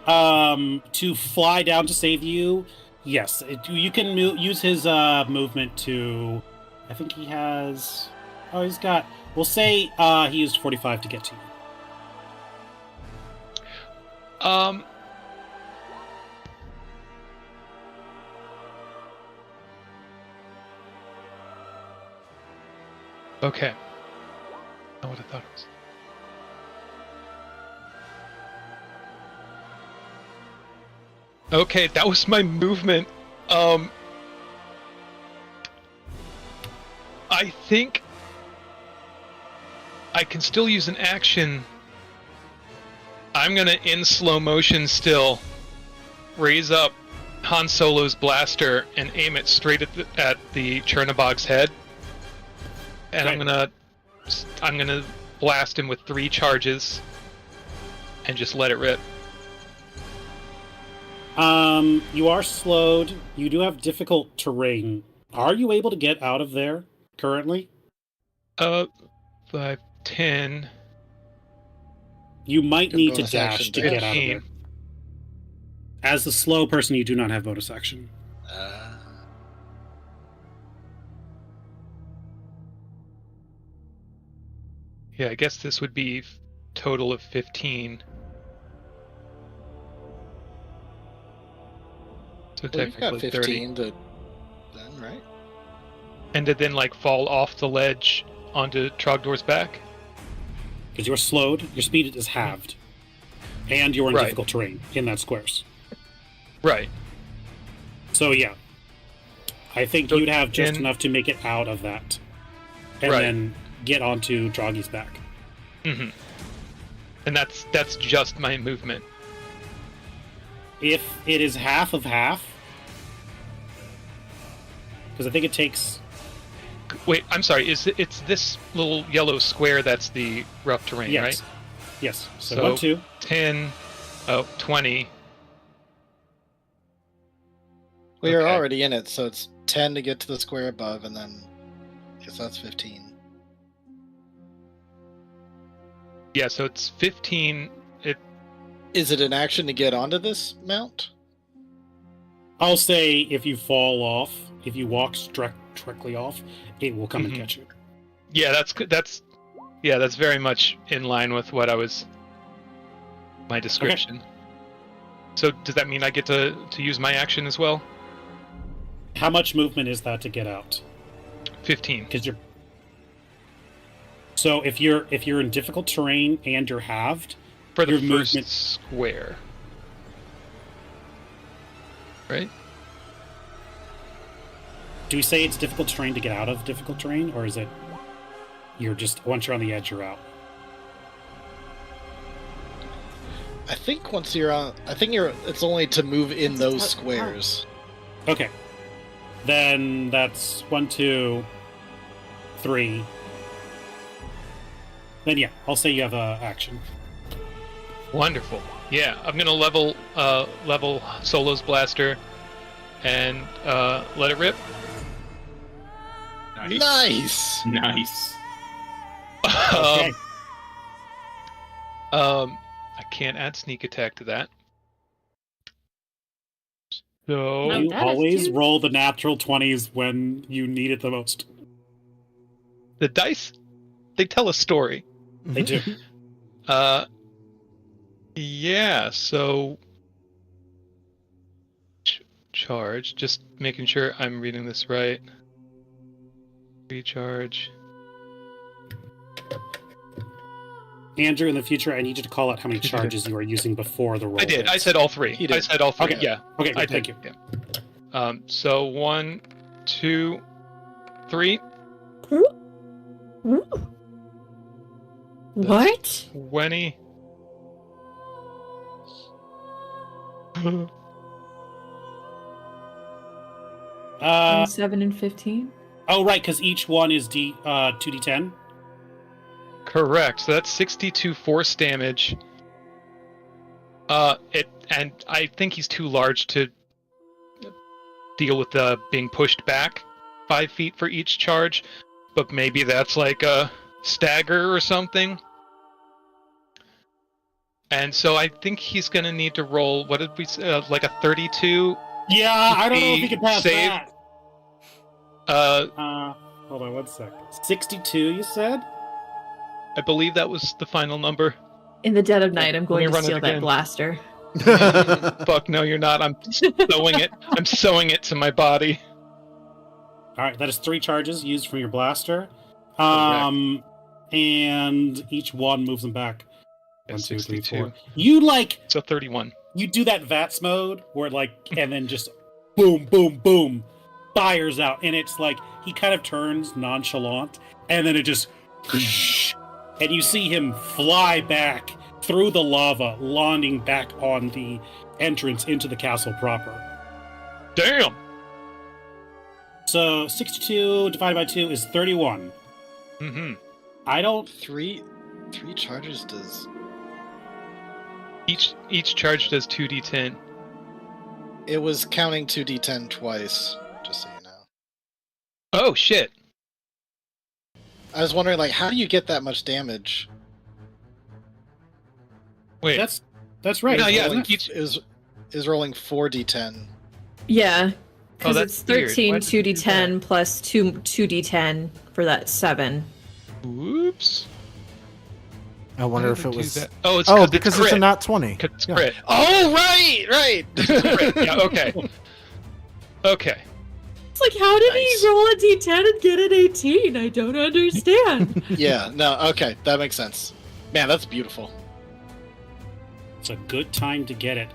To fly down to save you, yes. You can use his movement to... I think he has... Oh, he's got... We'll say he used 45 to get to you. Okay. Not what I thought it was. Okay, that was my movement. I think I can still use an action. I'm gonna, in slow motion still, raise up Han Solo's blaster and aim it straight at the Chernobog's head. And Okay. I'm gonna blast him with 3 charges and just let it rip. You are slowed. You do have difficult terrain. Are you able to get out of there currently? 5, 10, You might Good need to bonus dash action to dash. get out of there. As the slow person, you do not have bonus action. Yeah, I guess this would be total of 15. So Well, you've got technically 30. 15 to then, right? And to then like fall off the ledge onto Trogdor's back? Because you're slowed, your speed is halved. And you're in Right. difficult terrain in that squares. Right. So yeah. I think So you'd have just in- enough to make it out of that. And Right. then get onto Droggy's back. Mm-hmm. And that's just my movement. If it is half of half, because I think it takes. Wait, I'm sorry. It's this little yellow square that's the rough terrain, Yes. right? Yes. So, So- 1, 2. 10, 20. Well, you're Okay. already in it, so it's 10 to get to the square above, and then I guess that's 15. Yeah, so it's 15. Is it an action to get onto this mount? I'll say if you fall off, if you walk directly off, it will come Mhm. and catch you. Yeah, that's very much in line with what I was my description. So does that mean I get to use my action as well? How much movement is that to get out? 15. Because you're. So if you're in difficult terrain and you're halved, For the your first movement- square. Right? do we say it's difficult terrain to get out of difficult terrain, or is it you're just once you're on the edge, you're out? I think once you're on, it's only to move in those squares. Okay. Then that's 1, 2, 3. Then yeah, I'll say you have a action. Wonderful. Yeah, I'm gonna level Solo's blaster and let it rip. Nice. Nice. Okay. I can't add sneak attack to that. So No. You that is always cute. roll the natural 20s when you need it the most. the dice, they tell a story. They do. Yeah. So charge. Just making sure I'm reading this right. Recharge. Andrew, in the future, I need you to call out how many charges you are using before the roll. I did. I hits. said all three. He did. I said all three. Okay. Yeah. Okay, I good, thank you. did. Yeah. So 1, 2, 3. What? 20. Uh, 7 and 15. oh, right, because each one is 2d10. Correct. So that's 62 force damage. And I think he's too large to deal with being pushed back 5 feet for each charge, but maybe that's like a stagger or something. And so I think he's gonna need to roll. What did we say? Like a 32. Yeah, I don't know if He he can pass saved- that. Uh, Hold on 1 second. 62, you said? I believe that was the final number. In the dead of night, I'm Let going me to run it steal that again. blaster. Fuck no, you're not. I'm sewing it. I'm sewing it to my body. All right, that is 3 charges used from your blaster. And each one moves them back. Yeah, 1, 2, 3, 62. 4. You So 31. you do that VATS mode where and then just boom, boom, boom, fires out, and it's like he kind of turns nonchalant, and then it just, and you see him fly back through the lava, landing back on the entrance into the castle proper. Damn. So 62 divided by 2 is 31. Mm-hmm. I don't. Three charges does. Each charge does 2d10. It was counting 2d10 twice, just so you know. Oh shit. I was wondering, like, how do you get that much damage? Wait. That's right. No, yeah, Rolling- each- is rolling 4d10. Yeah, because that's it's weird. 13 Why did you do 2d10 plus 2d10 for that 7. Whoops. I wonder if Why it would do was. that? Oh, it's Oh, because because it's a nat 20. It's Yeah. crit. Oh, right! Crit. Yeah, okay. Okay. It's like, how did Nice. he roll a d10 and get an 18? I don't understand. Yeah, no, okay, that makes sense. Man, that's beautiful. It's a good time to get it.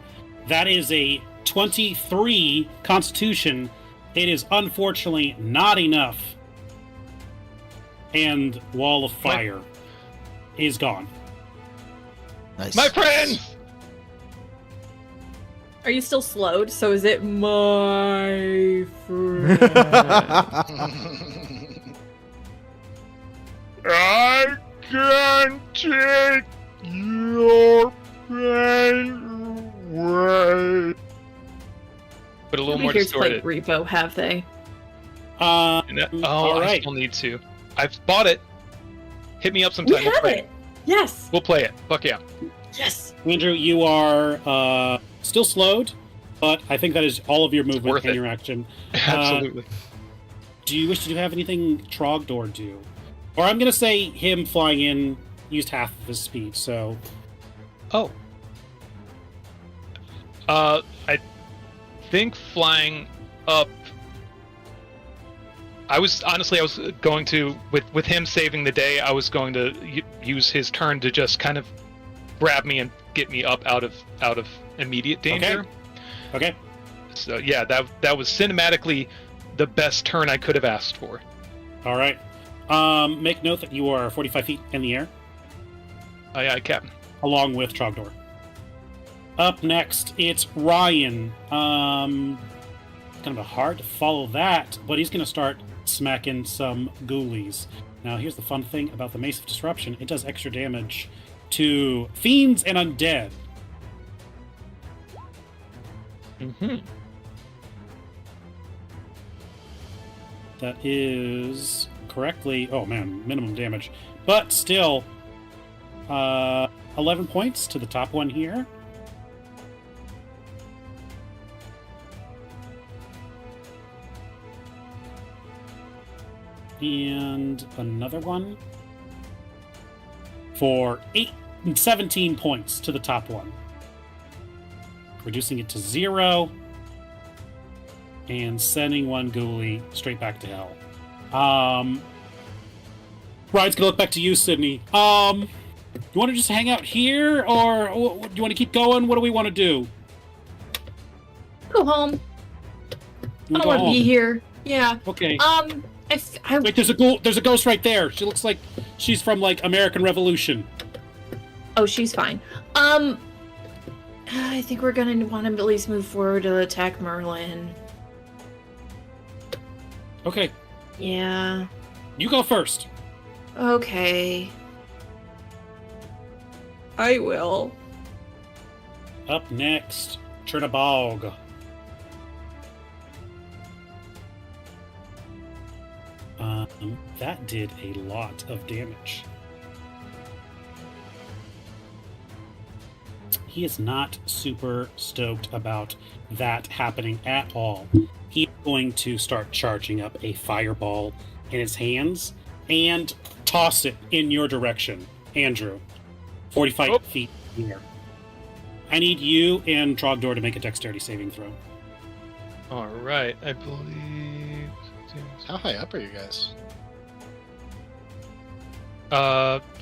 That is a 23 Constitution. It is unfortunately not enough. And Wall of Fire is gone. Nice. My friend! Are you still slowed? So is it my friend? I can't take your pain away. But a little more Here's like distorted. Repo, have they? And that- oh, all I right. still need to. I've bought it. Hit me up We sometime. We'll have play it. Yes. We'll play it. Fuck yeah. Yes. Andrew, you are still slowed, but I think that is all of your movement worth and it. your action. Absolutely. Do you wish to have anything Trogdor do? Or I'm going to say him flying in used half of his speed, so... Oh. I think flying up. I was going to with him saving the day. I was going to use his turn to just kind of grab me and get me up out of immediate danger. Okay. So yeah, that was cinematically the best turn I could have asked for. All right. Make note that you are 45 feet in the air, Aye, aye, Captain. along with Trogdor. Up next, it's Ryan. Kind of hard to follow that, but he's going to start smacking some ghoulies. Now, here's the fun thing about the Mace of Disruption. It does extra damage to fiends and undead. Mm-hmm. That is correctly... Oh, man, minimum damage. But still, 11 points to the top one here. And another one for 17 points to the top one. Reducing it to 0 and sending one ghoulie straight back to hell. Ryan's gonna look back to you, Sydney. You want to just hang out here, or do you want to keep going? What do we want to do? Go home. You I wanna don't go want to be home? here. Yeah. Okay. I Wait, there's a ghost right there. She looks like she's from like American Revolution. Oh, she's fine. I think we're gonna want to at least move forward to attack Merlin. Okay, Yeah. you go first. Okay. I will. Up next, Chernabog. That did a lot of damage. He is not super stoked about that happening at all. He's going to start charging up a fireball in his hands and toss it in your direction, Andrew. 45 feet in the air. I need you and Trogdor to make a dexterity saving throw. All right, I believe. How high up are you guys?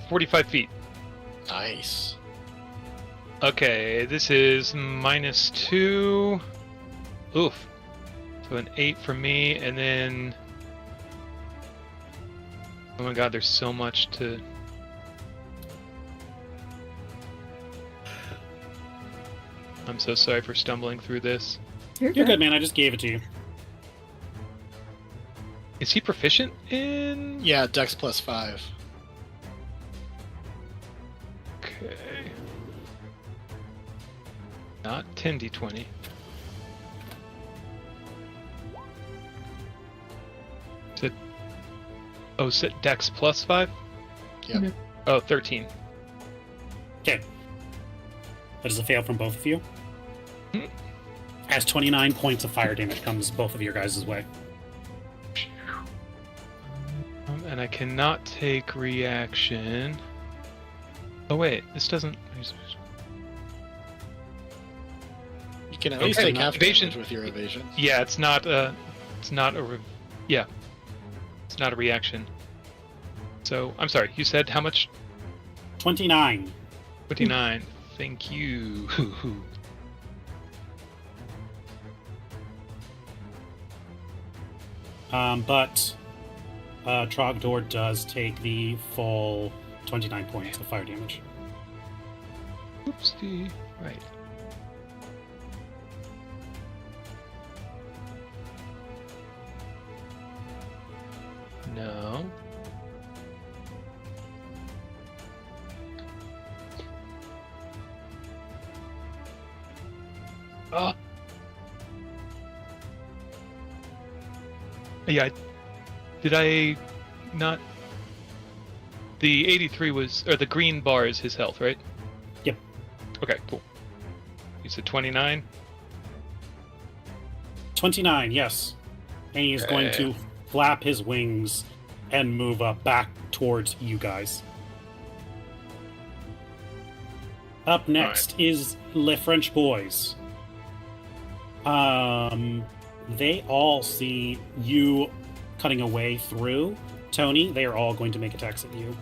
45 feet. Nice. Okay, this is -2. Oof. So an 8 for me, and then... Oh my god, there's so much to... I'm so sorry for stumbling through this. You're good, man. I just gave it to you. Is he proficient in... Yeah, Dex plus 5. Okay. Not 10d20. Oh, Dex plus 5? Yep. Mhm. Oh, 13. Okay. That is a fail from both of you. Hmm. As 29 points of fire damage comes both of your guys' way. And I cannot take reaction. Oh wait, this doesn't. You can at least Okay, take half evasion- damage with your evasion. Yeah, it's not a. It's not a. Yeah, it's not a reaction. So I'm sorry. You said how much? 29. 29. Thank you. But Trogdor does take the full 29 points of fire damage. Oopsie. Right. No. Oh. Yeah. Did I not? The 83 was, or the green bar is his health, right? Yep. Okay, cool. You said 29? 29, yes. And he is going to flap his wings and move up back towards you guys. Up next is Le French Boys. They all see you cutting away through. Tony, they are all going to make attacks at you.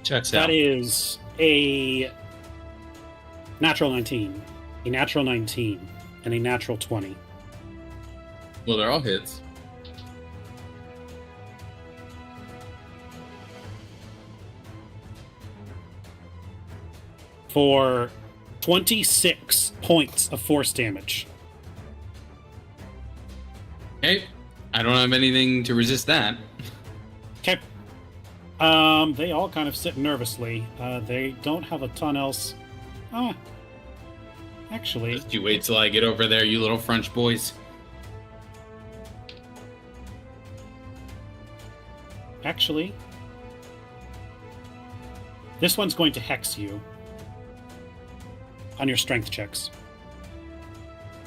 Checks out. That is a natural 19, a natural 19, and a natural 20. Well, they're all hits. For 26 points of force damage. Okay. I don't have anything to resist that. Okay. They all kind of sit nervously. They don't have a ton else. Actually, Just you wait till I get over there, you little French boys. this one's going to hex you on your strength checks.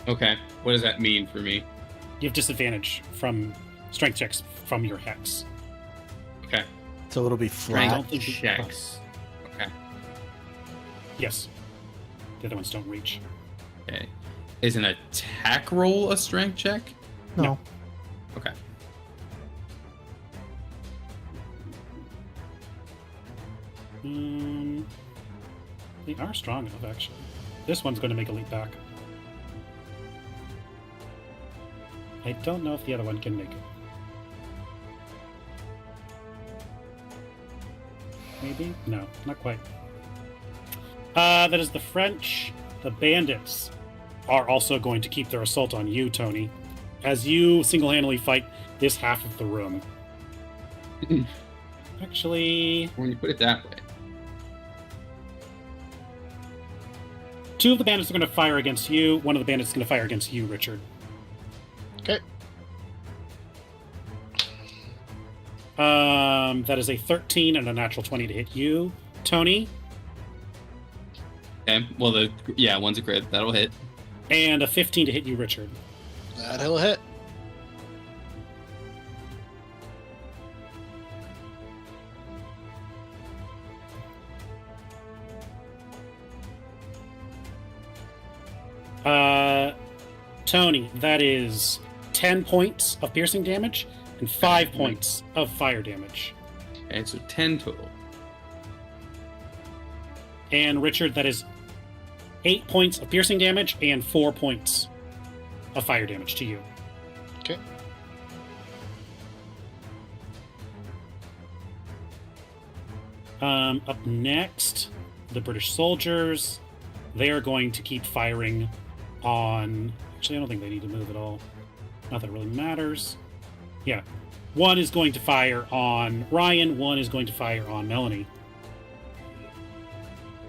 Okay. What does that mean for me? You have disadvantage from strength checks from your hex. Okay. So it'll be flat. Strength checks. Okay. Yes. The other ones don't reach. Okay. Is an attack roll a strength check? No. Okay. They are strong enough, actually. This one's going to make a leap back. I don't know if the other one can make it. Maybe? No, not quite. That is the French. The bandits are also going to keep their assault on you, Tony, as you single-handedly fight this half of the room. Actually, When you put it that way. two of the bandits are going to fire against you. One of the bandits is going to fire against you, Richard. Okay. That is a 13 and a natural 20 to hit you. Tony, Okay. Well, one's a crit. That'll hit. and a 15 to hit you, Richard. That'll hit. Tony, that is 10 points of piercing damage and 5 points of fire damage. Okay, so 10 total. And Richard, that is 8 points of piercing damage and 4 points of fire damage to you. Okay. Up next, the British soldiers. They are going to keep firing on... Actually, I don't think they need to move at all. Not that it really matters. Yeah. One is going to fire on Ryan, one is going to fire on Melanie.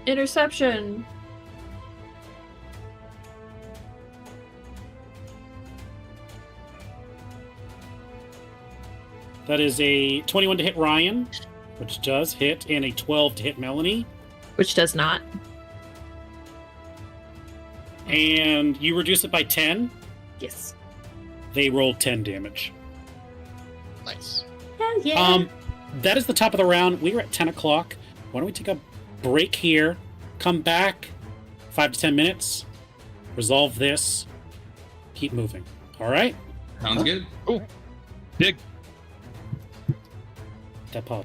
Interception. That is a 21 to hit Ryan, which does hit, and a 12 to hit Melanie. Which does not. And you reduce it by 10. Yes. They rolled 10 damage. Nice. Hell yeah. That is the top of the round. We are at 10 o'clock. Why don't we take a break here, come back, 5 to 10 minutes, resolve this, keep moving. All right? Sounds good. Oh, dig. That pop.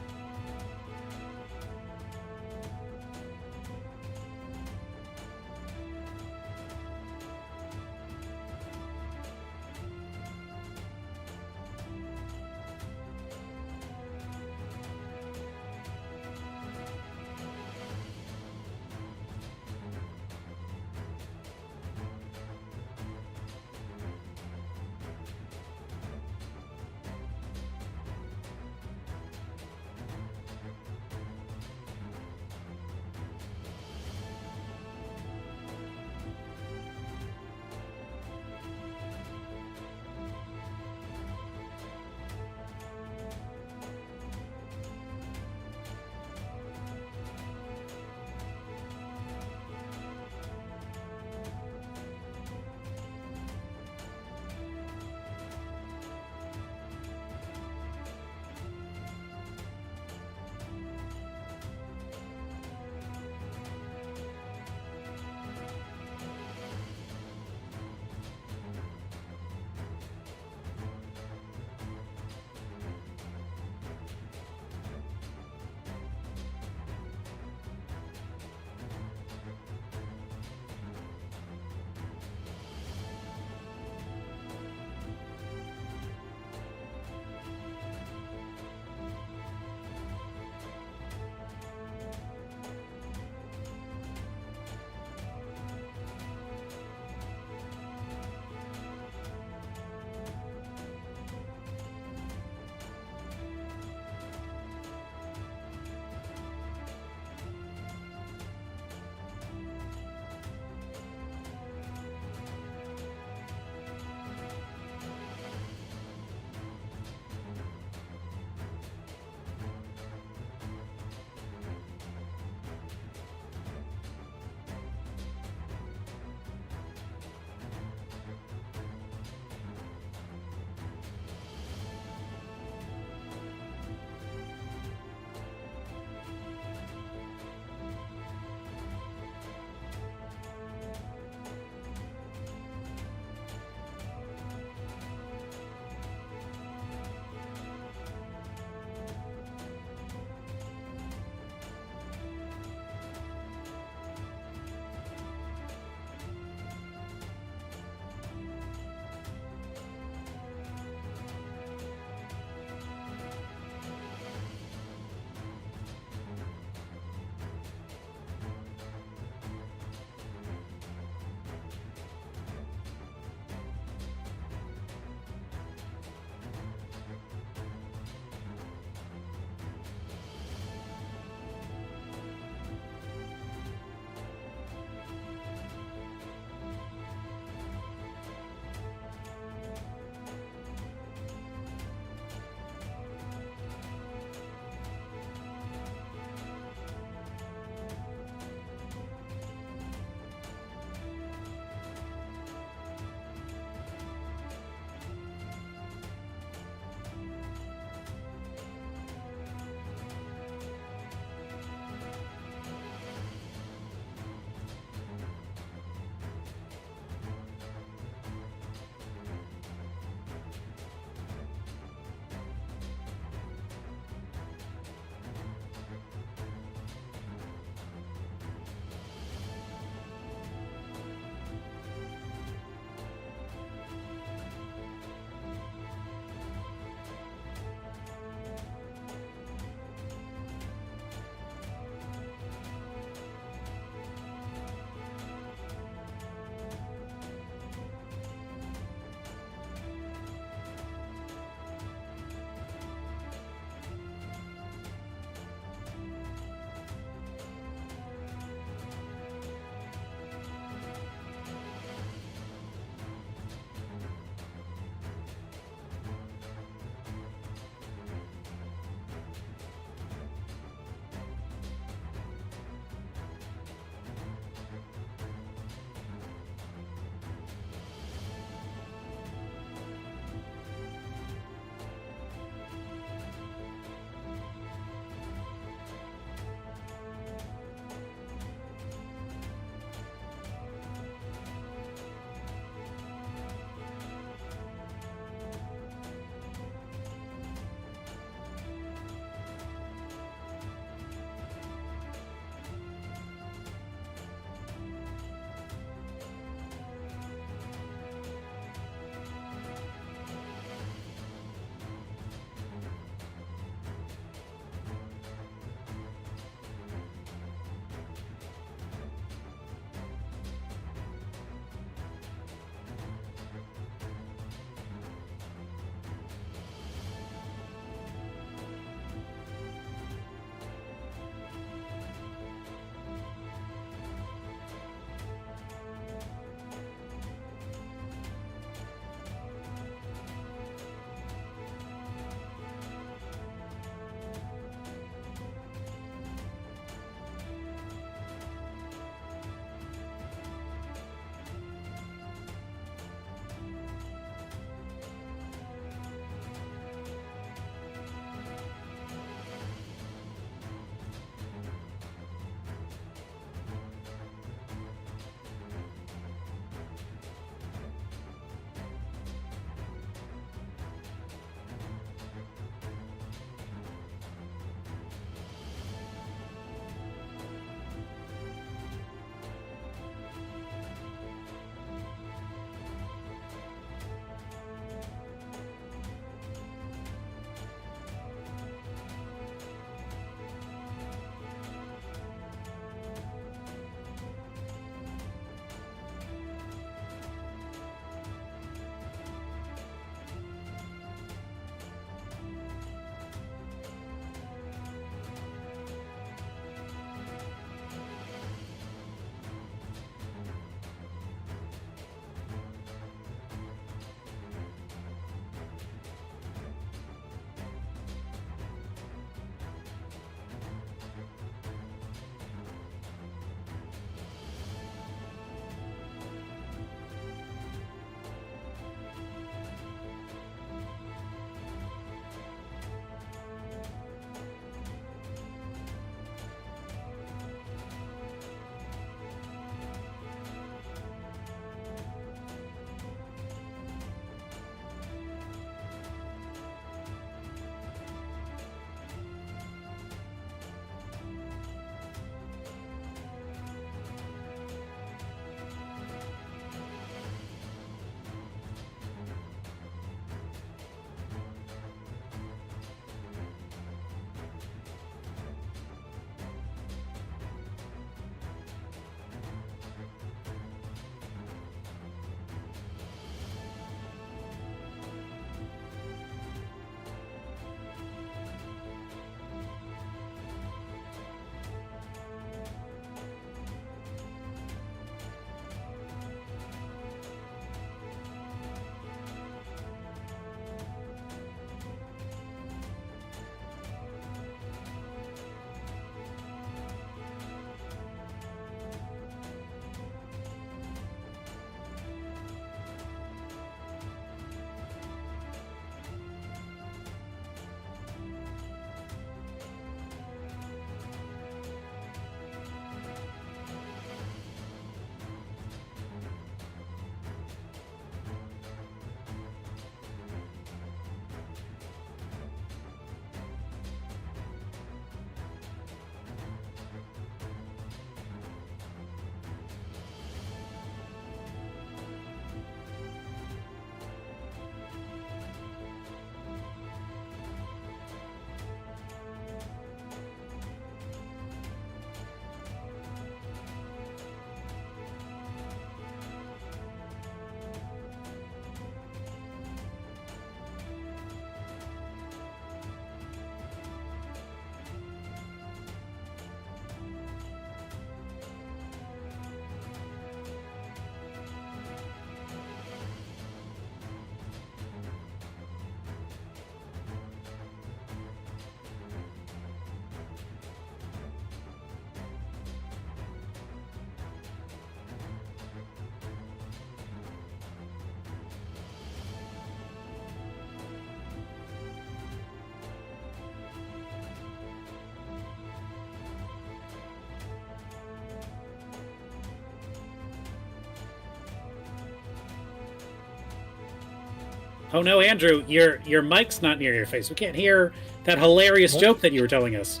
Oh no, Andrew, your mic's not near your face. We can't hear that hilarious joke that you were telling us.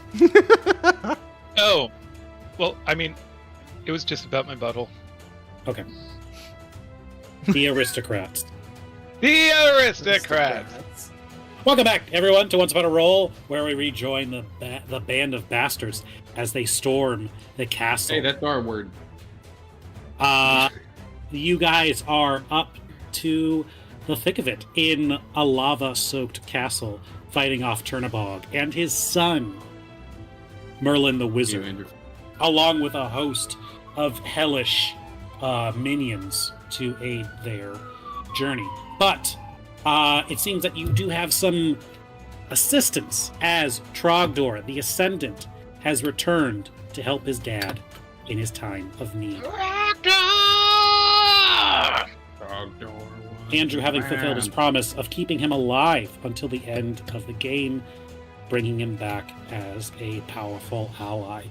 Oh, well, I mean, it was just about my butthole. Okay. The aristocrats. The aristocrats. Welcome back, everyone, to Once Upon a Roll, where we rejoin the band of bastards as they storm the castle. Hey, that's our word. You guys are up to the thick of it in a lava-soaked castle, fighting off Turnabog and his son, Merlin the Wizard, Andrew. along with a host of hellish minions to aid their journey. But it seems that you do have some assistance, as Trogdor, the Ascendant, has returned to help his dad in his time of need. Andrew having fulfilled his promise of keeping him alive until the end of the game, bringing him back as a powerful ally.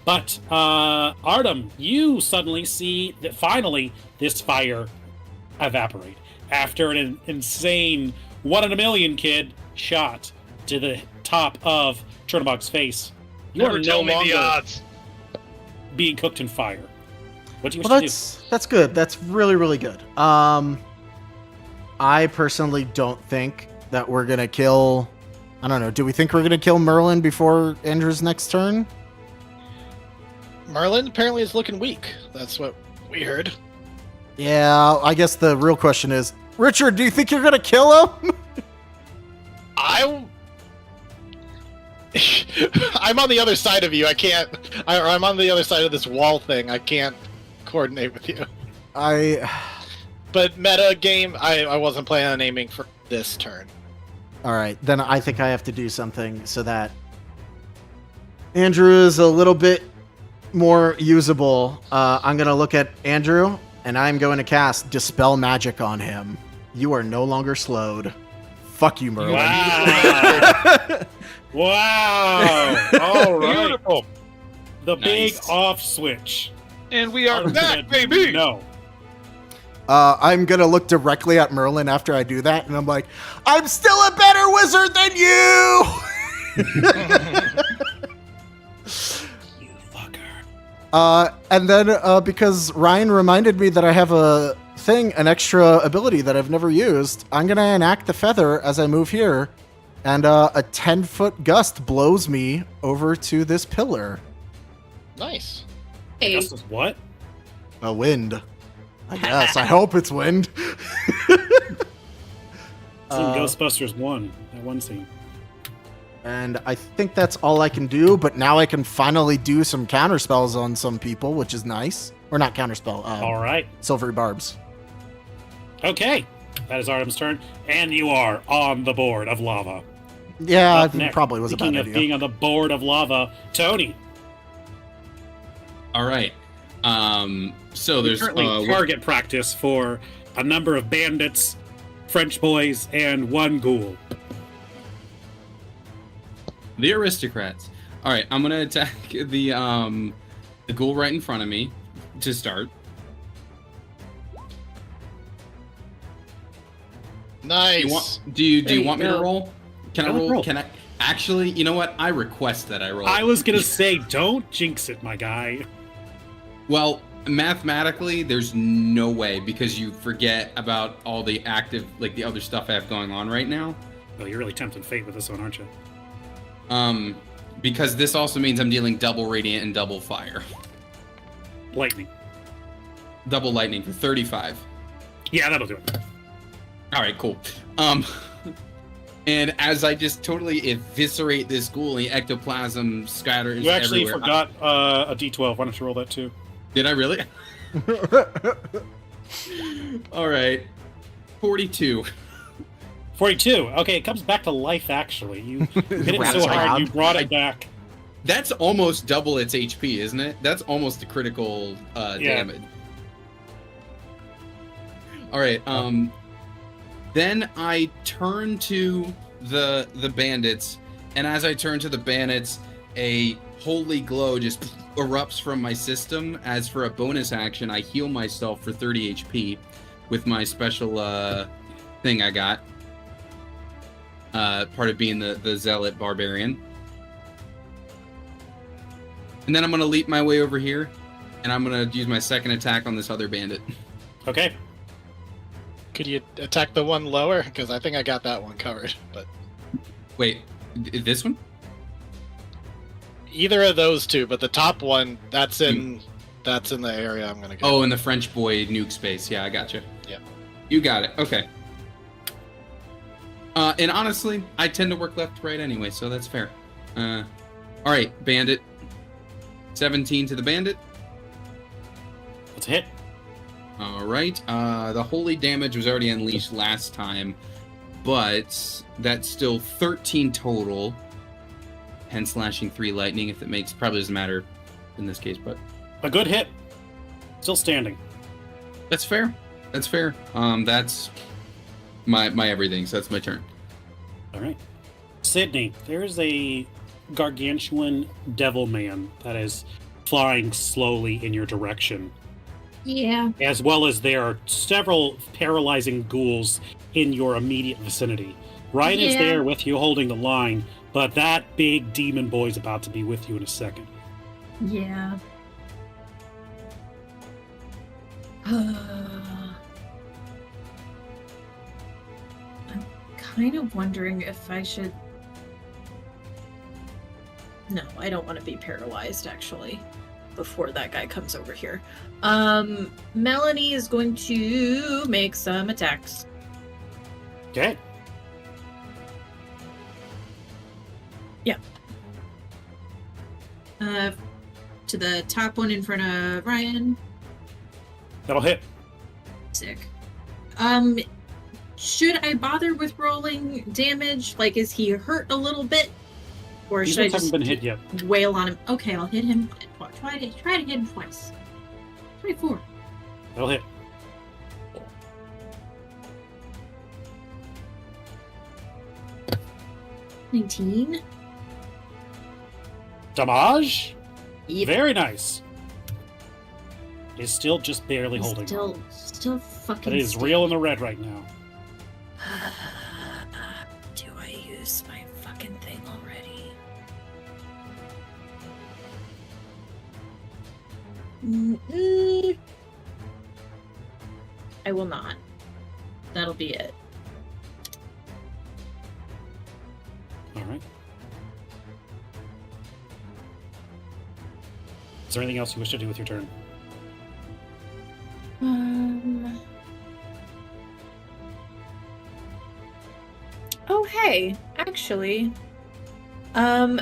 But, Artem, you suddenly see that finally this fire evaporate after an insane 1 in a million kid shot to the top of Chernobog's face. You Never are tell no me the longer odds. being cooked in fire. What do you Well, wish to do? that's good. That's really, really good. I personally don't think that we're gonna kill. I don't know. Do we think we're gonna kill Merlin before Andrew's next turn? Merlin apparently is looking weak. That's what we heard. Yeah. I guess the real question is, Richard, do you think you're gonna kill him? I'm on the other side of you. I can't. I'm on the other side of this wall thing. I can't coordinate with you. But meta game, I wasn't planning on aiming for this turn. All right, then I think I have to do something so that Andrew is a little bit more usable. I'm going to look at Andrew, and I'm going to cast Dispel Magic on him. You are no longer slowed. Fuck you, Merlin. Wow! Wow! All right. Beautiful. The big Nice. off switch. And we are Artem back, said baby. No. I'm going to look directly at Merlin after I do that, and I'm like, I'm still a better wizard than you! You fucker. And then because Ryan reminded me that I have an extra ability that I've never used, I'm going to enact the feather as I move here, and a 10-foot gust blows me over to this pillar. Nice. Hey, This is what? A wind. I guess. I hope it's wind. It's in Ghostbusters 1, that one scene. And I think that's all I can do, but now I can finally do some counter spells on some people, which is nice. Or not counter spell, All right. silvery barbs. Okay. That is Artem's turn, and you are on the board of lava. Yeah, Up it next, probably was a bad speaking of idea. being on the board of lava, Tony. All right. So there's Currently target practice for a number of bandits, French boys, and one ghoul. the aristocrats. All right, I'm gonna attack the ghoul right in front of me to start. Nice. Do you There you want me to go. roll? Can I Go roll? roll. Can I? Actually, you know what? I request that I roll. I was gonna say, don't jinx it, my guy. Well, mathematically, there's no way because you forget about all the active, like the other stuff I have going on right now. Oh, you're really tempting fate with this one, aren't you? Because this also means I'm dealing double radiant and double fire, Lightning. double lightning for 35. Yeah, that'll do it. All right, cool. And as I just totally eviscerate this ghoul, the ectoplasm scatters. You actually everywhere. forgot a D12. Why don't you roll that too? Did I really? All right, 42. 42. Okay, it comes back to life, actually. You hit it Wraps so hard, around. you brought it back. That's almost double its HP, isn't it? That's almost the critical damage. All right. Then I turn to the bandits, and as I turn to the bandits, a holy glow just erupts from my system. As for a bonus action, I heal myself for 30 HP with my special thing I got. Part of being the zealot barbarian. And then I'm going to leap my way over here, and I'm going to use my second attack on this other bandit. Okay. Could you attack the one lower? Because I think I got that one covered. But Wait, this one? either of those two, but the top one, that's in the area I'm gonna go. Oh, in the French boy nuke space. Yeah, I gotcha. Yeah. You got it. Okay. And honestly, I tend to work left to right anyway, so that's fair. All right, bandit. 17 to the bandit. Let's hit. All right. The holy damage was already unleashed last time, but that's still 13 total. 10 slashing, 3 lightning. If it makes, probably doesn't matter in this case, but A good hit. Still standing. that's fair. That's fair. That's my everything. So that's my turn. All right. Sydney, there's a gargantuan devil man that is flying slowly in your direction, Yeah. as well as there are several paralyzing ghouls in your immediate vicinity. Ryan is Yeah. there with you holding the line, but that big demon boy is about to be with you in a second. Yeah. I'm kind of wondering if I should. No, I don't want to be paralyzed actually before that guy comes over here. Melanie is going to make some attacks. Okay. To the top one in front of Ryan. That'll hit. Sick. Should I bother with rolling damage? Like, is he hurt a little bit? Or These should I ones haven't just been hit yet. wail on him? Okay, I'll hit him. Try to hit him twice. 24. That'll hit. $19. Damage? Yep. Very nice. It's still just barely holding on. Still fucking. But it is real in the red right now. Do I use my fucking thing already? I will not. That'll be it. All right. Is there anything else you wish to do with your turn? Oh, hey, actually.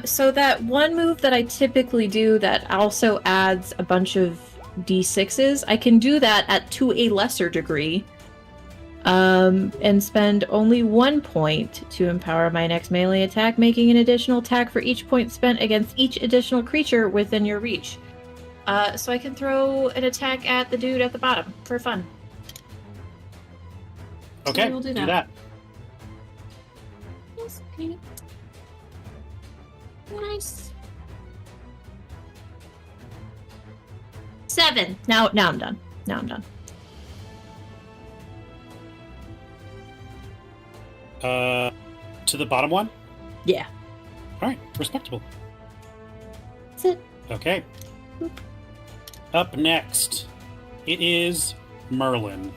So that one move that I typically do that also adds a bunch of d6s, I can do that to a lesser degree. And spend only 1 point to empower my next melee attack, making an additional attack for each point spent against each additional creature within your reach. So I can throw an attack at the dude at the bottom for fun. Okay, we'll do do that. that. Yes, okay. Nice. 7. Now I'm done. Now I'm done. To the bottom one? Yeah. All right, respectable. That's it. Okay. Up next, it is Merlin.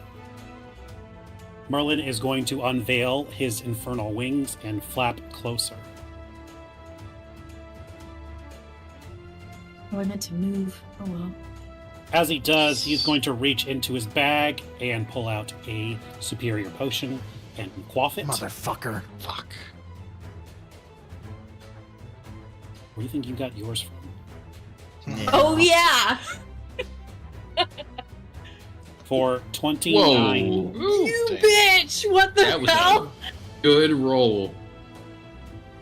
Merlin is going to unveil his infernal wings and flap closer. Oh, I meant to move. Oh well. As he does, he's going to reach into his bag and pull out a superior potion and quaff it. Motherfucker. Fuck. Where do you think you got yours from? Yeah. Oh yeah. For 29. Whoa. You Dang. bitch! What the That was hell? a good roll.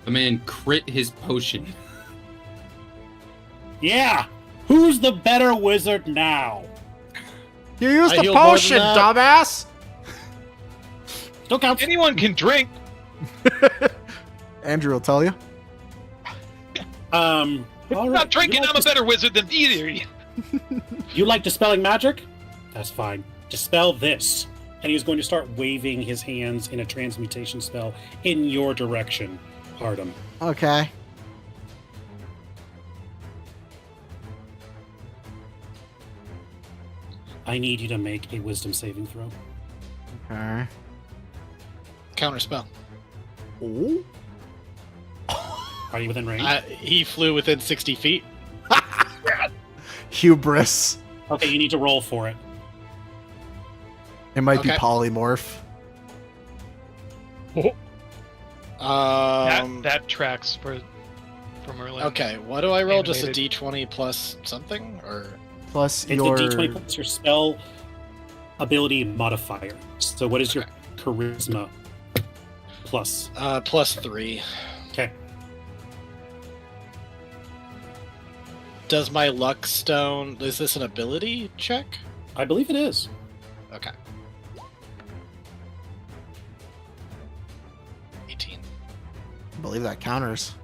The man crit his potion. Yeah! Who's the better wizard now? You used I the healed more than potion, that. dumbass! Still counts. Anyone can drink. Andrew will tell you. All I'm right. not drinking. You I'm like, a better wizard than either of you. you like dispelling magic? That's fine. Dispel this. and he's going to start waving his hands in a transmutation spell in your direction, Artem. Okay. I need you to make a wisdom saving throw. Okay. Counterspell. Oh. Are you within range? He flew within 60 feet. Hubris. Okay, you need to roll for it. It might be Okay. polymorph. That tracks for Merlin. Okay, what do I roll? Just a Animated. D20 plus something? Or Plus It's your... the d20 plus your spell ability modifier. So what is your charisma plus? plus 3. Okay. Does my luck stone... Is this an ability check? I believe it is. Okay. 18. I believe that counters.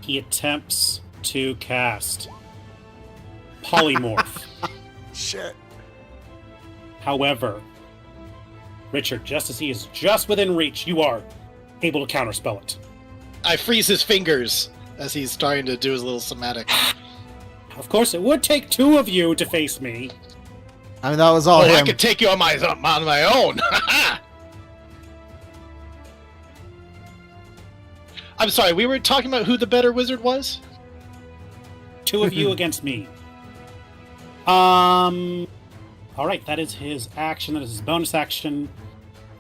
He attempts to cast polymorph. Shit. However, Richard, just as he is just within reach, you are able to counterspell it. I freeze his fingers as he's starting to do his little somatic. Of course, it would take two of you to face me. I mean, that was all Oh, I him. could take you on my own. I'm sorry, we were talking about who the better wizard was? Two of you against me. All right, that is his action. That is his bonus action.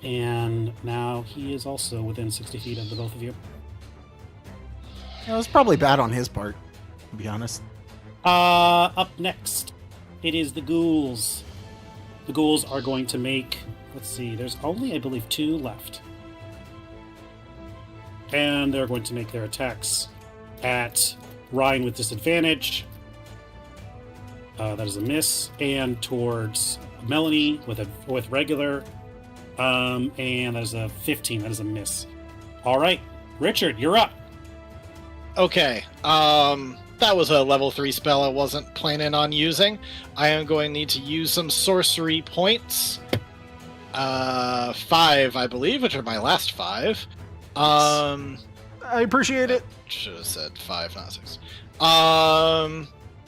And now he is also within 60 feet of the both of you. It was probably bad on his part, to be honest. Up next, it is the ghouls. The ghouls are going to make... Let's see, there's only, I believe, 2 left. And they're going to make their attacks at Ryan with disadvantage. That is a miss. And towards Melanie with regular. And that is a 15. That is a miss. All right, Richard, you're up. Okay, that was a level 3 spell I wasn't planning on using. I am going to need to use some sorcery points. 5, I believe, which are my last 5. I appreciate it. Should have said 5, not 6.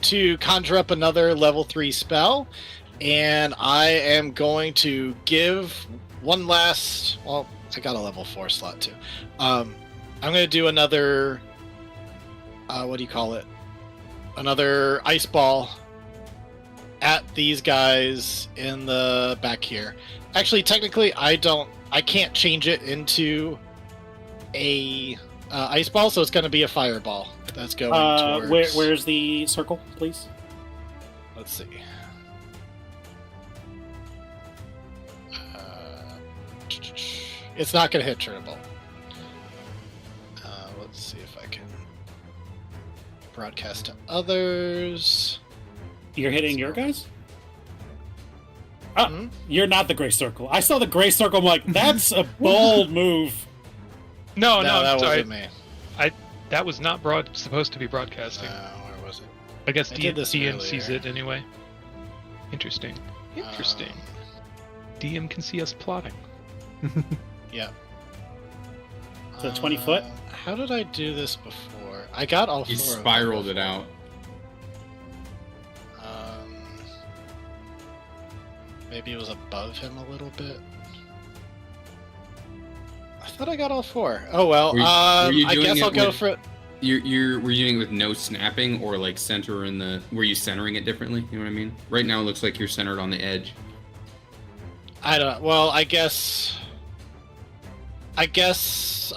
To conjure up another level 3 spell, and I am going to give one last... Well, I got a level 4 slot too. I'm going to do another... what do you call it? Another ice ball at these guys in the back here. Actually, technically, I can't change it into a ice ball, so it's going to be a fireball. That's going towards... Where's the circle, please? Let's see. It's not going to hit Turnable. Let's see if I can broadcast to others. You're hitting your guys? Hmm? You're not the gray circle. I saw the gray circle. I'm like, that's a bold move. No, that I'm sorry. wasn't me. That was not supposed to be broadcasting. Where was it? I guess I did this DM sees earlier. it anyway. Interesting. DM can see us plotting. Yeah. So 20 foot? How did I do this before? I got all 4 You of them spiraled it before. out. Maybe it was above him a little bit. I thought I got all 4. Oh well. Were you I doing guess it I'll go with- for it. Were you doing it with no snapping or like center in the? Were you centering it differently? You know what I mean? Right now it looks like you're centered on the edge. I don't. Well, I guess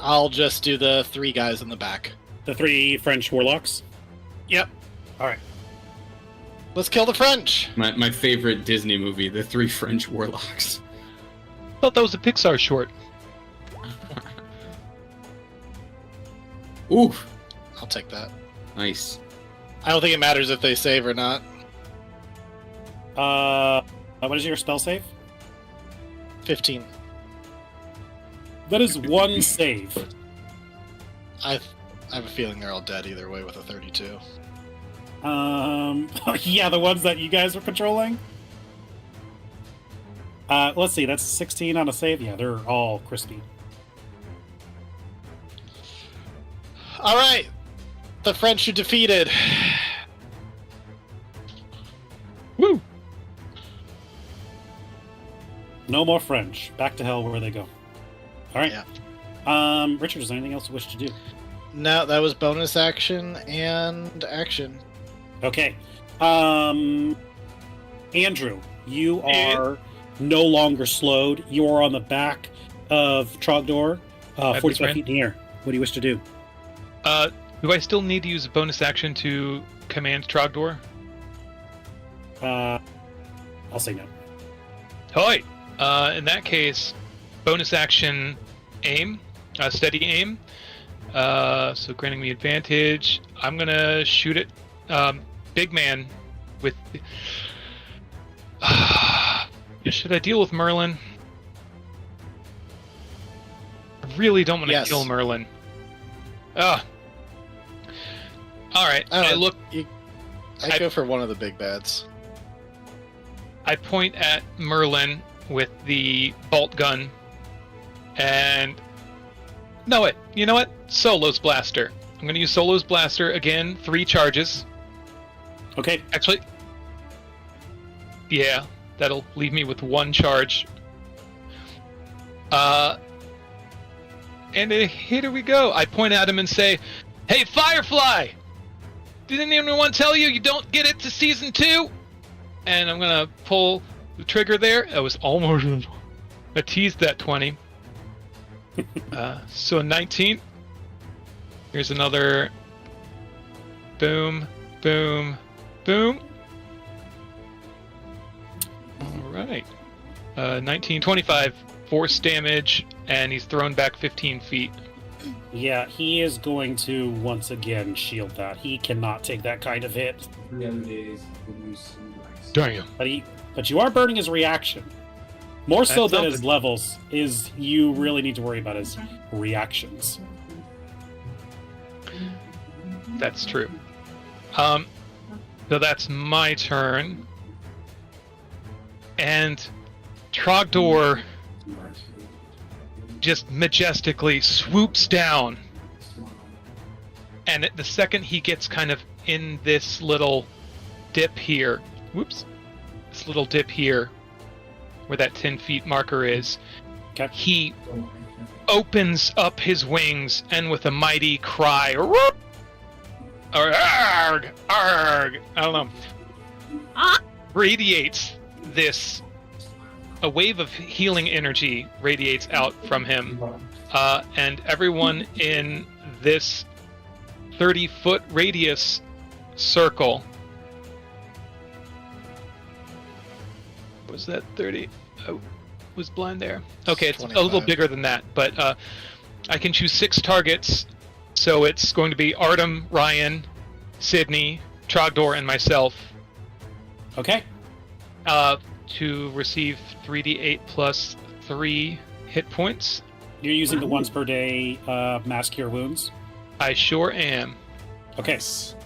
I'll just do the 3 guys in the back. The 3 French warlocks? Yep. All right. Let's kill the French. My favorite Disney movie, The 3 French Warlocks. Thought that was a Pixar short. Ooh, I'll take that. nice. I don't think it matters if they save or not. What is your spell save? 15. That is 1 save. I have a feeling they're all dead either way with a 32. Yeah, the ones that you guys are controlling? Let's see. That's 16 on a save. Yeah, they're all crispy. All right, the French are defeated. Woo! No more French. Back to hell where they go. All right. Yeah. Richard, is there anything else you wish to do? No, that was bonus action and action. Okay. Andrew, you are no longer slowed. You are on the back of Trogdor, 45 feet in the air. What do you wish to do? Do I still need to use a bonus action to command Trogdor? I'll say no. Hoi! In that case, bonus action aim, steady aim. So granting me advantage. I'm gonna shoot it. Big man with. Should I deal with Merlin? I really don't want to Yes. kill Merlin. All right. I look. I go for one of the big bads. I point at Merlin with the bolt gun, and you know what? Solo's blaster. I'm going to use Solo's blaster again. 3 charges. Okay. Actually, yeah, that'll leave me with 1 charge. And here we go. I point at him and say, "Hey, Firefly! Didn't anyone tell you don't get it to season 2?" And I'm gonna pull the trigger there. That was almost. I teased that 20. So 19. Here's another. Boom, boom, boom. All right. 19, 25 force damage, and he's thrown back 15 feet. Yeah, he is going to once again shield that. He cannot take that kind of hit. Damn. But you are burning his reaction. More so That's than his something. levels, is you really need to worry about his reactions. That's true. So that's my turn. And Trogdor just majestically swoops down. And the second he gets kind of in this little dip here, this little dip here, where that 10 feet marker is, Okay. he opens up his wings and with a mighty cry, or arg, arg, I don't know, radiates this. A wave of healing energy radiates out from him, and everyone in this 30-foot radius circle. Was that 30? Oh, was blind there. Okay, it's a little 25. bigger than that, but I can choose 6 targets, so it's going to be Artem, Ryan, Sydney, Trogdor, and myself. Okay. To receive 3d8 plus 3 hit points. You're using the once per day mass cure wounds. I sure am. Okay. So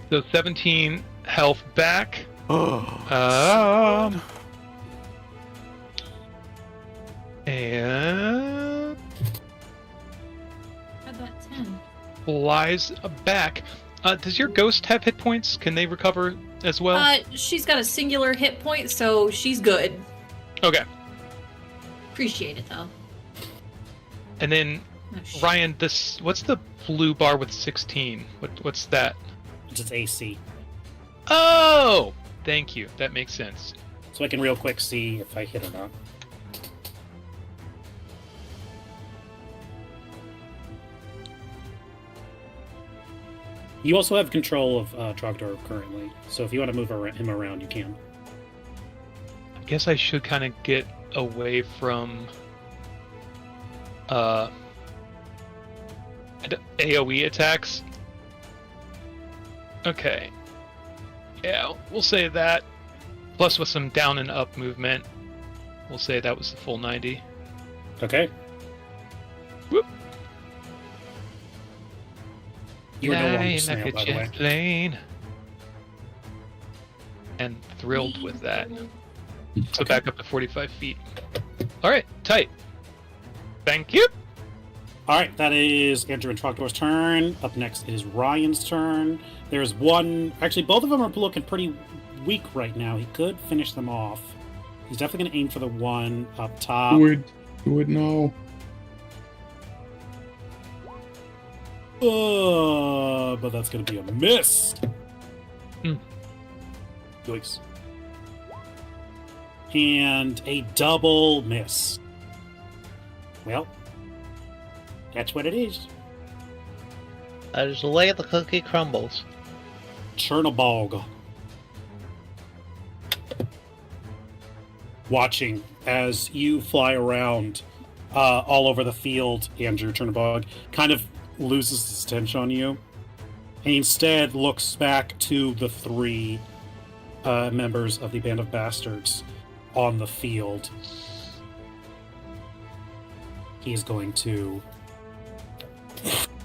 17 health back. Oh. And Had that 10. flies back. Does your ghost have hit points? Can they recover as well? She's got a singular hit point, so she's good. Okay. Appreciate it though. And then Oh, shit. Ryan, what's the blue bar with 16? What's that? It's its AC. Oh, thank you. That makes sense. So I can real quick see if I hit or not. You also have control of Trogdor currently, so if you want to move him around, you can. I guess I should kind of get away from AoE attacks. Okay. Yeah, we'll say that. Plus with some down and up movement. We'll say that was the full 90. Okay. Whoop. You are no longer Flying snail, like a by the way. jet plane. And thrilled with that. So back up to 45 feet. All right, tight. Thank you. All right, that is Andrew and Trogdor's turn. Up next is Ryan's turn. There's one. Actually, both of them are looking pretty weak right now. He could finish them off. He's definitely going to aim for the one up top. Who would know? But that's going to be a miss. Yikes. And a double miss. Well, that's what it is. That is the way the cookie crumbles. Chernobog. Watching as you fly around all over the field, Andrew Chernobog kind of loses his attention on you, and instead looks back to the three members of the Band of Bastards on the field. He is going to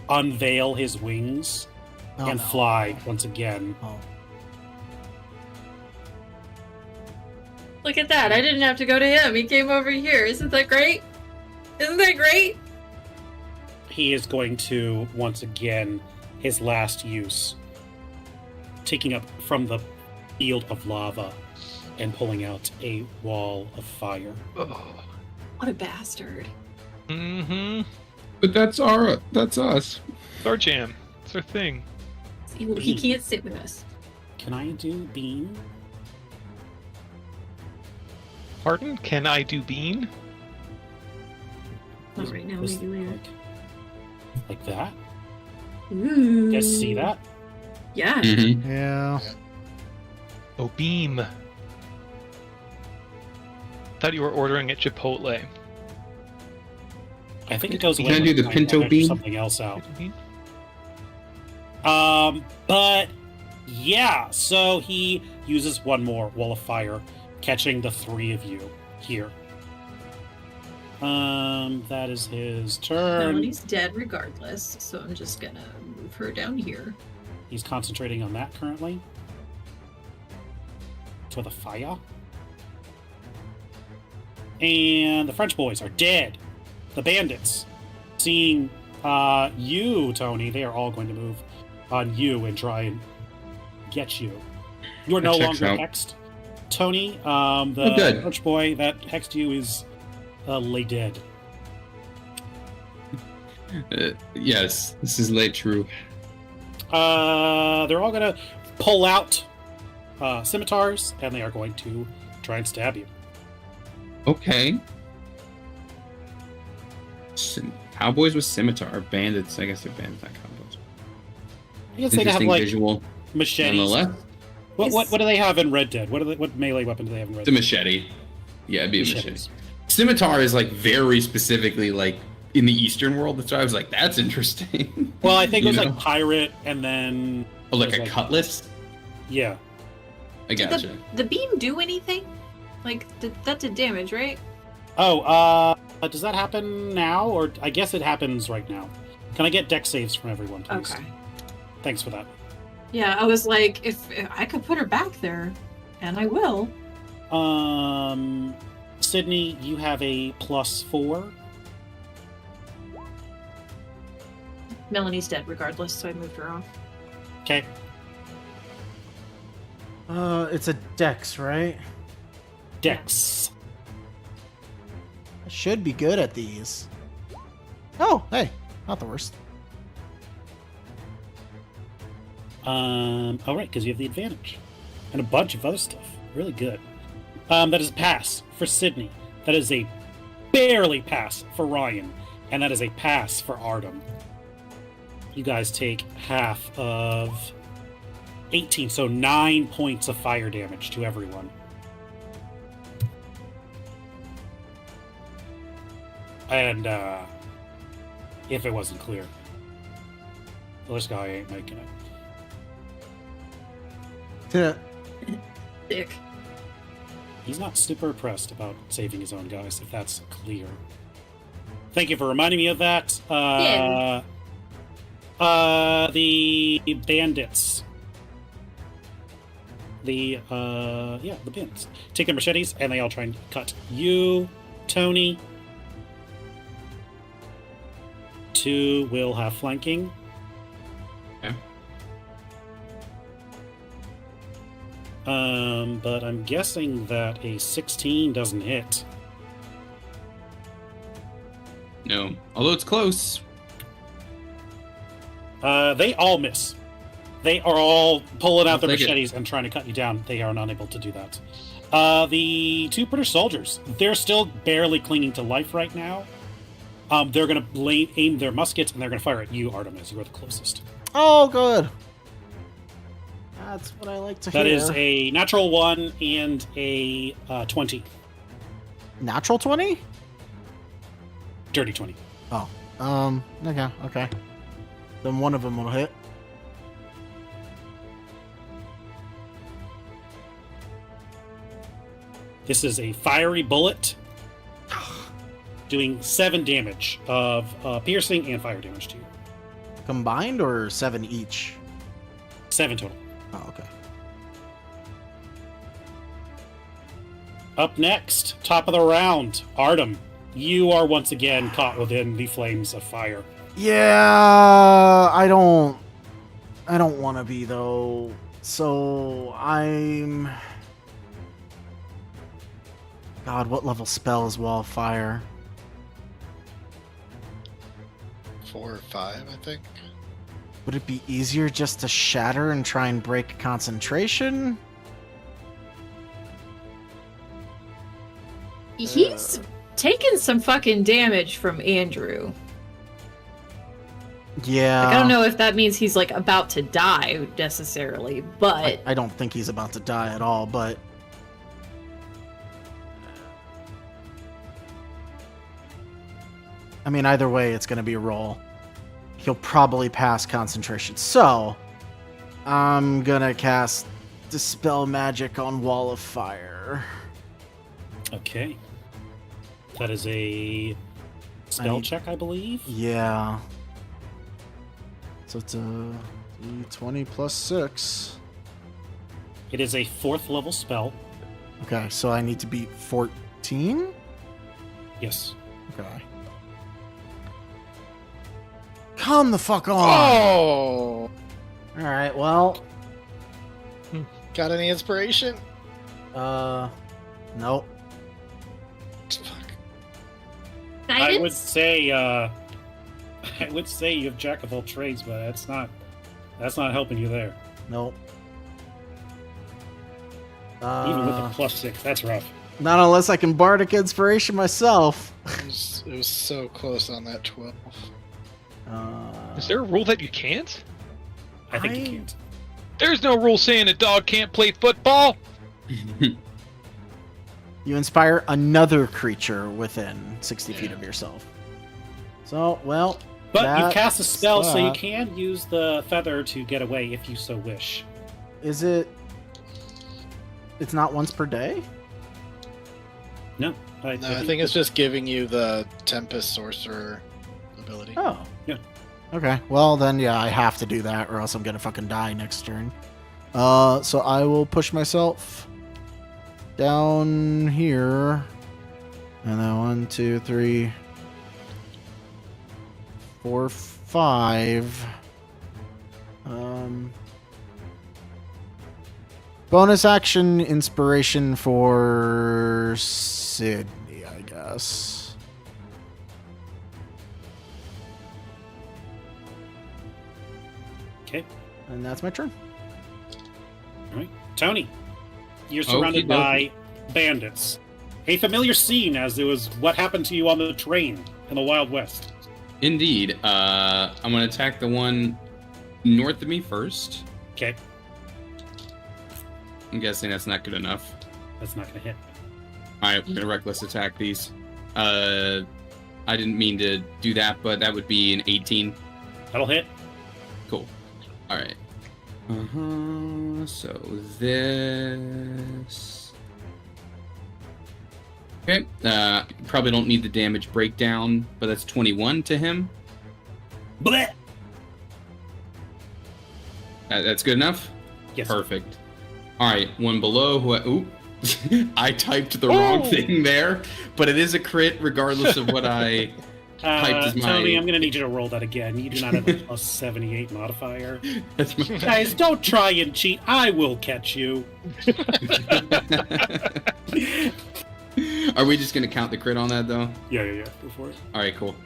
unveil his wings and fly once again. Oh. Look at that. I didn't have to go to him. He came over here. Isn't that great? Isn't that great? He is going to, once again, his last use, taking up from the field of lava and pulling out a wall of fire. Oh. What a bastard. Mm-hmm. But that's us. It's our jam. It's our thing. He can't sit with us. Can I do beam? Pardon? Can I do bean? Not right now, maybe later. Like that? Ooh. You guys see that? Yeah. Mm-hmm. Yeah. Oh, beam. Thought you were ordering at Chipotle. I think it goes Can away I do when the I pinto measure beam? something else out. Bean? But yeah, so he uses one more wall of fire, catching the three of you here. That is his turn. Melody's dead regardless, so I'm just gonna move her down here. He's concentrating on that currently. For the fire. And the French boys are dead. The bandits, seeing you, Tony, they are all going to move on you and try and get you. You are no That checks longer out. hexed. Tony, the good. French boy that hexed you is lay dead. Yes, this is late true. They're all going to pull out scimitars, and they are going to try and stab you. Okay. Cowboys with scimitar. Bandits. I guess they're bandits, not cowboys. I guess they have Interesting like visual. machetes. Nonetheless, What do they have in Red Dead? What melee weapon do they have in Red it's a Dead? machete. Yeah, it'd be a machete. Machetes. Scimitar is like very specifically like in the Eastern world. That's why I was like, that's interesting. Well, I think it was You like know? pirate, and then Oh, like it was a cutlass. Yeah. I Did gotcha. the beam do anything? Like, that did damage, right? Oh, does that happen now, or I guess it happens right now? Can I get deck saves from everyone, please? Okay. Thanks for that. Yeah, I was like, if I could put her back there, and I will. Sydney, you have a +4. Melanie's dead regardless, so I moved her off. Okay. It's a dex, right? Dex. I should be good at these. Oh, hey, not the worst. All right, because you have the advantage, and a bunch of other stuff. Really good. That is a pass for Sydney. That is a barely pass for Ryan, and that is a pass for Artem. You guys take half of 18, so 9 points of fire damage to everyone. And if it wasn't clear, this guy ain't making it. Dick. He's not super impressed about saving his own guys, if that's clear. Thank you for reminding me of that. Yeah. The bandits the bandits take their machetes and they all try and cut you, Tony. 2 will have flanking. Okay. But I'm guessing that a 16 doesn't hit. No. Although it's close. They all miss. They are all pulling out their I'll take it. machetes and trying to cut you down. They are not able to do that. The 2 British soldiers, they're still barely clinging to life right now. They're going to aim their muskets, and they're going to fire at you, Artemis. You are the closest. Oh, good. That's what I like to hear. That is a natural 1 and a 20. Natural 20? Dirty 20. Oh. Okay. Then one of them will hit. This is a fiery bullet, doing 7 damage of piercing and fire damage to you. Combined or 7 each? 7 total. Oh, okay. Up next, top of the round, Artem. You are once again caught within the flames of fire. Yeah, I don't want to be though. So I'm. God, what level spell is Wall of Fire? 4 or 5, I think. Would it be easier just to shatter and try and break concentration? He's taken some fucking damage from Andrew. Yeah. Like, I don't know if that means he's like about to die necessarily, but I don't think he's about to die at all, but I mean, either way, it's going to be a roll. He'll probably pass concentration. So, I'm going to cast Dispel Magic on Wall of Fire. Okay. That is a spell I- check, I believe. Yeah. So it's a 20 plus 6. It is a 4th level spell. Okay, so I need to beat 14? Yes. Okay. Come the fuck on! Oh! Alright, well, Got any inspiration? nope. Fuck. I would say you have jack of all trades, but that's not helping you there. Nope. Even with a +6, that's rough. Not unless I can bardic inspiration myself. It was so close on that 12. Is there a rule that you can't? I think you can't. There's no rule saying a dog can't play football. You inspire another creature within 60 feet Yeah. of yourself. So, well, But you that cast a spell, so you sucks. can use the feather to get away if you so wish. Is it? It's not once per day? No, No, I think it's just giving you the Tempest Sorcerer ability. Oh. Yeah. Okay. Well, then, yeah, I have to do that, or else I'm gonna fucking die next turn. So I will push myself down here, and then 1, 2, 3, 4, 5. Bonus action inspiration for Sydney, I guess. Okay. And that's my turn. All right, Tony, you're surrounded Okey-dokey. by bandits. A familiar scene, as it was what happened to you on the train in the Wild West. Indeed. I'm going to attack the one north of me first. Okay, I'm guessing that's not good enough. that's not going to hit. All right, we're going to reckless attack these. I didn't mean to do that, but that would be an 18. That'll hit. Cool. All right. So this. Okay. Probably don't need the damage breakdown, but that's 21 to him. Bleh! That's good enough. Yes. Perfect. All right, one below. Ooh, I typed the wrong thing there, but it is a crit regardless of what I typed as my. Tony, I'm going to need you to roll that again. You do not have a plus 78 modifier. That's my... Guys, don't try and cheat. I will catch you. Are we just going to count the crit on that, though? Yeah. Go for it. All right, cool.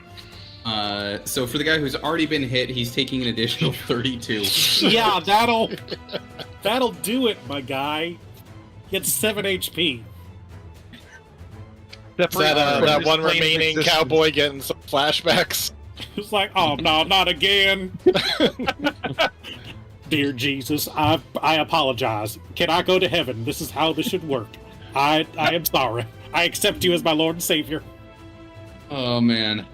So for the guy who's already been hit, he's taking an additional 32. Yeah, that'll do it, my guy. Get 7 HP. Is that one remaining cowboy getting some flashbacks? It's like, oh no, not again. Dear Jesus, I apologize. Can I go to heaven? This is how this should work. I am sorry. I accept you as my Lord and Savior. Oh man.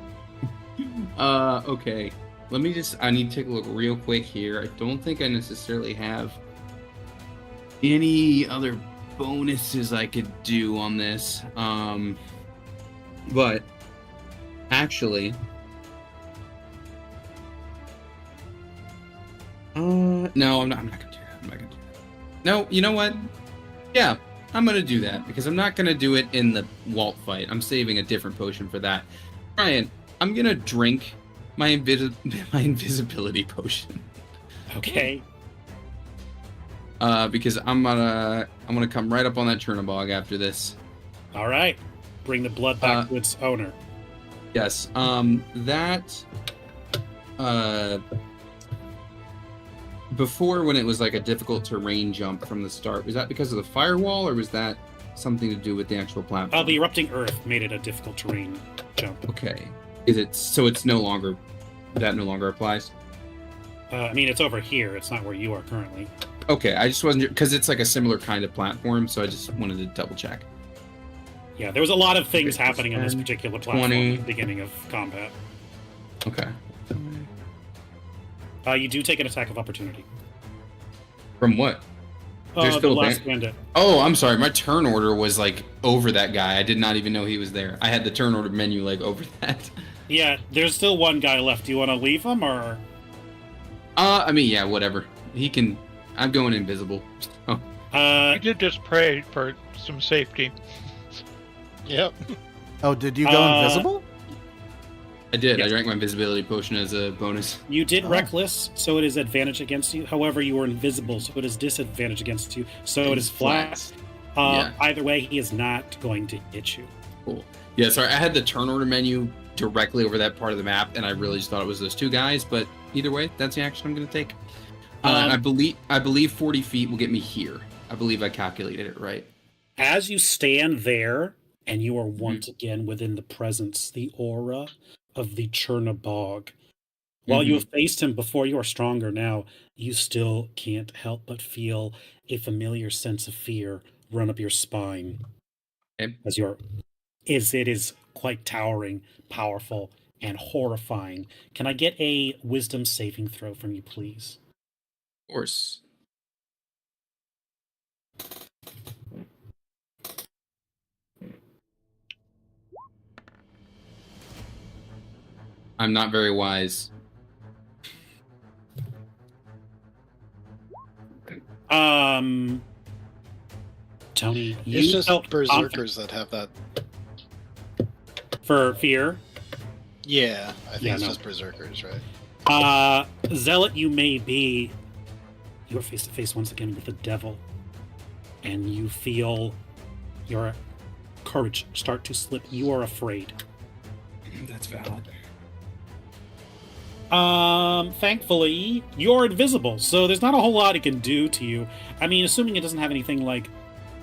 Okay. I need to take a look real quick here. I don't think I necessarily have any other bonuses I could do on this. But actually, no, I'm not gonna do that. No, you know what? Yeah, I'm gonna do that because I'm not gonna do it in the Walt fight. I'm saving a different potion for that. Ryan, I'm gonna drink my invisibility potion. Okay. Because I'm gonna come right up on that Chernobog after this. All right. Bring the blood back to its owner. Yes. Before, when it was like a difficult terrain jump from the start, was that because of the firewall, or was that something to do with the actual platform? The erupting earth made it a difficult terrain jump. Okay. Is it so? It's no longer applies. I mean, it's over here. It's not where you are currently. Okay, I just wasn't because it's like a similar kind of platform, so I just wanted to double check. Yeah, there was a lot of things happening on this particular platform 20. at the beginning of combat. Okay. You do take an attack of opportunity. From what? There's The still last bandit. Oh, I'm sorry. My turn order was like over that guy. I did not even know he was there. I had the turn order menu like over that. Yeah, there's still one guy left. Do you want to leave him or? I mean, yeah, whatever. He can. I'm going invisible. Oh. I did just pray for some safety. Yep. Oh, did you go invisible? I did. Yeah. I drank my invisibility potion as a bonus. You did reckless, so it is advantage against you. However, you were invisible, so it is disadvantage against you. So it is flat. Yeah. Either way, he is not going to hit you. Cool. Yeah, sorry. I had the turn order menu directly over that part of the map, and I really just thought it was those two guys. But either way, that's the action I'm going to take. I believe 40 feet will get me here. I believe I calculated it right. As you stand there, and you are once again within the presence, the aura of the Chernobog. While you have faced him before, you are stronger now. You still can't help but feel a familiar sense of fear run up your spine. Okay. As it is quite towering, powerful, and horrifying. Can I get a wisdom saving throw from you, please? Of course. I'm not very wise. Tony, you It's just felt berserkers that have that. for fear. Yeah, I think Yeah, it's no. just berserkers, right? Zealot you may be, you are face to face once again with the devil, and you feel your courage start to slip. You are afraid. That's valid. Thankfully, you're invisible, so there's not a whole lot it can do to you. I mean, assuming it doesn't have anything like,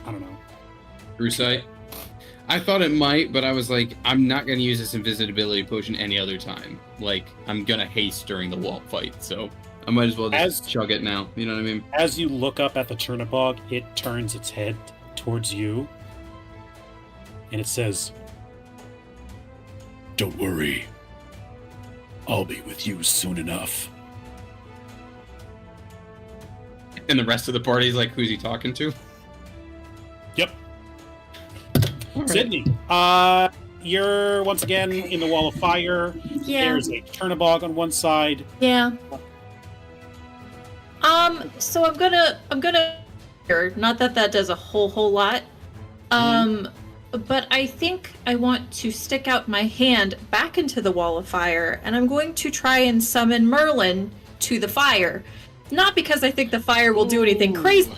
I don't know. True sight. I thought it might, but I was like, I'm not going to use this invisibility potion any other time. Like, I'm going to haste during the Walt fight, so I might as well just chug it now. You know what I mean? As you look up at the Chernobog, it turns its head towards you, and it says, "Don't worry. I'll be with you soon enough." And the rest of the party's like, who's he talking to? Yep. Sydney, you're once again in the wall of fire. Yeah. There's a Chernobog on one side. Yeah. So I'm gonna Not that that does a whole lot. But I think I want to stick out my hand back into the wall of fire, and I'm going to try and summon Merlin to the fire. Not because I think the fire will do anything crazy,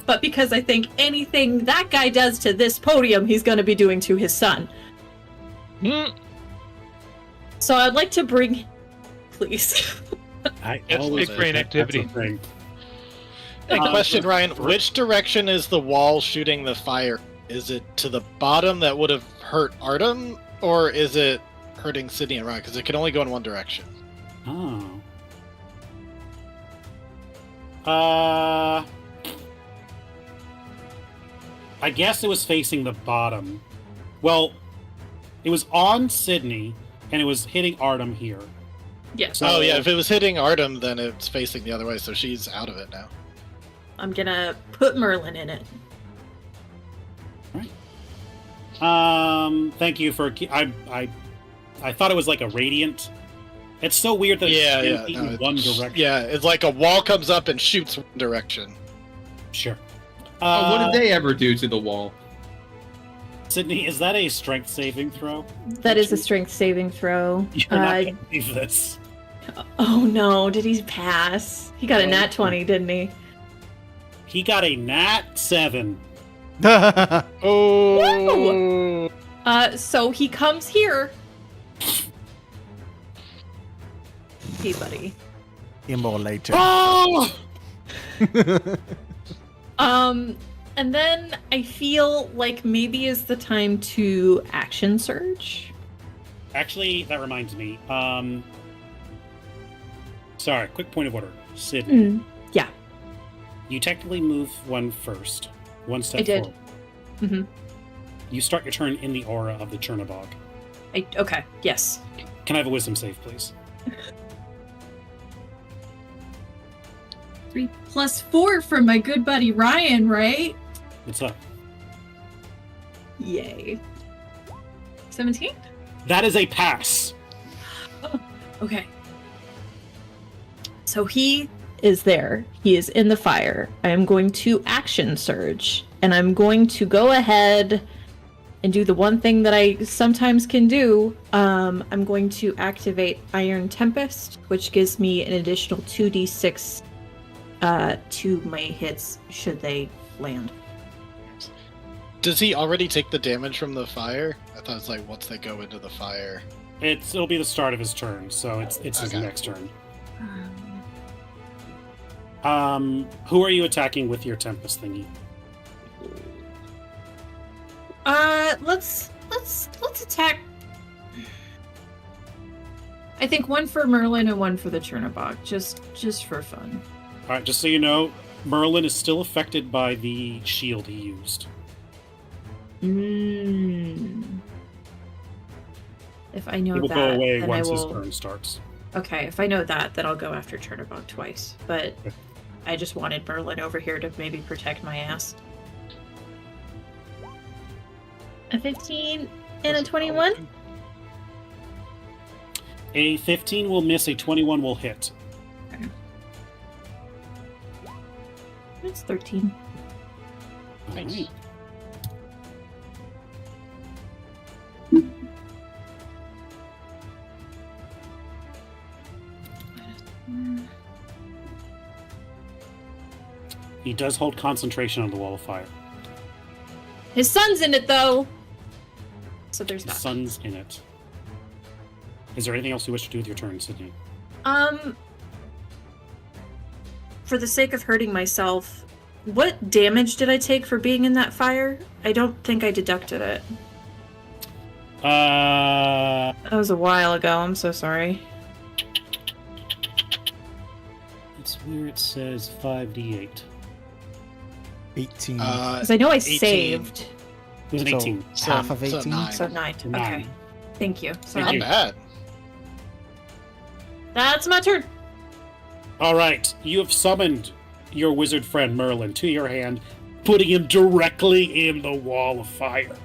but because I think anything that guy does to this podium, he's going to be doing to his son. So I'd like to bring... Please. It's big brain activity. Hey, question, Ryan. Which direction is the wall shooting the fire? Is it to the bottom that would have hurt Artem, or is it hurting Sydney and Ryan? Because it can only go in one direction. Oh. I guess it was facing the bottom. Well, it was on Sydney, and it was hitting Artem here. Yeah. So, Oh, yeah, if it was hitting Artem, then it's facing the other way, so she's out of it now. I'm going to put Merlin in it. Thank you for... I thought it was like a radiant. It's so weird that it's in one direction. Yeah, it's like a wall comes up and shoots one direction. Sure. What did they ever do to the wall? Sydney, is that a strength saving throw? That is a strength saving throw. You're not going to believe this. Oh no, did he pass? He got a nat 20, didn't he? He got a nat 7. Oh! So he comes here. Hey, buddy. Immolated. Oh! And then I feel like maybe is the time to action surge. Actually, that reminds me. Sorry, quick point of order. Sydney. Yeah. You technically move one first. One step I did. forward. Mm-hmm. You start your turn in the aura of the Chernobog. Okay, yes. Can I have a wisdom save, please? 3 + 4 for my good buddy Ryan, right? What's up? Yay. 17? That is a pass. Okay. So he is there. He is in the fire. I am going to action surge. And I'm going to go ahead and do the one thing that I sometimes can do. I'm going to activate Iron Tempest, which gives me an additional 2d6 to my hits should they land. Does he already take the damage from the fire? I thought it's like once they go into the fire. It'll be the start of his turn, so it's his Okay. next turn. Who are you attacking with your Tempest thingy? Let's attack. I think one for Merlin and one for the Chernobog, just for fun. All right, just so you know, Merlin is still affected by the shield he used. If I know It will that, go away then once I his will. turn starts. Okay, if I know that, then I'll go after Chernobog twice. But Okay. I just wanted Merlin over here to maybe protect my ass. A 15 and a 21. A 15 will miss, a 21 will hit. It's 13. All Nice. right. He does hold concentration on the wall of fire. His son's in it though. So there's The that. sun's in it. Is there anything else you wish to do with your turn, Sydney? For the sake of hurting myself, what damage did I take for being in that fire? I don't think I deducted it. That was a while ago. I'm so sorry. It's where it says 5d8. 18. Because I know I 18. saved. It was an So- 18. half of So 18? 9. So 9. To 9. Okay. Thank you. So Thank Not you. bad. that's my turn. All right, you have summoned your wizard friend Merlin to your hand, putting him directly in the wall of fire.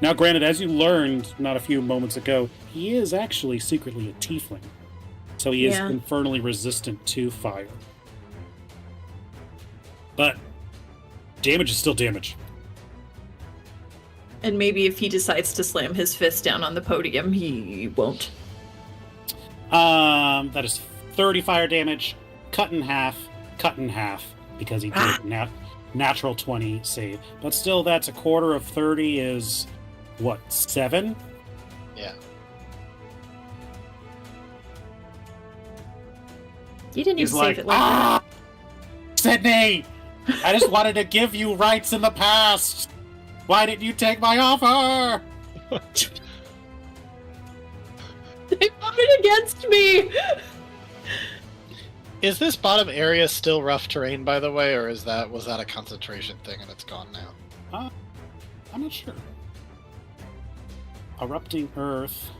Now, granted, as you learned not a few moments ago, he is actually secretly a tiefling, so he is Yeah. infernally resistant to fire. But Damage is still damage. And maybe if he decides to slam his fist down on the podium, he won't. That is 30 fire damage, cut in half, because he did natural 20 save. But still, that's a quarter of 30 is, what, 7? Yeah. You didn't He's even like, save it like that. Sydney! I just wanted to give you rights in the past! Why didn't you take my offer? They voted against me! Is this bottom area still rough terrain, by the way, or was that a concentration thing and it's gone now? I'm not sure. Erupting Earth.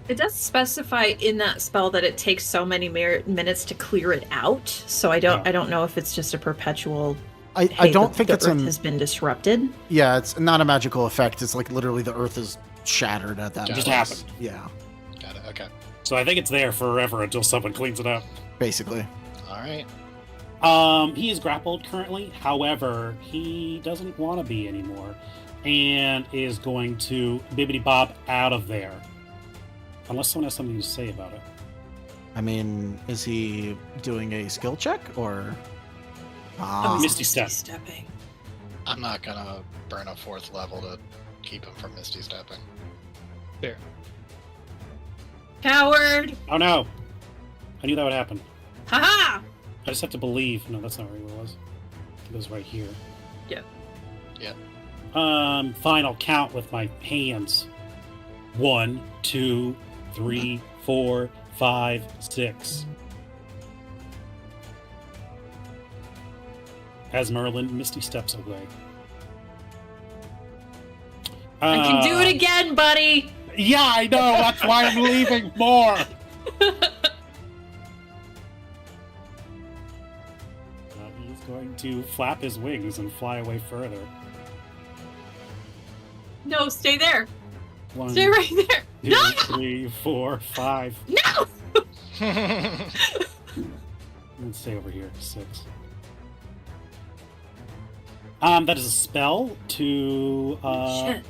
It does specify in that spell that it takes so many minutes to clear it out, so I don't know if it's just a perpetual. I don't think it's Earth has been disrupted. Yeah, it's not a magical effect. It's like literally the Earth is shattered at that. It just place. happened. Yeah, Got it. Okay. So I think it's there forever until someone cleans it up. basically. All right. He is grappled currently. However, he doesn't want to be anymore, and is going to bibbity bob out of there. Unless someone has something to say about it. I mean, is he doing a skill check or? Misty Step. Stepping. I'm not gonna burn a 4th level to keep him from Misty Stepping. There. Coward! Oh no! I knew that would happen. Haha! I just have to believe. No, that's not where it was. It was right here. Yeah. Yeah. Final count with my hands. 1, 2, 3, 4, 5, 6. As Merlin Misty steps away. I can do it again, buddy! Yeah, I know. That's why I'm leaving more. He's going to flap his wings and fly away further. No, stay there. 1, Stay right there. 2, No! 3, 4, 5. No! Let's stay over here. 6. That is a spell to. Shit.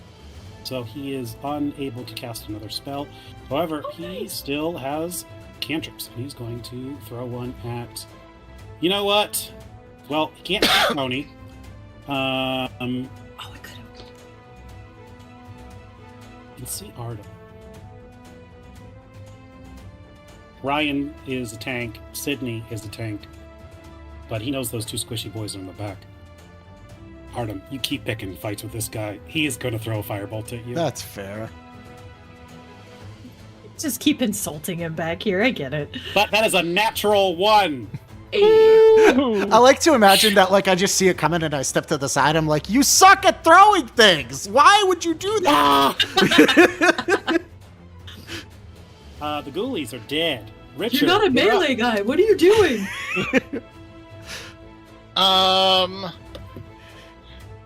So he is unable to cast another spell. However, he still has cantrips, and he's going to throw one at. You know what? Well, he can't hit Tony. Oh, I could have. Let's see Artem. Ryan is a tank. Sydney is a tank. But he knows those 2 squishy boys are in the back. Artem, you keep picking fights with this guy. He is going to throw a firebolt at you. That's fair. Just keep insulting him back here. I get it. But that is a natural 1. I like to imagine that, like, I just see it coming and I step to the side. I'm like, you suck at throwing things. Why would you do that? The ghoulies are dead. Richard, You're not a you're up. melee guy. What are you doing?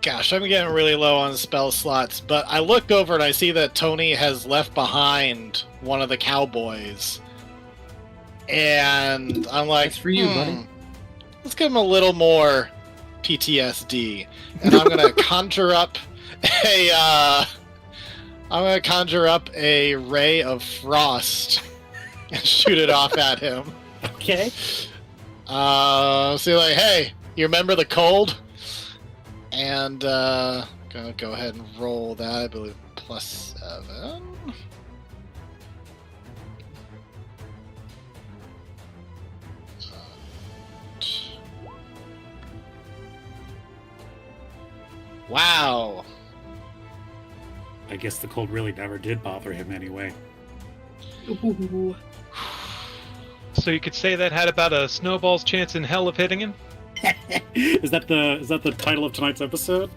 Gosh, I'm getting really low on spell slots, but I look over and I see that Tony has left behind one of the cowboys. And I'm like, That's for you, buddy. Let's give him a little more PTSD. And I'm gonna conjure up a ray of frost and shoot it off at him. Okay. So like, hey, you remember the cold? And gonna go ahead and roll that, I believe, +7. Wow. I guess the cold really never did bother him anyway. Ooh. So you could say that had about a snowball's chance in hell of hitting him? Is that the title of tonight's episode?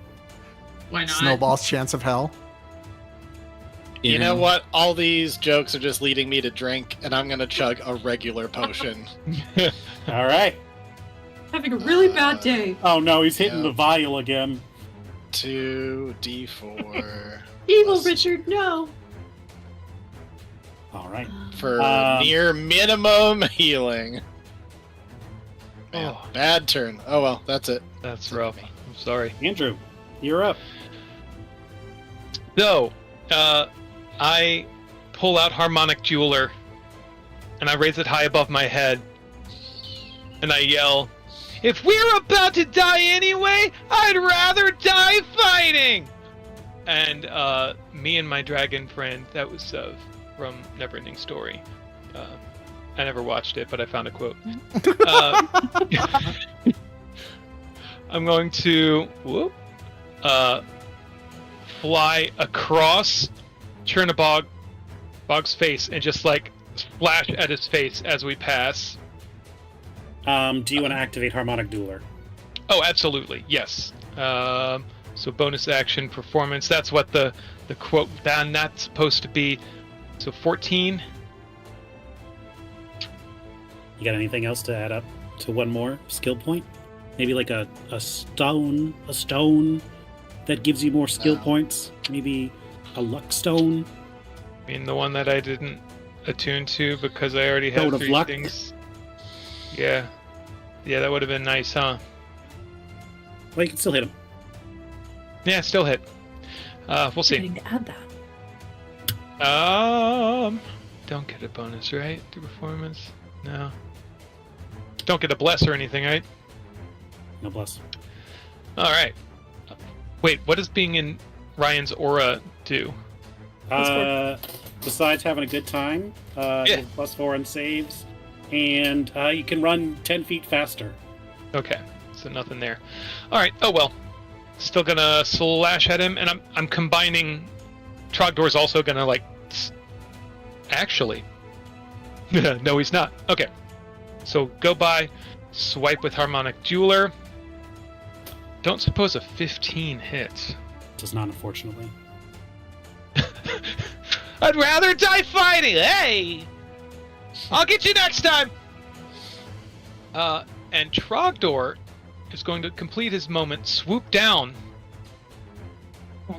Why not? Snowball's chance of hell. You know what? All these jokes are just leading me to drink, and I'm gonna chug a regular potion. All right. Having a really bad day. Oh no, he's hitting Yeah. the vial again. 2d4 Evil Richard, no. All right. for Um, near minimum healing. Man, Oh. bad turn. Oh well, that's it. That's rough. I'm sorry. Andrew, you're up. So, I pull out Harmonic Jeweler, and I raise it high above my head, and I yell, "If we're about to die anyway, I'd rather die fighting!" And me and my dragon friend, that was from Neverending Story. I never watched it, but I found a quote. I'm going to fly across Chernabog's face and just like splash at his face as we pass. Do you want to activate Harmonic Dueler? Oh, absolutely, yes. So bonus action performance. That's what the quote that's supposed to be. So 14. You got anything else to add up to one more skill point? Maybe like a stone that gives you more skill points. Maybe a luck stone. I mean, the one that I didn't attune to because I already Stone had of 3 luck? things. Yeah, that would have been nice, huh? Well, you can still hit him. Yeah, still hit. We'll see. Getting to add that. Don't get a bonus, right? To performance? No. Don't get a bless or anything, right? No bless. All right. Wait, what does being in Ryan's aura do? Besides having a good time, Yeah. +4 on saves, and you can run 10 feet faster. Okay, so nothing there. All right. Oh well. Still gonna slash at him, and I'm combining. Trogdor's also gonna like. Actually. No, he's not. Okay. So go by, swipe with Harmonic Jeweler. Don't suppose a 15 hits. Does not, unfortunately. I'd rather die fighting. Hey, I'll get you next time. And Trogdor is going to complete his moment, swoop down,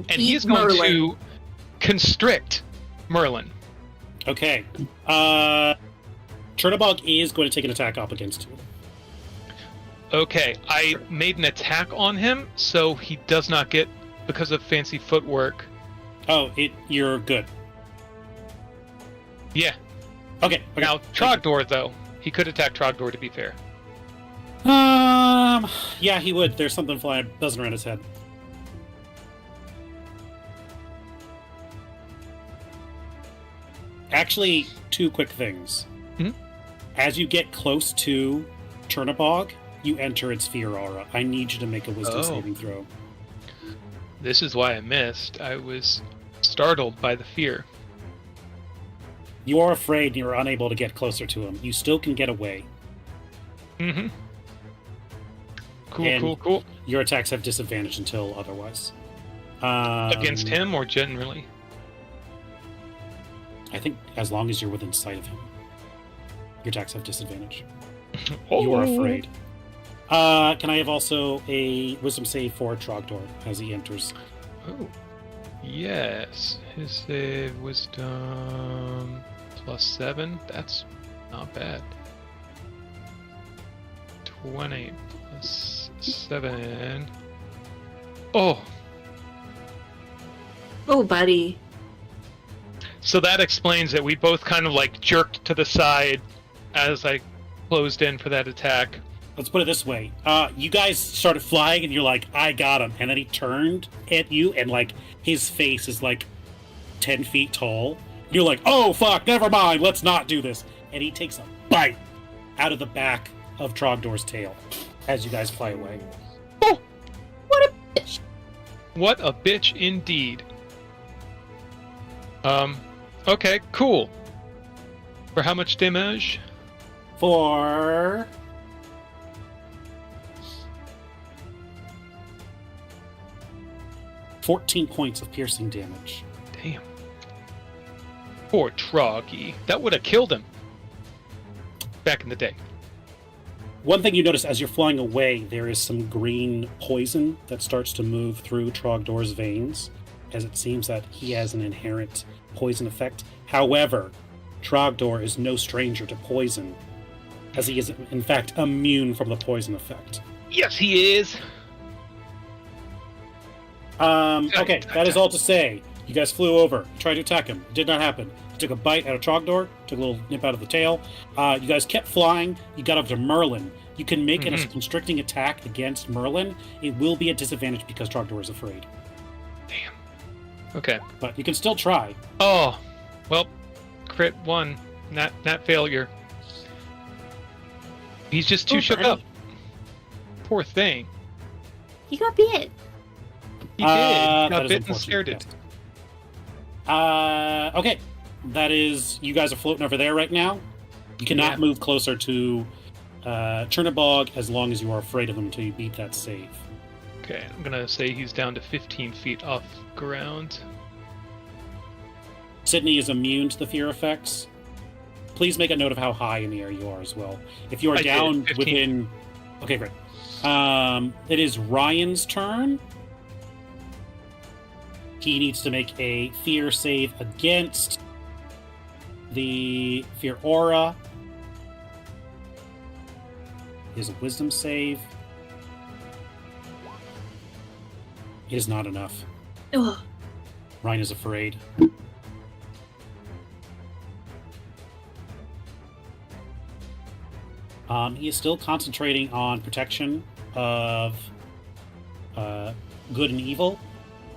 and he is going to constrict Merlin. Okay. Chernabog is going to take an attack up against you. Okay, I made an attack on him, so he does not get, because of fancy footwork. Oh, you're good. Yeah. Okay. Now, Trogdor, though. He could attack Trogdor, to be fair. Yeah, he would. There's something buzzing around his head. Actually, 2 quick things. Hmm? As you get close to Chernabog, you enter its fear aura. I need you to make a wisdom saving throw. This is why I missed. I was startled by the fear. You are afraid and you're unable to get closer to him. You still can get away. Mm-hmm. And Cool. Your attacks have disadvantage until otherwise. Against him or generally? I think as long as you're within sight of him, your attacks have disadvantage. Oh. You are afraid. Can I have also a wisdom save for Trogdor as he enters? Oh. Yes. His save wisdom +7. That's not bad. 20 +7. Oh. Oh, buddy. So that explains it. We both kind of like jerked to the side as I closed in for that attack. Let's put it this way. You guys started flying and you're like, I got him. And then he turned at you and like his face is like 10 feet tall. You're like, oh fuck, never mind, let's not do this. And he takes a bite out of the back of Trogdor's tail as you guys fly away. Oh! What a bitch. What a bitch indeed. Okay, cool. For how much damage? For 14 points of piercing damage. Damn. Poor Troggy. That would have killed him. Back in the day. One thing you notice as you're flying away, there is some green poison that starts to move through Trogdor's veins, as it seems that he has an inherent poison effect. However, Trogdor is no stranger to poison, as he is in fact immune from the poison effect. Yes, he is. Okay, that is all to say. You guys flew over, tried to attack him. It did not happen. He took a bite out of Trogdor, took a little nip out of the tail. You guys kept flying. You got up to Merlin. You can make it a constricting attack against Merlin. It will be at disadvantage because Trogdor is afraid. Damn. Okay. But you can still try. Oh, well, crit 1, not failure. He's just too shook up. Poor thing. He got bit. He did. Got that is bit and unfortunate, scared it. yes. Okay. That is, you guys are floating over there right now. You cannot move closer to Chernabog as long as you are afraid of him until you beat that save. Okay, I'm gonna say he's down to 15 feet off ground. Sydney is immune to the fear effects. Please make a note of how high in the air you are as well. If you are down within... Okay, great. It is Ryan's turn. He needs to make a fear save against the fear aura. He has a wisdom save. It is not enough. Ugh. Ryan is afraid. He is still concentrating on protection of good and evil.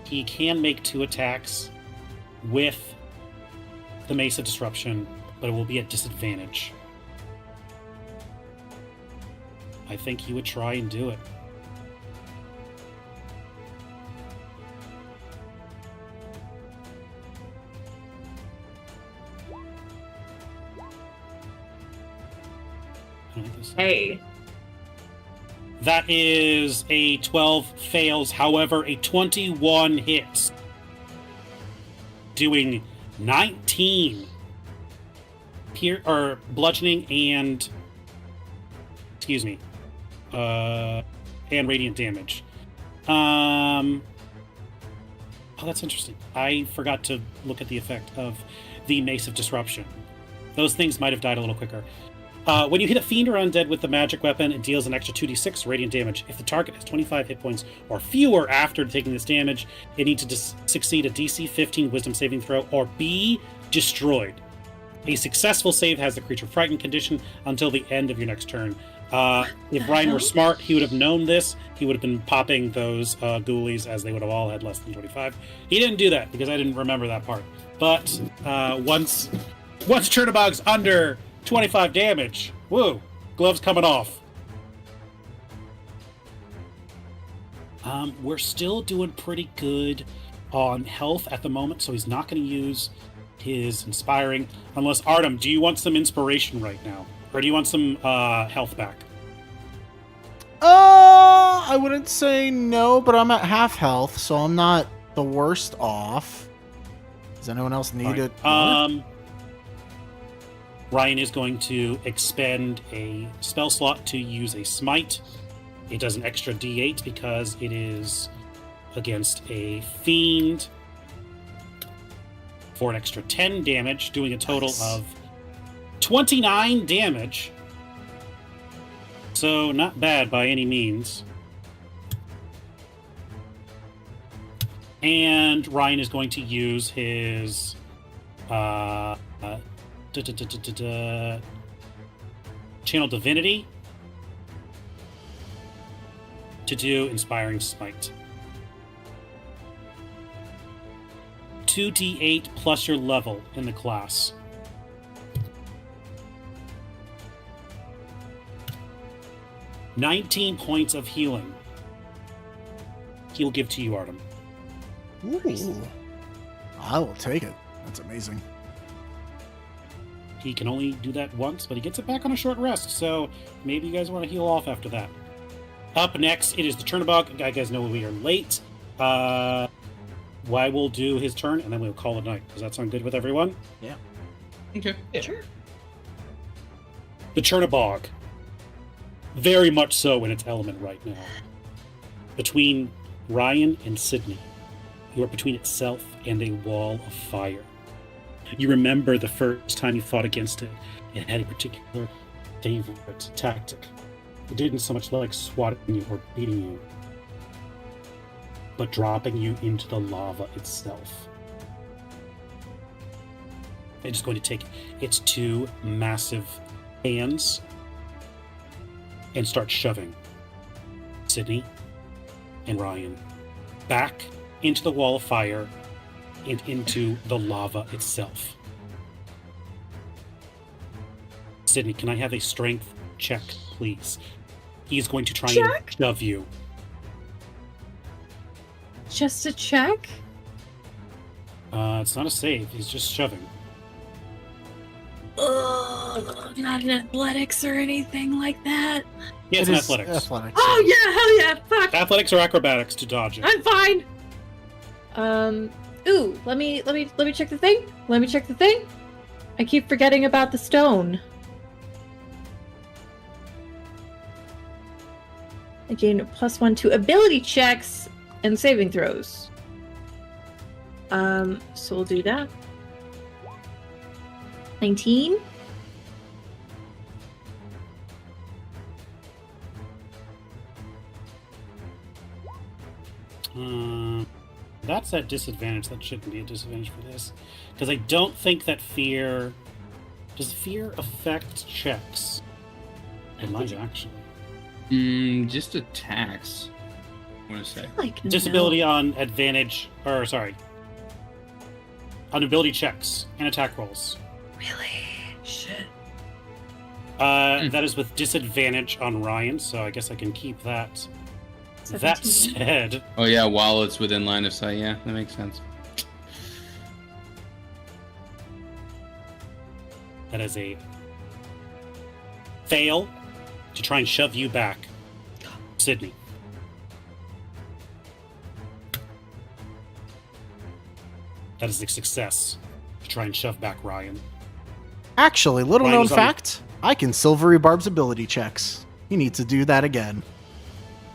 He can make 2 attacks with the Mace of Disruption, but it will be at disadvantage. I think he would try and do it. Hey. That is a 12 fails. However, a 21 hits. Doing 19 bludgeoning and radiant damage. Oh, that's interesting. I forgot to look at the effect of the Mace of Disruption. Those things might have died a little quicker. When you hit a fiend or undead with the magic weapon, it deals an extra 2d6 radiant damage. If the target has 25 hit points or fewer after taking this damage, it needs to succeed a DC 15 wisdom saving throw or be destroyed. A successful save has the creature frightened condition until the end of your next turn. If Ryan were smart, he would have known this. He would have been popping those ghoulies as they would have all had less than 25. He didn't do that because I didn't remember that part. But once Chernabog's under 25 damage. Woo! Gloves coming off. We're still doing pretty good on health at the moment, so he's not going to use his inspiring. Unless, Artem, do you want some inspiration right now? Or do you want some health back? I wouldn't say no, but I'm at half health, so I'm not the worst off. Does anyone else need it? Ryan is going to expend a spell slot to use a smite. It does an extra d8 because it is against a fiend for an extra 10 damage, doing a total of 29 damage. So not bad by any means. And Ryan is going to use his Channel Divinity to do Inspiring Smite. 2d8 plus your level in the class. $19 points of healing. He will give to you, Artem. Ooh. I will take it. That's amazing. He can only do that once, but he gets it back on a short rest, so maybe you guys want to heal off after that. Up next, it is the Chernabog. You guys know we are late. Y will do his turn, and then we'll call it night. Does that sound good with everyone? Yeah. Okay. Yeah. Sure. The Chernabog. Very much so in its element right now. Between Ryan and Sydney, you are between itself and a wall of fire. You remember the first time you fought against it. It had a particular favorite tactic. It didn't so much like swatting you or beating you. but dropping you into the lava itself. It's going to take its two massive hands and start shoving Sydney and Ryan back into the wall of fire and into the lava itself. Sydney, can I have a strength check, please? He's going to try and shove you. Just a check? It's not a save. He's just shoving. Ugh, not in athletics or anything like that. Yeah, it's It an is athletics. athletics. Oh yeah, hell yeah, fuck. Athletics or acrobatics to dodge it. I'm fine. Ooh, let me check the thing. Let me check the thing. I keep forgetting about the stone. I gain +1 to ability checks and saving throws. So we'll do that. 19. That's at disadvantage. That shouldn't be a disadvantage for this. Because I don't think that fear... Does fear affect checks? It might actually. Just attacks. I want to say. Like Disability on advantage... Or, sorry. On ability checks and attack rolls. Really? Shit. That is with disadvantage on Ryan, so I guess I can keep that. 17. That said... Oh yeah, while it's within line of sight, yeah, that makes sense. That is a fail to try and shove you back, Sydney. That is a success to try and shove back Ryan. Actually, little Ryan known was on- fact, I can silvery Barb's ability checks. You need to do that again.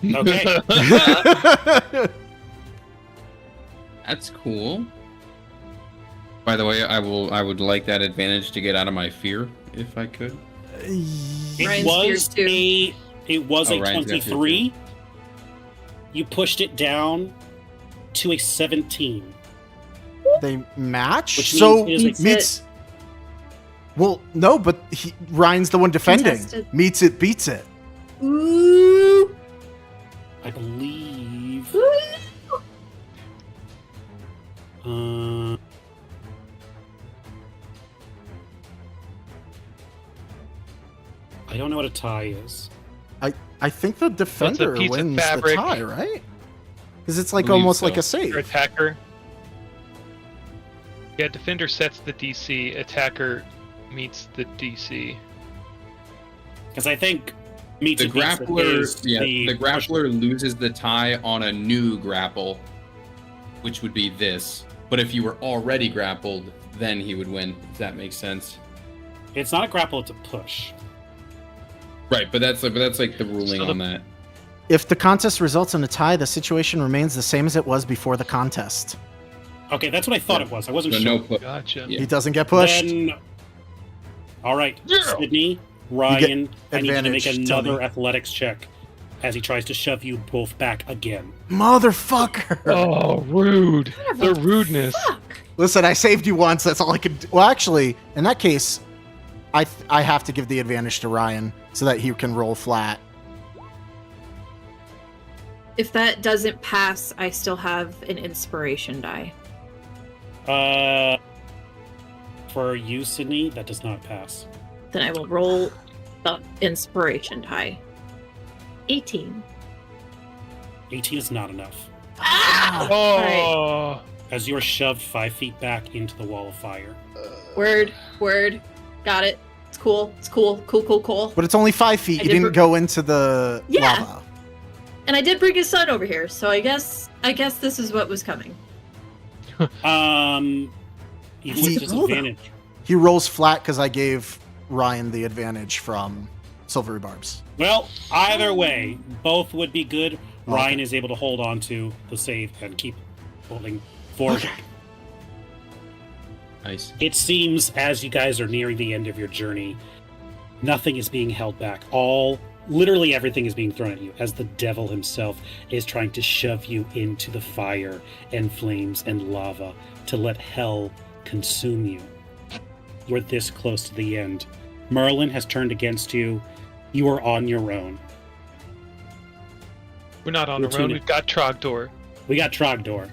Okay. That's cool. By the way, I would like that advantage to get out of my fear, if I could. It Ryan's was fears too. a Ryan's got fear 23. You pushed it down to a 17. They match, Which so means it is a- meets. Well, no, but Ryan's the one defending. Contested. Meets it, beats it. Ooh. I believe. Ooh. I don't know what a tie is. I think the defender piece of wins the fabric. tie, right? Because it's like Believe almost so. like a Your save. attacker. Yeah, defender sets the DC. Attacker meets the DC. Because I think meets The and beats it grappler, is the grappler loses the tie on a new grapple, which would be this. But if you were already grappled, then he would win. If that makes sense. It's not a grapple; it's a push. Right, but that's like the ruling So the- on that. If the contest results in a tie, the situation remains the same as it was before the contest. Okay, that's what I thought it was. I wasn't So sure. no push. Gotcha. Yeah. He doesn't get pushed. Then, all right, Yeah. Sydney, Ryan, I need you to make advantage, another Tony. athletics check as he tries to shove you both back again. Motherfucker! Oh, rude. What The the rudeness. Fuck. Listen, I saved you once. That's all I could do. Well, actually, in that case, I have to give the advantage to Ryan so that he can roll flat. If that doesn't pass, I still have an inspiration die. For you, Sydney, that does not pass. Then I will roll the inspiration die. 18. 18 is not enough, Ah! Oh. as you are shoved 5 feet back into the wall of fire. Word. Got it. It's cool. Cool. But it's only 5 feet. I You did didn't go into the Yeah. lava. And I did bring his son over here, so I guess this is what was coming. You He- with disadvantage. He rolls flat because I gave Ryan the advantage from Silvery Barbs. Well, either way, both would be good. Ryan Okay. is able to hold on to the save and keep holding forward. Okay. Nice. It seems as you guys are nearing the end of your journey, nothing is being held back. All literally everything is being thrown at you as the devil himself is trying to shove you into the fire and flames and lava to let hell consume you. You're this close to the end. Merlin has turned against you. You are on your own. We're not on We'll our own. tune in. We've got Trogdor. We got Trogdor.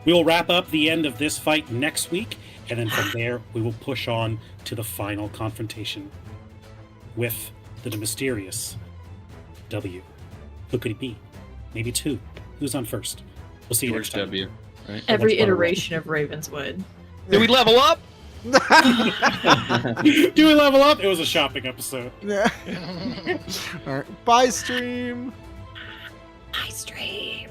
We will wrap up the end of this fight next week, and then from there, we will push on to the final confrontation with the mysterious W. Who could it be? Maybe 2. Who's on first? We'll see you George next time. W. Right? Every That's fun. iteration of Ravenswood. Did we level up? Do we level up? It was a shopping episode. Yeah. All right. Bye, stream. Hi, stream.